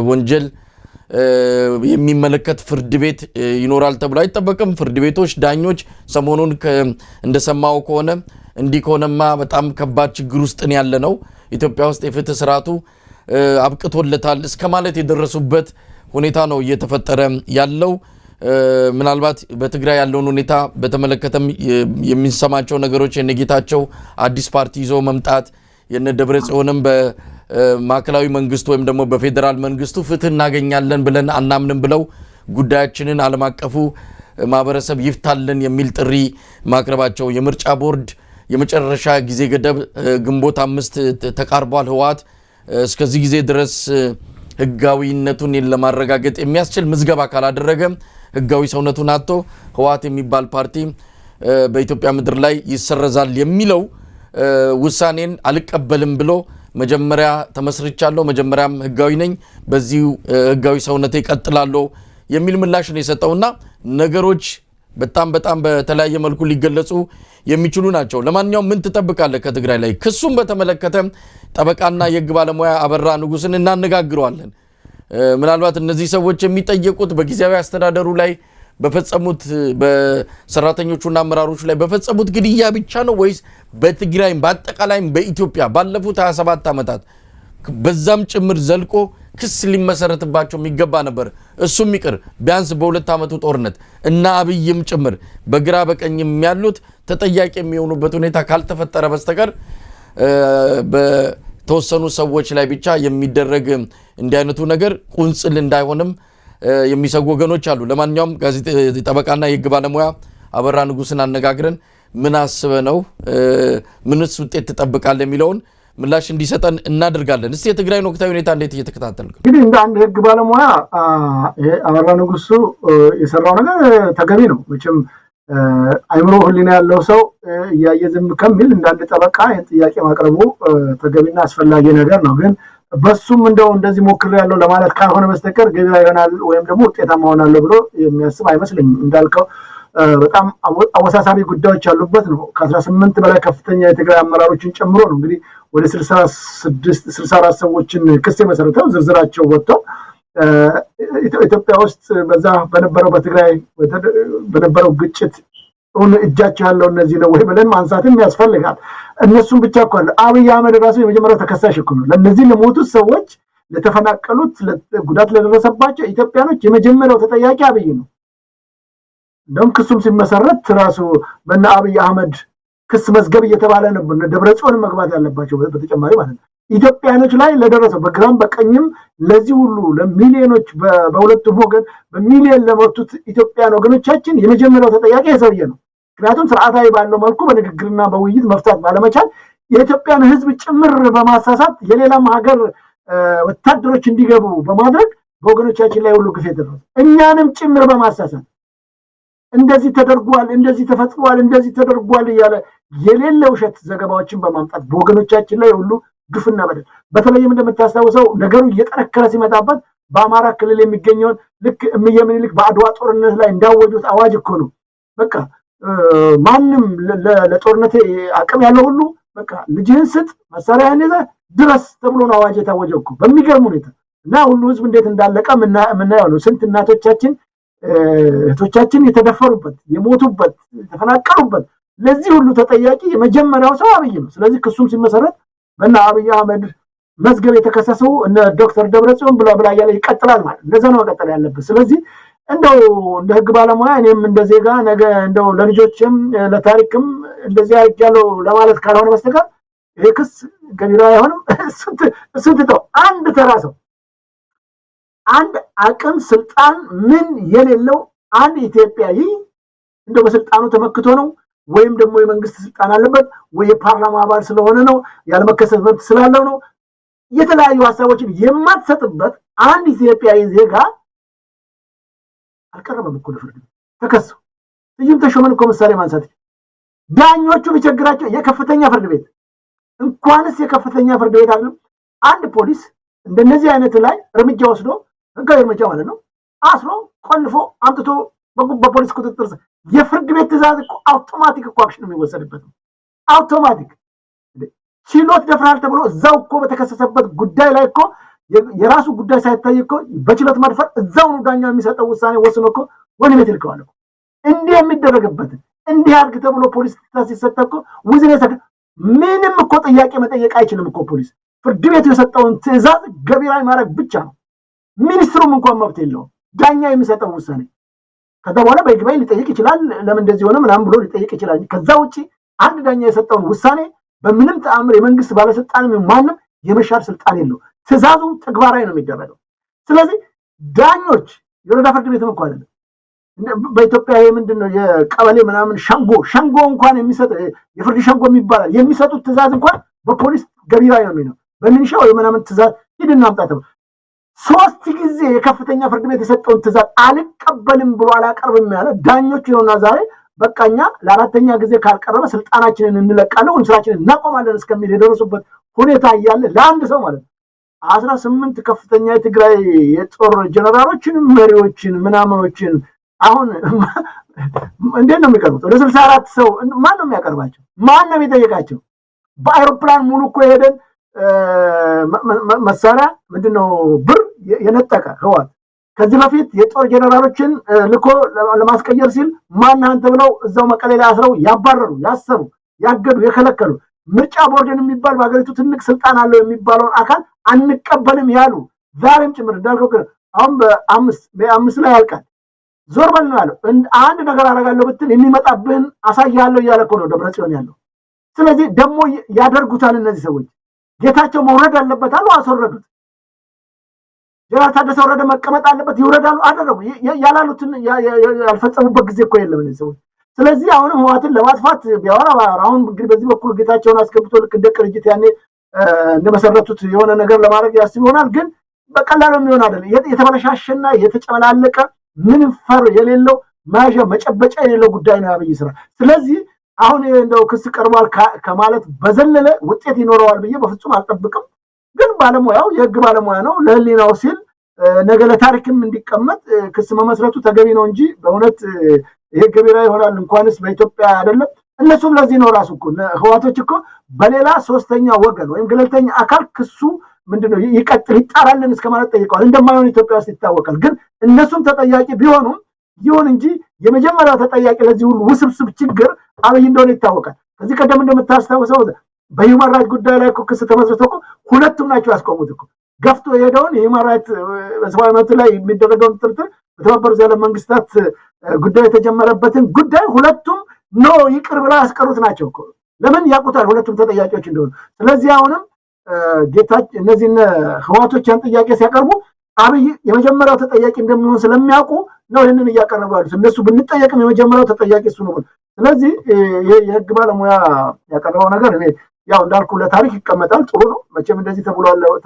ወንጀል የሚመለከት ፍርድ ቤት ይኖራል ተብሎ አይጠበቅም ፍርድ ቤቶች ዳኞች ሰሞኑን እንደሰማው ከሆነ እንዲህ ከሆነማ በጣም ከባድ ችግር ውስጥ ያለ ነው ኢትዮጵያ ውስጥ የፍትህ ስርዓቱ አብቅቶለታል እስከማለት የደረሱበት ሁኔታ ነው እየተፈጠረ ያለው ምናልባት በትግራይ ያለውን ሁኔታ በተመለከተም የሚሰማቸው ነገሮች የነጌታቸው አዲስ ፓርቲ ይዞ መምጣት የነደብረጽዮንም በማዕከላዊ መንግስቱ ወይም ደግሞ በፌደራል መንግስቱ ፍትህ እናገኛለን ብለን አናምንም ብለው ጉዳያችንን ዓለም አቀፉ ማህበረሰብ ይፍታልን የሚል ጥሪ ማቅረባቸው የምርጫ ቦርድ የመጨረሻ ጊዜ ገደብ ግንቦት 5 ተቃርቧል ህወሓት እስከዚህ ጊዜ ድረስ ህጋዊነቱን ለማረጋገጥ የሚያስችል ምዝገባ ካላደረገ ህጋዊ ሰውነቱን አጥቶ ህወሓት የሚባል ፓርቲ በኢትዮጵያ ምድር ላይ ይሰረዛል የሚለው ውሳኔን አልቀበልም ብሎ መጀመሪያ ተመስርቻለሁ መጀመሪያም ህጋዊ ነኝ በዚህ ህጋዊ ሰውነቴ ይቀጥላለሁ የሚል ምላሽ ነው የሰጠውና ነገሮች በጣም በተለያየ መልኩ ሊገለጹ የሚችሉ ናቸው ለማንኛውም ምን ተጠብቃለህ ከትግራይ ላይ ክሱም በተመለከተ ጠበቃና የህግ ባለሙያ አበራ ንጉስን እናነጋግረዋለን ምናልባት እነዚህ ሰዎች የሚጠየቁት በጊዜያዊ አስተዳደሩ ላይ በፈጸሙት በሰራተኞቹና አመራሮቹ ላይ በፈጸሙት ግድያ ብቻ ነው ወይስ በትግራይም በአጠቃላይም በኢትዮጵያ ባለፉት 27 ዓመታት በዛም ጭምር ዘልቆ ክስ ሊመሰረትባቸው የሚገባ ነበር እሱም ይቅር ቢያንስ በሁለት ዓመቱ ጦርነት እና አብይም ጭምር በግራ በቀኝም ያሉት ተጠያቂ የሚሆኑበት ሁኔታ ካልተፈጠረ በስተቀር በተወሰኑ ሰዎች ላይ ብቻ የሚደረግ እንዲህ አይነቱ ነገር ቁንጽል እንዳይሆንም የሚሰጉ ወገኖች አሉ ለማንኛውም ጠበቃና የህግ ባለሙያ አበራ ንጉስን አነጋግረን ምን አስበ ነው ምንስ ውጤት ተጠብቃለህ የሚለውን ምላሽ እንዲሰጠን እናደርጋለን እስቲ የትግራይን ወቅታዊ ሁኔታ እንዴት እየተከታተልክ እንግዲህ እንደ አንድ ህግ ባለሙያ አበራ ንጉስ የሰራው ነገር ተገቢ ነው መቼም አይምሮ ህሊና ያለው ሰው ያየዝም ከሚል እንደ አንድ ጠበቃ ጥያቄ ማቅረቡ ተገቢና አስፈላጊ ነገር ነው ግን በሱም እንደዚህ ሞክር ያለው ለማለት ካልሆነ በስተቀር ገበያ ይሆናል ወይም ደግሞ ውጤታማ ሆናለሁ ብሎ የሚያስብ አይመስልም እንዳልከው በጣም አወሳሳቢ ጉዳዮች ያሉበት ነው ከ18 በላይ ከፍተኛ የትግራይ አመራሮችን ጨምሮ ነው እንግዲህ ወደ 64 ሰዎችን ክስ የመሰረተው ዝርዝራቸው ወጥተው ኢትዮጵያ ውስጥ በዛ በነበረው በትግራይ በነበረው ግጭት እጃቸው ያለው እነዚህ ነው ወይ ብለን ማንሳትም ያስፈልጋል እነሱም ብቻ እኮ አብይ አህመድ ራሱ የመጀመሪያው ተከሳሽ እኮ ነው ለነዚህ ለሞቱት ሰዎች ለተፈናቀሉት ጉዳት ለደረሰባቸው ኢትዮጵያኖች የመጀመሪያው ተጠያቂ አብይ ነው እንደውም ክሱም ሲመሰረት ራሱ በእነ አብይ አህመድ ክስ መዝገብ እየተባለ ነበር ደብረጽዮን መግባት ያለባቸው በተጨማሪ ማለት ነው ኢትዮጵያኖች ላይ ለደረሰው በግራም በቀኝም ለዚህ ሁሉ ለሚሊዮኖች በሁለቱም ወገን በሚሊዮን ለሞቱት ኢትዮጵያን ወገኖቻችን የመጀመሪያው ተጠያቂ የሰውየ ነው ምክንያቱም ስርዓታዊ ባለው መልኩ በንግግርና በውይይት መፍታት ባለመቻል የኢትዮጵያን ህዝብ ጭምር በማሳሳት የሌላም ሀገር ወታደሮች እንዲገቡ በማድረግ በወገኖቻችን ላይ ሁሉ ግፍ ደረሰ እኛንም ጭምር በማሳሳት እንደዚህ ተደርጓል እንደዚህ ተፈጽሟል እንደዚህ ተደርጓል እያለ የሌለ ውሸት ዘገባዎችን በማምጣት በወገኖቻችን ላይ ሁሉ ግፍና በደል በተለይም እንደምታስታውሰው ነገሩ እየጠነከረ ሲመጣበት በአማራ ክልል የሚገኘው ልክ ምኒልክ በአድዋ ጦርነት ላይ እንዳወጁት አዋጅ እኮ ነው በቃ ማንንም ለጦርነት አቅም ያለው ሁሉ በቃ ልጅህን ስጥ መሳሪያህን ይዘህ ድረስ ተብሎ ነው አዋጅ የታወጀው እኮ በሚገርም ሁኔታ እና ሁሉ ህዝብ እንዴት እንዳለቀ ምናየው ነው ስንት እናቶቻችን እህቶቻችን የተደፈሩበት የሞቱበት የተፈናቀሉበት ለዚህ ሁሉ ተጠያቂ የመጀመሪያው ሰው አብይ ነው ስለዚህ ክሱም ሲመሰረት በእነ አብይ አህመድ መዝገብ የተከሰሰው እነ ዶክተር ደብረጽዮን ብላ ያለ ይቀጥላል ማለት እንደዛ ነው መቀጠል ያለበት ስለዚህ እንደው እንደ ህግ ባለሙያ እኔም እንደ ዜጋ ነገ እንደው ለልጆችም ለታሪክም እንደዚህ ያለው ለማለት ካልሆነ በስተቀር ይሄ ክስ ገቢራ አይሆንም እሱን ተው አንድ ተራሰው አንድ አቅም ስልጣን ምን የሌለው አንድ ኢትዮጵያዊ እንደው በስልጣኑ ተመክቶ ነው ወይም ደግሞ የመንግስት ስልጣን አለበት ወይ የፓርላማ አባል ስለሆነ ነው ያለመከሰስ መብት ስላለው ነው የተለያዩ ሐሳቦችን የማትሰጥበት አንድ ኢትዮጵያዊ ዜጋ አልቀረበም እኮ ለፍርድ ተከሰው ስዩም ተሾመን እኮ ምሳሌ ማንሳት ዳኞቹ ቢቸግራቸው የከፍተኛ ፍርድ ቤት እንኳንስ የከፍተኛ ፍርድ ቤት አይደለም አንድ ፖሊስ እንደነዚህ አይነት ላይ እርምጃ ወስዶ ህጋዊ እርምጃ ማለት ነው አስሮ ቆልፎ አምጥቶ በፖሊስ ቁጥጥር የፍርድ ቤት ትዕዛዝ እኮ አውቶማቲክ እኮ አክሽን የሚወሰድበት ነው አውቶማቲክ ችሎት ደፍራል ተብሎ እዛው እኮ በተከሰሰበት ጉዳይ ላይ እኮ የራሱ ጉዳይ ሳይታይ እኮ በችሎት ማድፈር እዛው ነው ዳኛው የሚሰጠው ውሳኔ ወስኖ እኮ ወደ ቤት ይልከዋል እኮ እንዲህ የሚደረግበት እንዲህ አድርግ ተብሎ ፖሊስ ትዕዛዝ ሲሰጥ እኮ ውዝኔ ምንም እኮ ጥያቄ መጠየቅ አይችልም እኮ ፖሊስ ፍርድ ቤቱ የሰጠውን ትዕዛዝ ገቢራዊ ማድረግ ብቻ ነው ሚኒስትሩም እንኳን መብት የለውም ዳኛ የሚሰጠው ውሳኔ ከዛ በኋላ በይግባኝ ሊጠይቅ ይችላል ለምን እንደዚህ ሆነ ምናምን ብሎ ሊጠይቅ ይችላል ከዛ ውጪ አንድ ዳኛ የሰጠውን ውሳኔ በምንም ተአምር የመንግስት ባለስልጣንም ማንም የመሻር ስልጣን የለው ትዕዛዙ ተግባራዊ ነው የሚደረገው ስለዚህ ዳኞች የወረዳ ፍርድ ቤትም እንኳን አይደለም በኢትዮጵያ ምንድነው የቀበሌ ምናምን ሸንጎ እንኳን የሚሰጥ የፍርድ ሸንጎ የሚባላል የሚሰጡት ትዕዛዝ እንኳን በፖሊስ ገቢራዊ ነው የሚለው በሚኒሻው የምናምን ትዕዛዝ ሂድና አምጣ ተብሎ 3 ጊዜ የከፍተኛ ፍርድ ቤት የሰጠውን ትዕዛዝ አልቀበልም ብሎ አላቀርብም ያለ ዳኞች ነውና ዛሬ በቃኛ ለአራተኛ ጊዜ ካልቀረበ ስልጣናችንን እንለቃለን ወንስራችንን እናቆማለን እስከሚል የደረሱበት ሁኔታ እያለ ለአንድ ሰው ማለት 18 ከፍተኛ የትግራይ የጦር ጀነራሎችን መሪዎችን ምናምኖችን አሁን እንዴት ነው የሚቀርቡት ወደ 64 ሰው ማን ነው የሚያቀርባቸው ማን ነው የሚጠይቃቸው በአይሮፕላን ሙሉ እኮ ሄደን መሳሪያ ምንድነው ብር የነጠቀ ህዋት ከዚህ በፊት የጦር ጀነራሎችን ልኮ ለማስቀየር ሲል ማን አንተ ብለው እዛው መቀሌ ላይ አስረው ያባረሩ ያሰሩ ያገዱ የከለከሉ ምርጫ ቦርድን የሚባል በአገሪቱ ትልቅ ስልጣን አለው የሚባለውን አካል አንቀበልም ያሉ ዛሬም ጭምር እንዳልከው አሁን በአምስት ላይ ያልቃል ዞር በል ነው ያለው አንድ ነገር አደርጋለሁ ብትል የሚመጣብን አሳያለሁ እያለ እኮ ነው ደብረጽዮን ያለው ስለዚህ ደግሞ ያደርጉታል እነዚህ ሰዎች ጌታቸው መውረድ አለበት አሉ አስወረዱት ጀነራል ታደሰ ወረደ መቀመጥ አለበት ይወረዳሉ አደረጉ ያላሉትን ያልፈጸሙበት ጊዜ እኮ የለም እነዚህ ሰዎች ስለዚህ አሁን ህዋትን ለማጥፋት ቢያወራ አሁን እንግዲህ በዚህ በኩል ጌታቸውን አስገብቶ ልክ እንደ ቅርጅት ያኔ እንደመሰረቱት የሆነ ነገር ለማድረግ ያስብ ይሆናል ግን በቀላሉ የሚሆን አይደለም የተበለሻሸና የተጨመላለቀ ምንም ፈር የሌለው ማጃ መጨበጫ የሌለው ጉዳይ ነው አብይ ስራ ስለዚህ አሁን እንደው ክስ ቀርቧል ከማለት በዘለለ ውጤት ይኖረዋል ብዬ በፍጹም አልጠብቅም ግን ባለሙያው የህግ ባለሙያ ነው ለህሊናው ሲል ነገ ለታሪክም እንዲቀመጥ ክስ መመስረቱ ተገቢ ነው እንጂ በእውነት ይሄ ገቢራ ይሆናል እንኳንስ በኢትዮጵያ አይደለም እነሱም ለዚህ ነው ራሱ እኮ ህዋቶች እኮ በሌላ ሶስተኛ ወገን ወይም ገለልተኛ አካል ክሱ ምንድነው ይቀጥል ይጣራልን እስከማለት ጠይቀዋል እንደማይሆን ኢትዮጵያ ውስጥ ይታወቃል ግን እነሱም ተጠያቂ ቢሆኑም ይሁን እንጂ የመጀመሪያው ተጠያቂ ለዚህ ሁሉ ውስብስብ ችግር አብይ እንደሆነ ይታወቃል ከዚህ ቀደም እንደምታስታውሰው በሂውማን ራይት ጉዳይ ላይ ክስ ተመስርቶ ሁለቱም ናቸው ያስቆሙት እኮ ገፍቶ የሄደውን የሂውማን ራይት በሰብአዊ መብት ላይ የሚደረገውን ጥርጥር በተባበሩት የዓለም መንግስታት ጉዳይ የተጀመረበትን ጉዳይ ሁለቱም ነው ይቅር ብለው ያስቀሩት ናቸው እኮ ለምን ያቁታል ሁለቱም ተጠያቂዎች እንደሆኑ ስለዚህ አሁንም ጌታቸው እነዚህ ህዋቶች ያን ጥያቄ ሲያቀርቡ አብይ የመጀመሪያው ተጠያቂ እንደሚሆን ስለሚያውቁ ነው ይሄንን ያቀርባሉ ያሉት እነሱ ብንጠየቅም የመጀመሪያው ተጠያቂ እሱ ነው ስለዚህ የህግ ባለሙያ ያቀረበው ነገር እኔ ያው እንዳልኩ ለታሪክ ይቀመጣል ጥሩ ነው መቼም እንደዚህ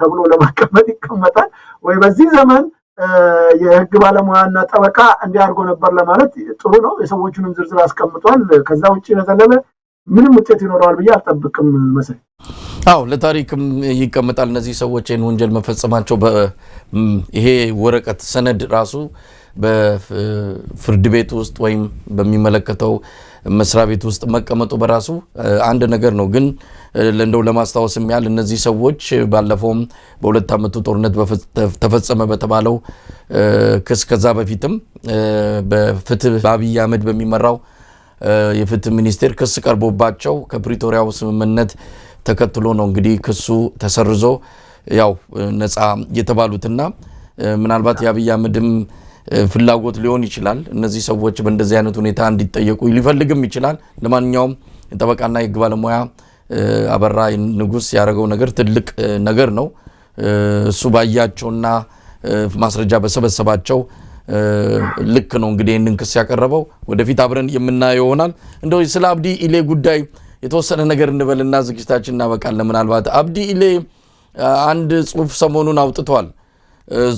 ተብሎ ለማቀመጥ ይቀመጣል ወይ በዚህ ዘመን የህግ ባለሙያና ጠበቃ እንዲያርጎ ነበር ለማለት ጥሩ ነው የሰዎቹንም ዝርዝር አስቀምጧል ከዛ ውጪ ለዘለለ ምንም ውጤት ይኖራል ብዬ አልጠብቅም መሰለኝ አው ለታሪክም ይቀመጣል እነዚህ ሰዎች ወንጀል መፈጸማቸው ይሄ ወረቀት ሰነድ ራሱ በፍርድ ቤት ውስጥ ወይም በሚመለከተው መስሪያ ቤት ውስጥ መቀመጡ በራሱ አንድ ነገር ነው ግን ለእንደው ለማስታወስም ያህል እነዚህ ሰዎች ባለፈውም በሁለት ዓመቱ ጦርነት ተፈጸመ በተባለው ክስ ከዛ በፊትም በፍትህ አብይ አህመድ በሚመራው የፍትህ ሚኒስቴር ክስ ቀርቦባቸው ከፕሪቶሪያው ስምምነት ተከትሎ ነው እንግዲህ ክሱ ተሰርዞ ያው ነፃ የተባሉትና ምናልባት የአብይ አህመድም ፍላጎት ሊሆን ይችላል እነዚህ ሰዎች በእንደዚህ አይነት ሁኔታ እንዲጠየቁ ሊፈልግም ይችላል ለማንኛውም ጠበቃና የህግ ባለሙያ አበራ ንጉስ ያደረገው ነገር ትልቅ ነገር ነው እሱ ባያቸውና ማስረጃ በሰበሰባቸው ልክ ነው እንግዲህ እንን ክስ ያቀርበው ወደፊት አብረን የምናየው ይሆናል እንደው ስለ አብዲ ኢሌ ጉዳይ የተወሰነ ነገር እንበልና ዝግጅታችን እናበቃለን ምናልባት አብዲ ኢሌ አንድ ጽሁፍ ሰሞኑን አውጥቷል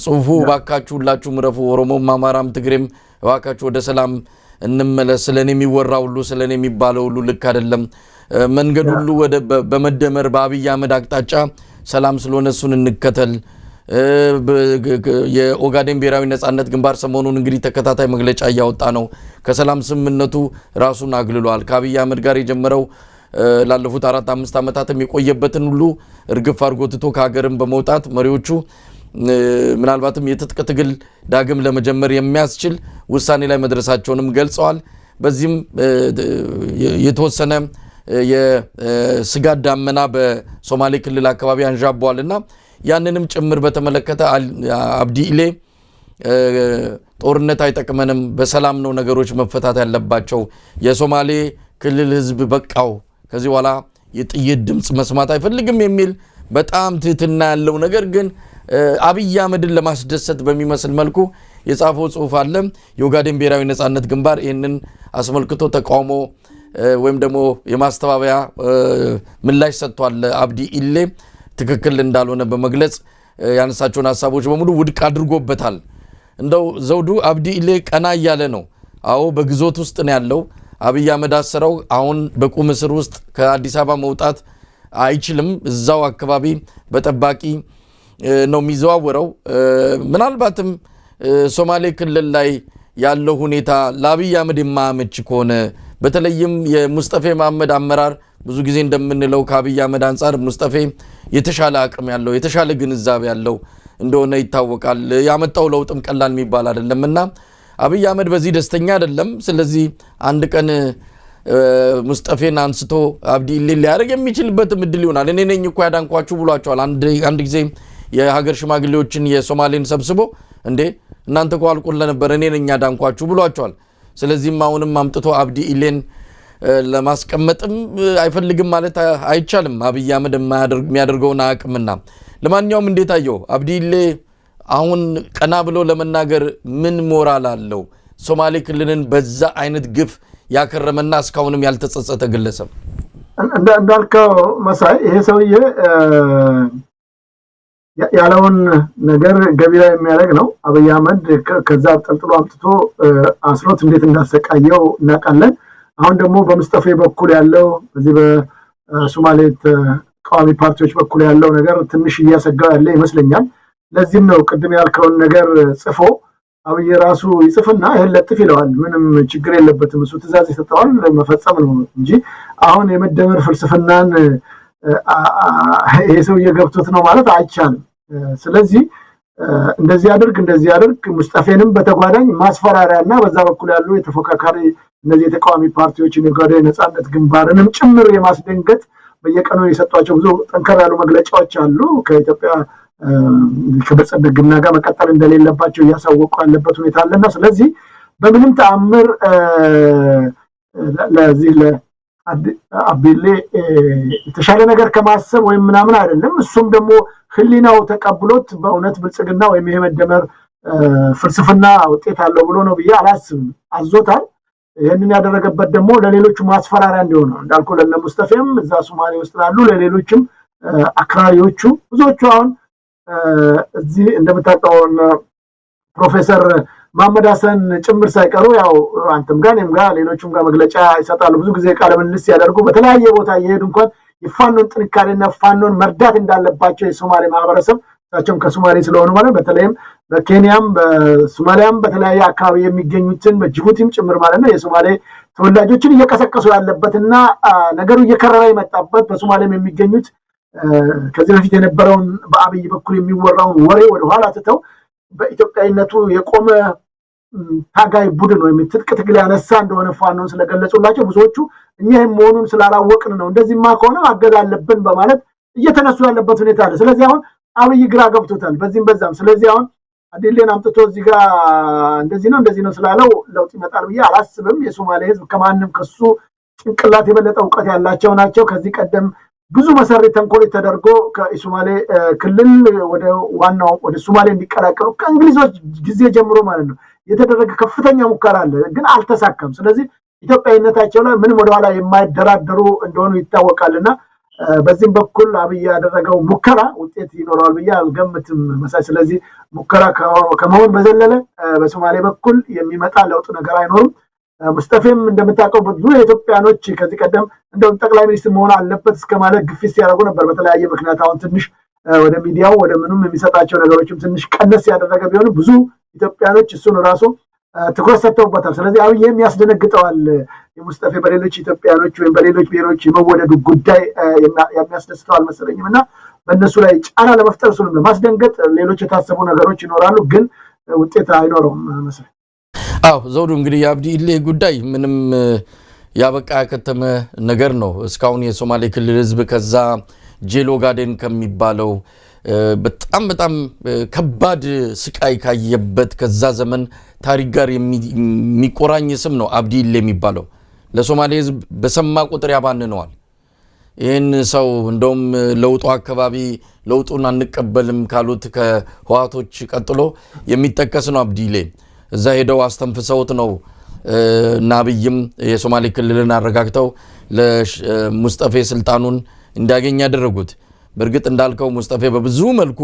ጽሁፉ ባካችሁ ሁላችሁ ምረፉ ኦሮሞም አማራም ትግሬም ባካችሁ ወደ ሰላም እንመለስ ስለኔ የሚወራው ሁሉ ስለኔ የሚባለው ሁሉ ልክ አይደለም መንገድ ሁሉ ወደ በመደመር በአብይ አህመድ አቅጣጫ ሰላም ስለሆነ እሱን እንከተል የኦጋዴን ብሔራዊ ነጻነት ግንባር ሰሞኑን እንግዲህ ተከታታይ መግለጫ ያወጣ ነው ከሰላም ስምምነቱ ራሱን አግልሏል ከአብይ አህመድ ጋር የጀመረው ላለፉት 4-5 ዓመታትም የቆየበትን ሁሉ እርግፍ አርጎትቶ ከሀገርም በመውጣት መሪዎቹ ምናልባትም የትጥቅ ትግል ዳግም ለመጀመር የሚያስችል ውሳኔ ላይ መድረሳቸውንም ገልጸዋል በዚህም የተወሰነ የስጋት ዳመና በሶማሌ ክልል አካባቢ አንዣቧልና ያንንም ጭምር በተመለከተ አብዲ ኢሌ ጦርነት አይጠቅመንም በሰላም ነው ነገሮች መፈታት ያለባቸው የሶማሌ ክልል ህዝብ በቃው ከዚህ በኋላ የጥይት ድምጽ መስማት አይፈልግም የሚል በጣም ትህትና ያለው ነገር ግን አብይ አህመድን ለማስደሰት በሚመስል መልኩ የጻፈው ጽሁፍ አለ የኦጋዴን ብሔራዊ ነጻነት ግንባር ይህንን አስመልክቶ ተቃውሞ ወይም ደግሞ የማስተባበያ ምላሽ ሰጥቷል አብዲ ኢሌ ትክክል እንዳልሆነ በመግለጽ ያነሳቸውን ሐሳቦች በሙሉ ውድቅ አድርጎበታል እንደው ዘውዱ አብዲ ኢሌ ቀና ያለ ነው አዎ በግዞት ውስጥ ነው ያለው አብይ አህመድ አሰረው አሁን በቁም እስር ውስጥ ከአዲስ አበባ መውጣት አይችልም እዛው አካባቢ በጠባቂ ነው የሚዘዋወረው ምናልባትም ሶማሌ ክልል ላይ ያለው ሁኔታ ለአብይ አህመድ የማያመች ከሆነ በተለይም የሙስጠፌ መሐመድ አመራር ብዙ ጊዜ እንደምንለው ከአብይ አህመድ አንፃር ሙስጠፌ የተሻለ አቅም ያለው የተሻለ ግንዛቤ ያለው እንደሆነ ይታወቃል ያመጣው ለውጥም ቀላል የሚባል አይደለምና አብይ አህመድ በዚህ ደስተኛ አይደለም ስለዚህ አንድ ቀን ሙስጠፌን አንስቶ አብዲ ኢሌ ሊያደርግ የሚችልበት ምድል ይሆናል እኔ ነኝ እኮ ያዳንኳችሁ ብሏቸዋል አንድ ጊዜ የሀገር ሽማግሌዎችን የሶማሌን ሰብስቦ እንዴ እናንተ እኮ አልቆለ ነበር እኔ ነኝ ያዳንኳችሁ ብሏቸዋል ስለዚህም አሁንም አምጥቶ አብዲ ኢሌን ለማስቀመጥም አይፈልግም ማለት አይቻልም አብይ አህመድ የሚያደርገውን አቅምና ለማንኛውም እንዴት አየው አብዲ ኢሌ አሁን ቀና ብሎ ለመናገር ምን ሞራል አለው ሶማሌ ክልልን በዛ አይነት ግፍ ያከረመና እስካሁንም ያልተጸጸተ ግለሰብ እንዳልከው መሳይ ይሄ ሰውዬ ያለውን ነገር ገቢራ የሚያደርግ ነው አብይ አህመድ ከዛ ጠልጥሎ አምጥቶ አስሮት እንዴት እንዳሰቃየው እናውቃለን አሁን ደግሞ በሙስጠፌ በኩል ያለው በዚህ በሶማሌ ተቃዋሚ ፓርቲዎች በኩል ያለው ነገር ትንሽ እያሰጋው ያለ ይመስለኛል ለዚህም ነው ቅድም ያልከውን ነገር ጽፎ አብይ ራሱ ይጽፍና ይሄን ለጥፍ ይለዋል ምንም ችግር የለበትም እሱ ትእዛዝ ይሰጣል መፈጸም ነው እንጂ አሁን የመደመር ፍልስፍናን ይሄ ሰው የገብቶት ነው ማለት አይቻልም ስለዚህ እንደዚህ ያድርግ ሙስጠፌንም በተጓዳኝ ማስፈራሪያና በዛ በኩል ያሉ የተፎካካሪ እነዚህ የተቃዋሚ ፓርቲዎች የኦጋዴን ነጻነት ግንባርንም ጭምር የማስደንገጥ በየቀኑ የሰጧቸው ብዙ ጠንከር ያሉ መግለጫዎች አሉ ከኢትዮጵያ ከበጸደግና ጋር መቀጠል እንደሌለባቸው ያሳወቁ ያለበት ሁኔታ አለና ስለዚህ በምንም ተአምር ለዚህ አብዲሌ የተሻለ ነገር ከማሰብ ወይም ምናምን አይደለም። እሱም ደግሞ ህሊናው ተቀብሎት በእውነት ብልጽግና ወይም ይሄ መደመር ፍልስፍና ውጤት አለው ብሎ ነው ብዬ አላስብም። አዞታል። ይሄንን ያደረገበት ደግሞ ለሌሎቹ ማስፈራሪያ እንዲሆን ነው። እንዳልኩ ለነ ሙስጠፌም እዛ ሶማሌ ውስጥ ላሉ ለሌሎችም አክራሪዎቹ ብዙዎቹ አሁን እዚህ እንደምታውቀው ፕሮፌሰር መሐመድ ሐሰን ጭምር ሳይቀሩ ያው አንተም ጋር እኔም ጋር ሌሎችም ጋር መግለጫ ይሰጣሉ። ብዙ ጊዜ ቃለ ምልልስ ያደርጉ በተለያየ ቦታ እየሄዱ እንኳን የፋኖን ጥንካሬና ፋኖን መርዳት እንዳለባቸው የሶማሌ ማህበረሰብ ታቸውም ከሶማሌ ስለሆኑ ማለት በተለይም በኬንያም በሶማሊያም በተለያየ አካባቢ የሚገኙትን በጅቡቲም ጭምር ማለት ነው የሶማሌ ተወላጆችን እየቀሰቀሱ ያለበትና ነገሩ እየከረረ የመጣበት በሶማሌም የሚገኙት ከዚህ በፊት የነበረውን በአብይ በኩል የሚወራውን ወሬ ወደ ኋላ ትተው በኢትዮጵያዊነቱ የቆመ ታጋይ ቡድን ወይም ትጥቅ ትግል ያነሳ እንደሆነ ፋኖን ስለገለጹላቸው ብዙዎቹ እኛም መሆኑን ስላላወቅን ነው እንደዚህማ ከሆነ ማገዝ አለብን በማለት እየተነሱ ያለበት ሁኔታ አለ። ስለዚህ አሁን አብይ ግራ ገብቶታል በዚህም በዛም። ስለዚህ አሁን አዲሌን አምጥቶ እዚህ ጋር እንደዚህ ነው ስላለው ለውጥ ይመጣል ብዬ አላስብም። የሶማሌ ህዝብ ከማንም ከሱ ጭንቅላት የበለጠ እውቀት ያላቸው ናቸው። ከዚህ ቀደም ብዙ መሰሪ ተንኮል ተደርጎ ከሶማሌ ክልል ወደ ዋናው ወደ ሶማሌ እንዲቀላቀሉ ከእንግሊዞች ጊዜ ጀምሮ ማለት ነው የተደረገ ከፍተኛ ሙከራ አለ፣ ግን አልተሳካም። ስለዚህ ኢትዮጵያዊነታቸው ላይ ምንም ወደኋላ የማይደራደሩ እንደሆኑ ይታወቃልና በዚህም በኩል አብይ ያደረገው ሙከራ ውጤት ይኖረዋል ብዬ አልገምትም መሳይ። ስለዚህ ሙከራ ከመሆን በዘለለ በሶማሌ በኩል የሚመጣ ለውጥ ነገር አይኖርም። ሙስጠፌም እንደምታውቀው ብዙ የኢትዮጵያኖች ከዚህ ቀደም እንደውም ጠቅላይ ሚኒስትር መሆን አለበት እስከማለት ግፊት ሲያደርጉ ነበር በተለያየ ምክንያት። አሁን ትንሽ ወደ ሚዲያው ወደ ምኑም የሚሰጣቸው ነገሮችም ትንሽ ቀነስ ያደረገ ቢሆንም ብዙ ኢትዮጵያኖች እሱን ራሱ ትኩረት ሰጥተውበታል። ስለዚህ አብይም ያስደነግጠዋል የሙስጠፌ በሌሎች ኢትዮጵያኖች ወይም በሌሎች ብሔሮች የመወደዱ ጉዳይ የሚያስደስተው አልመሰለኝም እና በእነሱ ላይ ጫና ለመፍጠር እሱንም ለማስደንገጥ ሌሎች የታሰቡ ነገሮች ይኖራሉ፣ ግን ውጤት አይኖረውም መሰለኝ። አዎ ዘውዱ፣ እንግዲህ የአብዲሌ ጉዳይ ምንም ያበቃ ያከተመ ነገር ነው። እስካሁን የሶማሌ ክልል ህዝብ ከዛ ጄሎ ጋዴን ከሚባለው በጣም ከባድ ስቃይ ካየበት ከዛ ዘመን ታሪክ ጋር የሚቆራኝ ስም ነው አብዲሌ የሚባለው። ለሶማሌ ህዝብ በሰማ ቁጥር ያባንነዋል። ይህን ሰው እንደውም ለውጡ አካባቢ ለውጡን አንቀበልም ካሉት ከህዋቶች ቀጥሎ የሚጠቀስ ነው አብዲሌ። እዛ ሄደው አስተንፍሰውት ነው እና አብይም የሶማሌ ክልልን አረጋግተው ለሙስጠፌ ስልጣኑን እንዲያገኝ ያደረጉት። በእርግጥ እንዳልከው ሙስጠፌ በብዙ መልኩ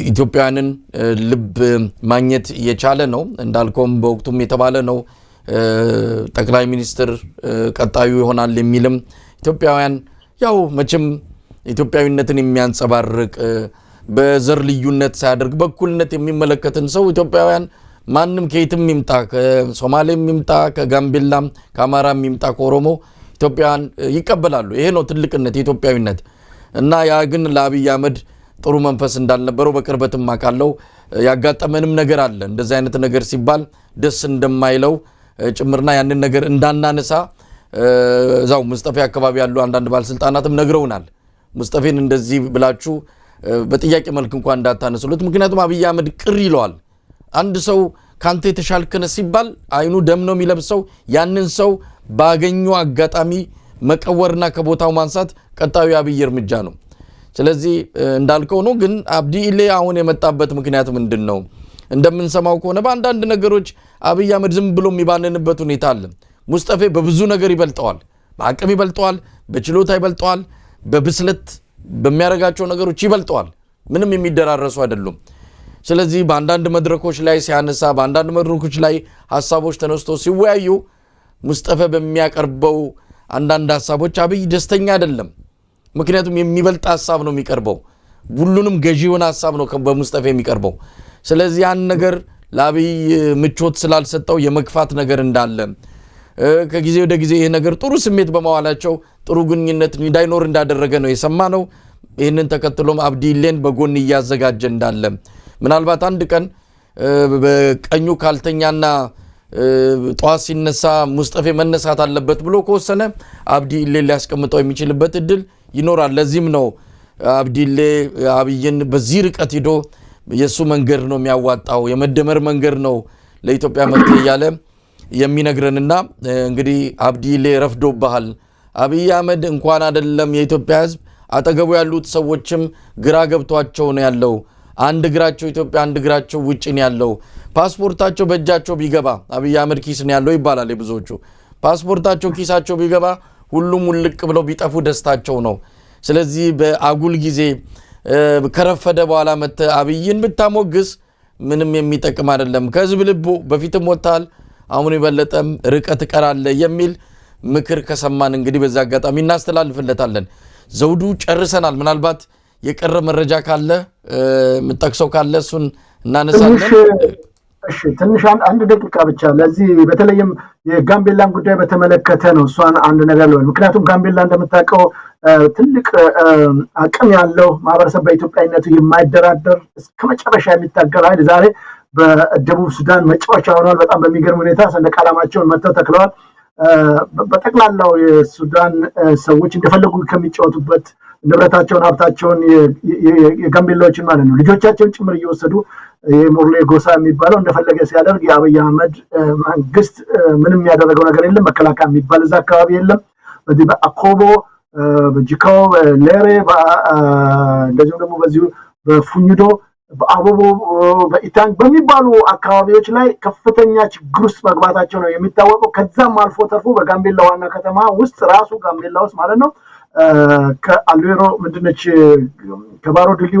ኢትዮጵያውያንን ልብ ማግኘት የቻለ ነው። እንዳልከውም በወቅቱም የተባለ ነው ጠቅላይ ሚኒስትር ቀጣዩ ይሆናል የሚልም ኢትዮጵያውያን ያው መቼም ኢትዮጵያዊነትን የሚያንጸባርቅ በዘር ልዩነት ሳያደርግ በኩልነት የሚመለከትን ሰው ኢትዮጵያውያን ማንም ከየትም ይምጣ ከሶማሌም ይምጣ ከጋምቤላም ከአማራም ይምጣ ከኦሮሞ ኢትዮጵያውያን ይቀበላሉ። ይሄ ነው ትልቅነት የኢትዮጵያዊነት እና ያ ግን ለአብይ አህመድ ጥሩ መንፈስ እንዳልነበረው በቅርበትም አውቃለሁ። ያጋጠመንም ነገር አለ እንደዚህ አይነት ነገር ሲባል ደስ እንደማይለው ጭምርና ያንን ነገር እንዳናነሳ እዛው ሙስጠፌ አካባቢ ያሉ አንዳንድ ባለስልጣናትም ነግረውናል። ሙስጠፌን እንደዚህ ብላችሁ በጥያቄ መልክ እንኳን እንዳታነሱለት፣ ምክንያቱም አብይ አህመድ ቅር ይለዋል። አንድ ሰው ካንተ የተሻልከነ ሲባል አይኑ ደም ነው የሚለብሰው። ያንን ሰው ባገኙ አጋጣሚ መቀወርና ከቦታው ማንሳት ቀጣዩ አብይ እርምጃ ነው። ስለዚህ እንዳልከው ነው። ግን አብዲሌ አሁን የመጣበት ምክንያት ምንድነው? እንደምንሰማው ከሆነ በአንዳንድ ነገሮች አብይ አህመድ ዝም ብሎ የሚባንንበት ሁኔታ አለ። ሙስጠፌ በብዙ ነገር ይበልጠዋል፣ በአቅም ይበልጠዋል፣ በችሎታ ይበልጠዋል፣ በብስለት በሚያረጋቸው ነገሮች ይበልጠዋል። ምንም የሚደራረሱ አይደሉም። ስለዚህ በአንዳንድ መድረኮች ላይ ሲያነሳ በአንዳንድ መድረኮች ላይ ሐሳቦች ተነስቶ ሲወያዩ ሙስጠፌ በሚያቀርበው አንዳንድ ሐሳቦች አብይ ደስተኛ አይደለም። ምክንያቱም የሚበልጥ ሐሳብ ነው የሚቀርበው፣ ሁሉንም ገዢውን ሐሳብ ነው በሙስጠፌ የሚቀርበው። ስለዚህ ያን ነገር ለአብይ ምቾት ስላልሰጠው የመግፋት ነገር እንዳለ ከጊዜ ወደ ጊዜ ይሄ ነገር ጥሩ ስሜት በመዋላቸው ጥሩ ግንኙነት እንዳይኖር እንዳደረገ ነው የሰማነው። ይህንን ተከትሎም አብዲሌን በጎን እያዘጋጀ እንዳለ ምናልባት አንድ ቀን በቀኙ ካልተኛና ጧት ሲነሳ ሙስጠፌ መነሳት አለበት ብሎ ከወሰነ አብዲሌ ሊያስቀምጠው የሚችልበት እድል ይኖራል። ለዚህም ነው አብዲሌ አብይን በዚህ ርቀት ሄዶ የሱ መንገድ ነው የሚያዋጣው የመደመር መንገድ ነው ለኢትዮጵያ መፍትሄ ያለ የሚነግረንና እንግዲህ አብዲሌ ረፍዶብሃል አብይ አህመድ እንኳን አይደለም የኢትዮጵያ ህዝብ አጠገቡ ያሉት ሰዎችም ግራ ገብቷቸው ነው ያለው አንድ እግራቸው ኢትዮጵያ አንድ እግራቸው ውጪ ነው ያለው ፓስፖርታቸው በእጃቸው ቢገባ አብይ አህመድ ኪስ ነው ያለው ይባላል ብዙዎቹ ፓስፖርታቸው ኪሳቸው ቢገባ ሁሉም ውልቅ ብለው ቢጠፉ ደስታቸው ነው ስለዚህ በአጉል ጊዜ ከረፈደ በኋላ መተ አብይን ብታሞግስ ምንም የሚጠቅም አይደለም ከህዝብ ልቡ በፊትም ወጣል አሁን ይበለጠም ርቀት ቀራለ የሚል ምክር ከሰማን እንግዲህ በዛ አጋጣሚ እናስተላልፍለታለን ዘውዱ ጨርሰናል ምናልባት የቀረ መረጃ ካለ ምጣክሰው ካለ እሱን እናነሳለን እሺ ትንሽ አንድ ደቂቃ ብቻ ለዚህ በተለይም የጋምቤላን ጉዳይ በተመለከተ ነው እሷን አንድ ነገር ነው ምክንያቱም ጋምቤላ እንደምታውቀው ትልቅ አቅም ያለው ማህበረሰብ በኢትዮጵያዊነቱ የማይደራደር እስከመጨረሻ የሚታገል ኃይል ዛሬ በደቡብ ሱዳን መጫወቻ ሆኗል በጣም በሚገርም ሁኔታ ሰንደቅ ዓላማቸውን መተው ተክለዋል በጠቅላላው የሱዳን ሰዎች እንደፈለጉ ከሚጫወቱበት ንብረታቸውን ሀብታቸውን የጋምቤላዎችን ማለት ነው ልጆቻቸውን ጭምር እየወሰዱ የሞርሌ ጎሳ የሚባለው እንደፈለገ ሲያደርግ የአብይ አህመድ መንግስት ምንም ያደረገው ነገር የለም መከላከያ የሚባል እዛ አካባቢ የለም በዚህ በአኮቦ በጂካው ሌሬ እንደዚሁም ደግሞ በዚሁ በፉኝዶ በአቦቦ በኢታንግ በሚባሉ አካባቢዎች ላይ ከፍተኛ ችግር ውስጥ መግባታቸው ነው የሚታወቀው ከዛም አልፎ ተርፎ በጋምቤላ ዋና ከተማ ውስጥ ራሱ ጋምቤላ ውስጥ ማለት ነው ከአልዌሮ ምንድነች ከባሮ ድልድይ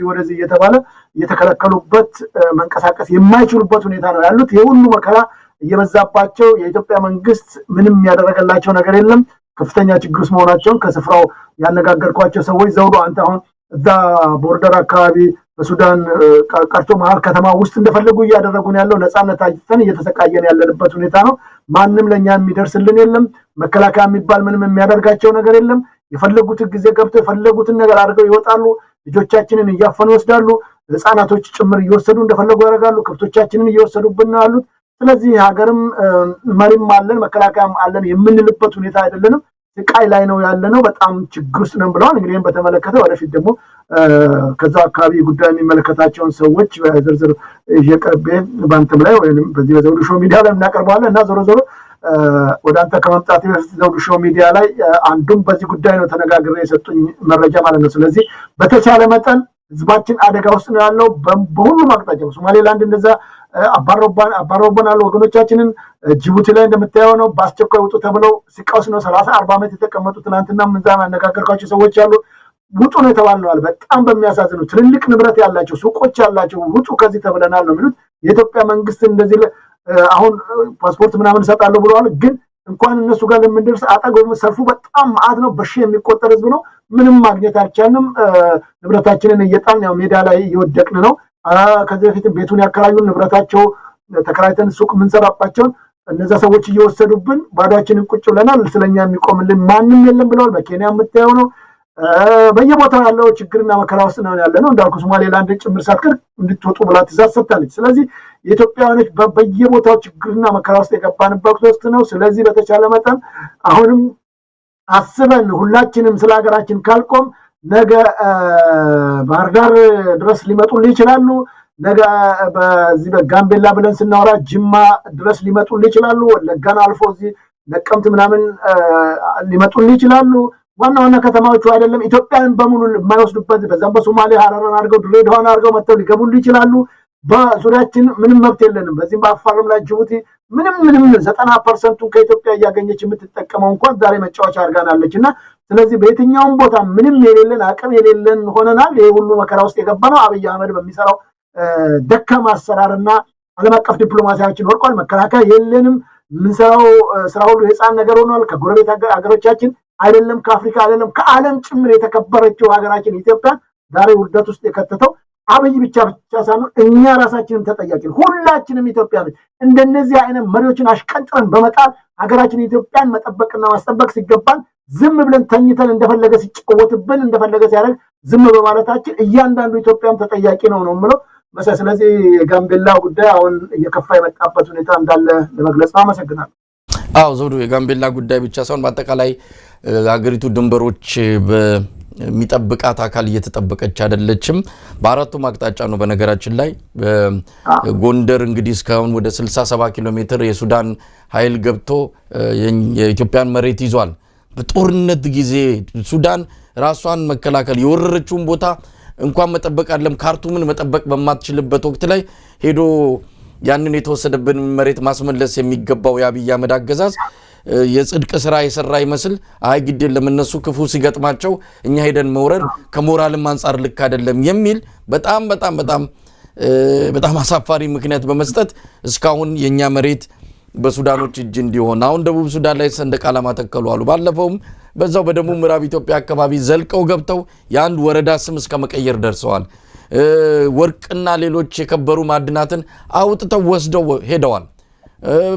ወደዚህ እየተባለ እየተከለከሉበት መንቀሳቀስ የማይችሉበት ሁኔታ ነው ያሉት የሁሉ መከራ እየበዛባቸው የኢትዮጵያ መንግስት ምንም ያደረገላቸው ነገር የለም ከፍተኛ ችግር ውስጥ መሆናቸውን ከስፍራው ያነጋገርኳቸው ሰዎች ዘውዱ አንተ አሁን እዛ ቦርደር አካባቢ በሱዳን ቀርቶ መሃል ከተማ ውስጥ እንደፈለጉ እያደረጉን ያለው ነፃነት አጅተን እየተሰቃየን ያለንበት ሁኔታ ነው ማንም ለኛ የሚደርስልን የለም መከላከያ የሚባል ምንም የሚያደርጋቸው ነገር የለም የፈለጉት ጊዜ ገብተው የፈለጉትን ነገር አድርገው ይወጣሉ ልጆቻችንን እያፈኑ ይወስዳሉ ህፃናቶች ጭምር እየወሰዱ እንደፈለጉ ያደርጋሉ ከብቶቻችንን እየወሰዱብን ያሉት ስለዚህ ሀገርም መሪም አለን መከላከያም አለን የምንልበት ሁኔታ አይደለንም ስቃይ ላይ ነው ያለነው በጣም ችግር ውስጥ ነን ብለዋል እንግዲህ በተመለከተ ወደፊት ደግሞ ከዛ አካባቢ ጉዳይ የሚመለከታቸውን ሰዎች በዝርዝር እየቀርቤ ባንተም ላይ ወይም በዚህ በዘውዱ ሾው ሚዲያ ላይ እናቀርባለን እና ዞሮ ወደ አንተ ከመምጣት በፊት ዘውዱ ሾው ሚዲያ ላይ አንዱም በዚህ ጉዳይ ነው ተነጋግረው የሰጡኝ መረጃ ማለት ነው ስለዚህ በተቻለ መጠን ህዝባችን አደጋ ውስጥ ነው ያለው በሁሉም አቅጣጫ ሶማሌላንድ እንደዛ አባሮባን አሉ ወገኖቻችንን ጅቡቲ ላይ እንደምታየው ነው በአስቸኳይ ውጡ ተብለው ሲቃውስ ነው 30-40 ዓመት የተቀመጡ ትናንትና ምንዛም ያነጋገርኳቸው ሰዎች አሉ ውጡ ነው የተባልነዋል በጣም በሚያሳዝኑ ትልልቅ ንብረት ያላቸው ሱቆች ያላቸው ውጡ ከዚህ ተብለናል ነው የሚሉት የኢትዮጵያ መንግስት እንደዚህ አሁን ፓስፖርት ምናምን ሰጣለው ብለዋል ግን እንኳን እነሱ ጋር ለምንደርስ አጠገቡ ሰልፉ በጣም ማአት ነው በሺ የሚቆጠር ህዝብ ነው ምንም ማግኘት አልቻልንም ንብረታችንን እየጣልን ያው ሜዳ ላይ እየወደቅን ነው ከዚህ በፊት ቤቱን ያከራዩን ንብረታቸው ተከራይተን ሱቅ ምንሰራባቸው እነዛ ሰዎች እየወሰዱብን ባዷችንን ቁጭ ብለናል ስለኛ የሚቆምልን ማንንም የለም ብለዋል በኬንያ የምታየው ነው በየቦታው ያለው ችግርና መከራ ውስጥ ነው ያለነው እንዳልኩ ሶማሌላንድ ጭምር ሳትቀር እንድትወጡ ብላ ትእዛዝ ሰጥታለች ስለዚህ የኢትዮጵያውያኖች በየቦታው ችግርና መከራ ውስጥ የገባንበት ወቅት ነው ስለዚህ በተቻለ መጠን አሁንም አስበን ሁላችንም ስለ ሀገራችን ካልቆም ነገ ባህር ዳር ድረስ ሊመጡልን ይችላሉ ነገ በዚህ በጋምቤላ ብለን ስናወራ ጅማ ድረስ ሊመጡልን ይችላሉ ወለጋን አልፎ እዚህ ነቀምት ምናምን ሊመጡልን ይችላሉ ዋና ከተማዎቹ አይደለም ኢትዮጵያን በሙሉ የማይወስዱበት በዛም በሶማሌ ሐረርን አድርገው ድሬዳዋን አድርገው መጥተው ሊገቡልን ይችላሉ በዙሪያችን ምንም መብት የለንም በዚህም በአፋርም ላይ ጅቡቲ ምንም 90% ከኢትዮጵያ እያገኘች የምትጠቀመው እንኳን ዛሬ መጫወቻ አድርጋናለችና ስለዚህ በየትኛውም ቦታ ምንም የሌለን አቅም የሌለን ሆነናል ይሄ ሁሉ መከራ ውስጥ የገባነው አብይ አህመድ በሚሰራው ደካማ አሰራርና ዓለም አቀፍ ዲፕሎማሲያችን ወርቋል መከላከያ የለንም ምንሰራው ስራ ሁሉ የጻን ነገር ሆኗል ከጎረቤት ሀገሮቻችን አይደለም ከአፍሪካ አይደለም ከዓለም ጭምር የተከበረችው ሀገራችን ኢትዮጵያ ዛሬ ውርደት ውስጥ የከተተው አብይ ብቻ ሳይሆን እኛ ራሳችንም ተጠያቂ ሁላችንም ኢትዮጵያኖች እንደነዚህ አይነት መሪዎችን አሽቀንጥረን በመጣል ሀገራችን ኢትዮጵያን መጠበቅና ማስጠበቅ ሲገባን ዝም ብለን ተኝተን እንደፈለገ ሲጫወትብን እንደፈለገ ሲያደርግ ዝም በማለታችን እያንዳንዱ ኢትዮጵያም ተጠያቂ ነው የምለው ስለዚህ የጋምቤላ ጉዳይ አሁን እየከፋ የመጣበት ሁኔታ እንዳለ ለመግለጽ አመሰግናለሁ ዘውዱ የጋምቤላ ጉዳይ ብቻ ሳይሆን በአጠቃላይ ሀገሪቱ ድንበሮች የሚጠብቃት አካል እየተጠበቀች አይደለችም በአራቱም አቅጣጫ ነው በነገራችን ላይ ጎንደር እንግዲህ እስካሁን ወደ 67 ኪሎ ሜትር የሱዳን ኃይል ገብቶ የኢትዮጵያን መሬት ይዟል በጦርነት ጊዜ ሱዳን ራሷን መከላከል የወረረችውን ቦታ እንኳን መጠበቅ አይደለም ካርቱምን መጠበቅ በማትችልበት ወቅት ላይ ሄዶ ያንን የተወሰደብን መሬት ማስመለስ የሚገባው የአብይ አህመድ አገዛዝ የጽድቅ ስራ የሰራ ይመስል አይ ግድ ለምነሱ ክፉ ሲገጥማቸው እኛ ሄደን መውረድ ከሞራልም አንፃር ልክ አይደለም የሚል በጣም አሳፋሪ ምክንያት በመስጠት እስካሁን የኛ መሬት በሱዳኖች እጅ እንዲሆን አሁን ደቡብ ሱዳን ላይ ሰንደቅ ዓላማ ተከሉ አሉ ባለፈውም በዛው በደቡብ ምዕራብ ኢትዮጵያ አካባቢ ዘልቀው ገብተው የአንድ ወረዳ ስም እስከ መቀየር ደርሰዋል ወርቅና ሌሎች የከበሩ ማዕድናትን አውጥተው ወስደው ሄደዋል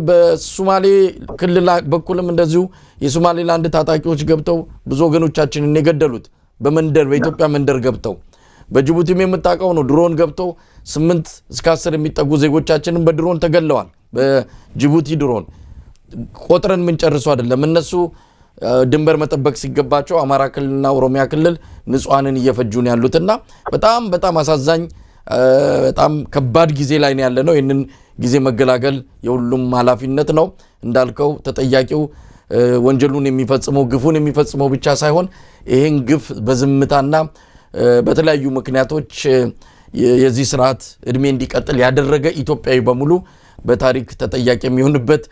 በሶማሌ ክልል በኩልም እንደዚሁ የሶማሌላንድ ታጣቂዎች ገብተው ብዙ ወገኖቻችንን የገደሉት በመንደር በኢትዮጵያ መንደር ገብተው በጅቡቲም የምታቀው ነው ድሮን ገብተው 8 እስከ 10 የሚጠጉ ዜጎቻችንን በድሮን ተገለዋል በጅቡቲ ድሮን ቆጥረን ምን ጨርሶ አይደለም እነሱ ድንበር መጠበቅ ሲገባቸው አማራ ክልልና ኦሮሚያ ክልል ንጹሃንን እየፈጁን ያሉትና በጣም አሳዛኝ በጣም ከባድ ጊዜ ላይ ነው ያለነው ይሄንን ጊዜ መገላገል የሁሉም ኃላፊነት ነው እንዳልከው ተጠያቂው ወንጀሉን የሚፈጽመው ግፉን የሚፈጽመው ብቻ ሳይሆን ይሄን ግፍ በዝምታና በተለያዩ ምክንያቶች የዚህ ስርዓት እድሜ እንዲቀጥል ያደረገ ኢትዮጵያዊ በሙሉ በታሪክ ተጠያቂ የሚሆንበት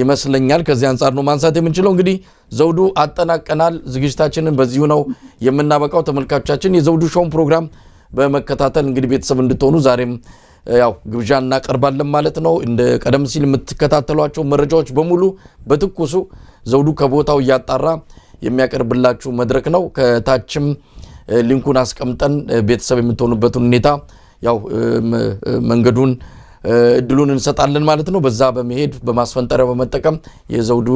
ይመስለኛል ከዚህ አንፃር ነው ማንሳት የምንችለው እንግዲህ ዘውዱ አጠናቀናል ዝግጅታችንን በዚሁ ነው የምናበቃው ተመልካቾቻችን የዘውዱ ሾው ፕሮግራም በመከታተል እንግዲህ ቤተሰብ እንድትሆኑ ዛሬም ያው ግብዣ እናቀርባለን ማለት ነው እንደ ቀደም ሲል የምትከታተሏቸው መረጃዎች በሙሉ በትኩሱ ዘውዱ ከቦታው ያጣራ የሚያቀርብላችሁ መድረክ ነው ከታችም ሊንኩን አስቀምጠን ቤተሰብ የምትሆኑበትን ሁኔታ ያው መንገዱን እድሉን እንሰጣለን ማለት ነው በዛ በመሄድ በማስፈንጠሪያ በመጠቀም የዘውዱ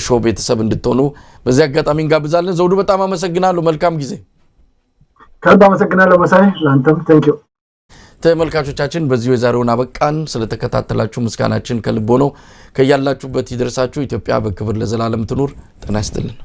ሾው ቤተሰብ እንድትሆኑ በዚህ አጋጣሚ እንጋብዛለን ዘውዱ በጣም አመሰግናለሁ መልካም ጊዜ ከልብ አመሰግናለሁ መሳይ ላንተም ቴንክ ዩ ተመልካቾቻችን በዚሁ የዛሬውን አበቃን ስለተከታተላችሁ ምስጋናችን ከልብ ነው ከያላችሁበት ይድረሳችሁ ኢትዮጵያ በክብር ለዘላለም ትኑር ጤና ይስጥልን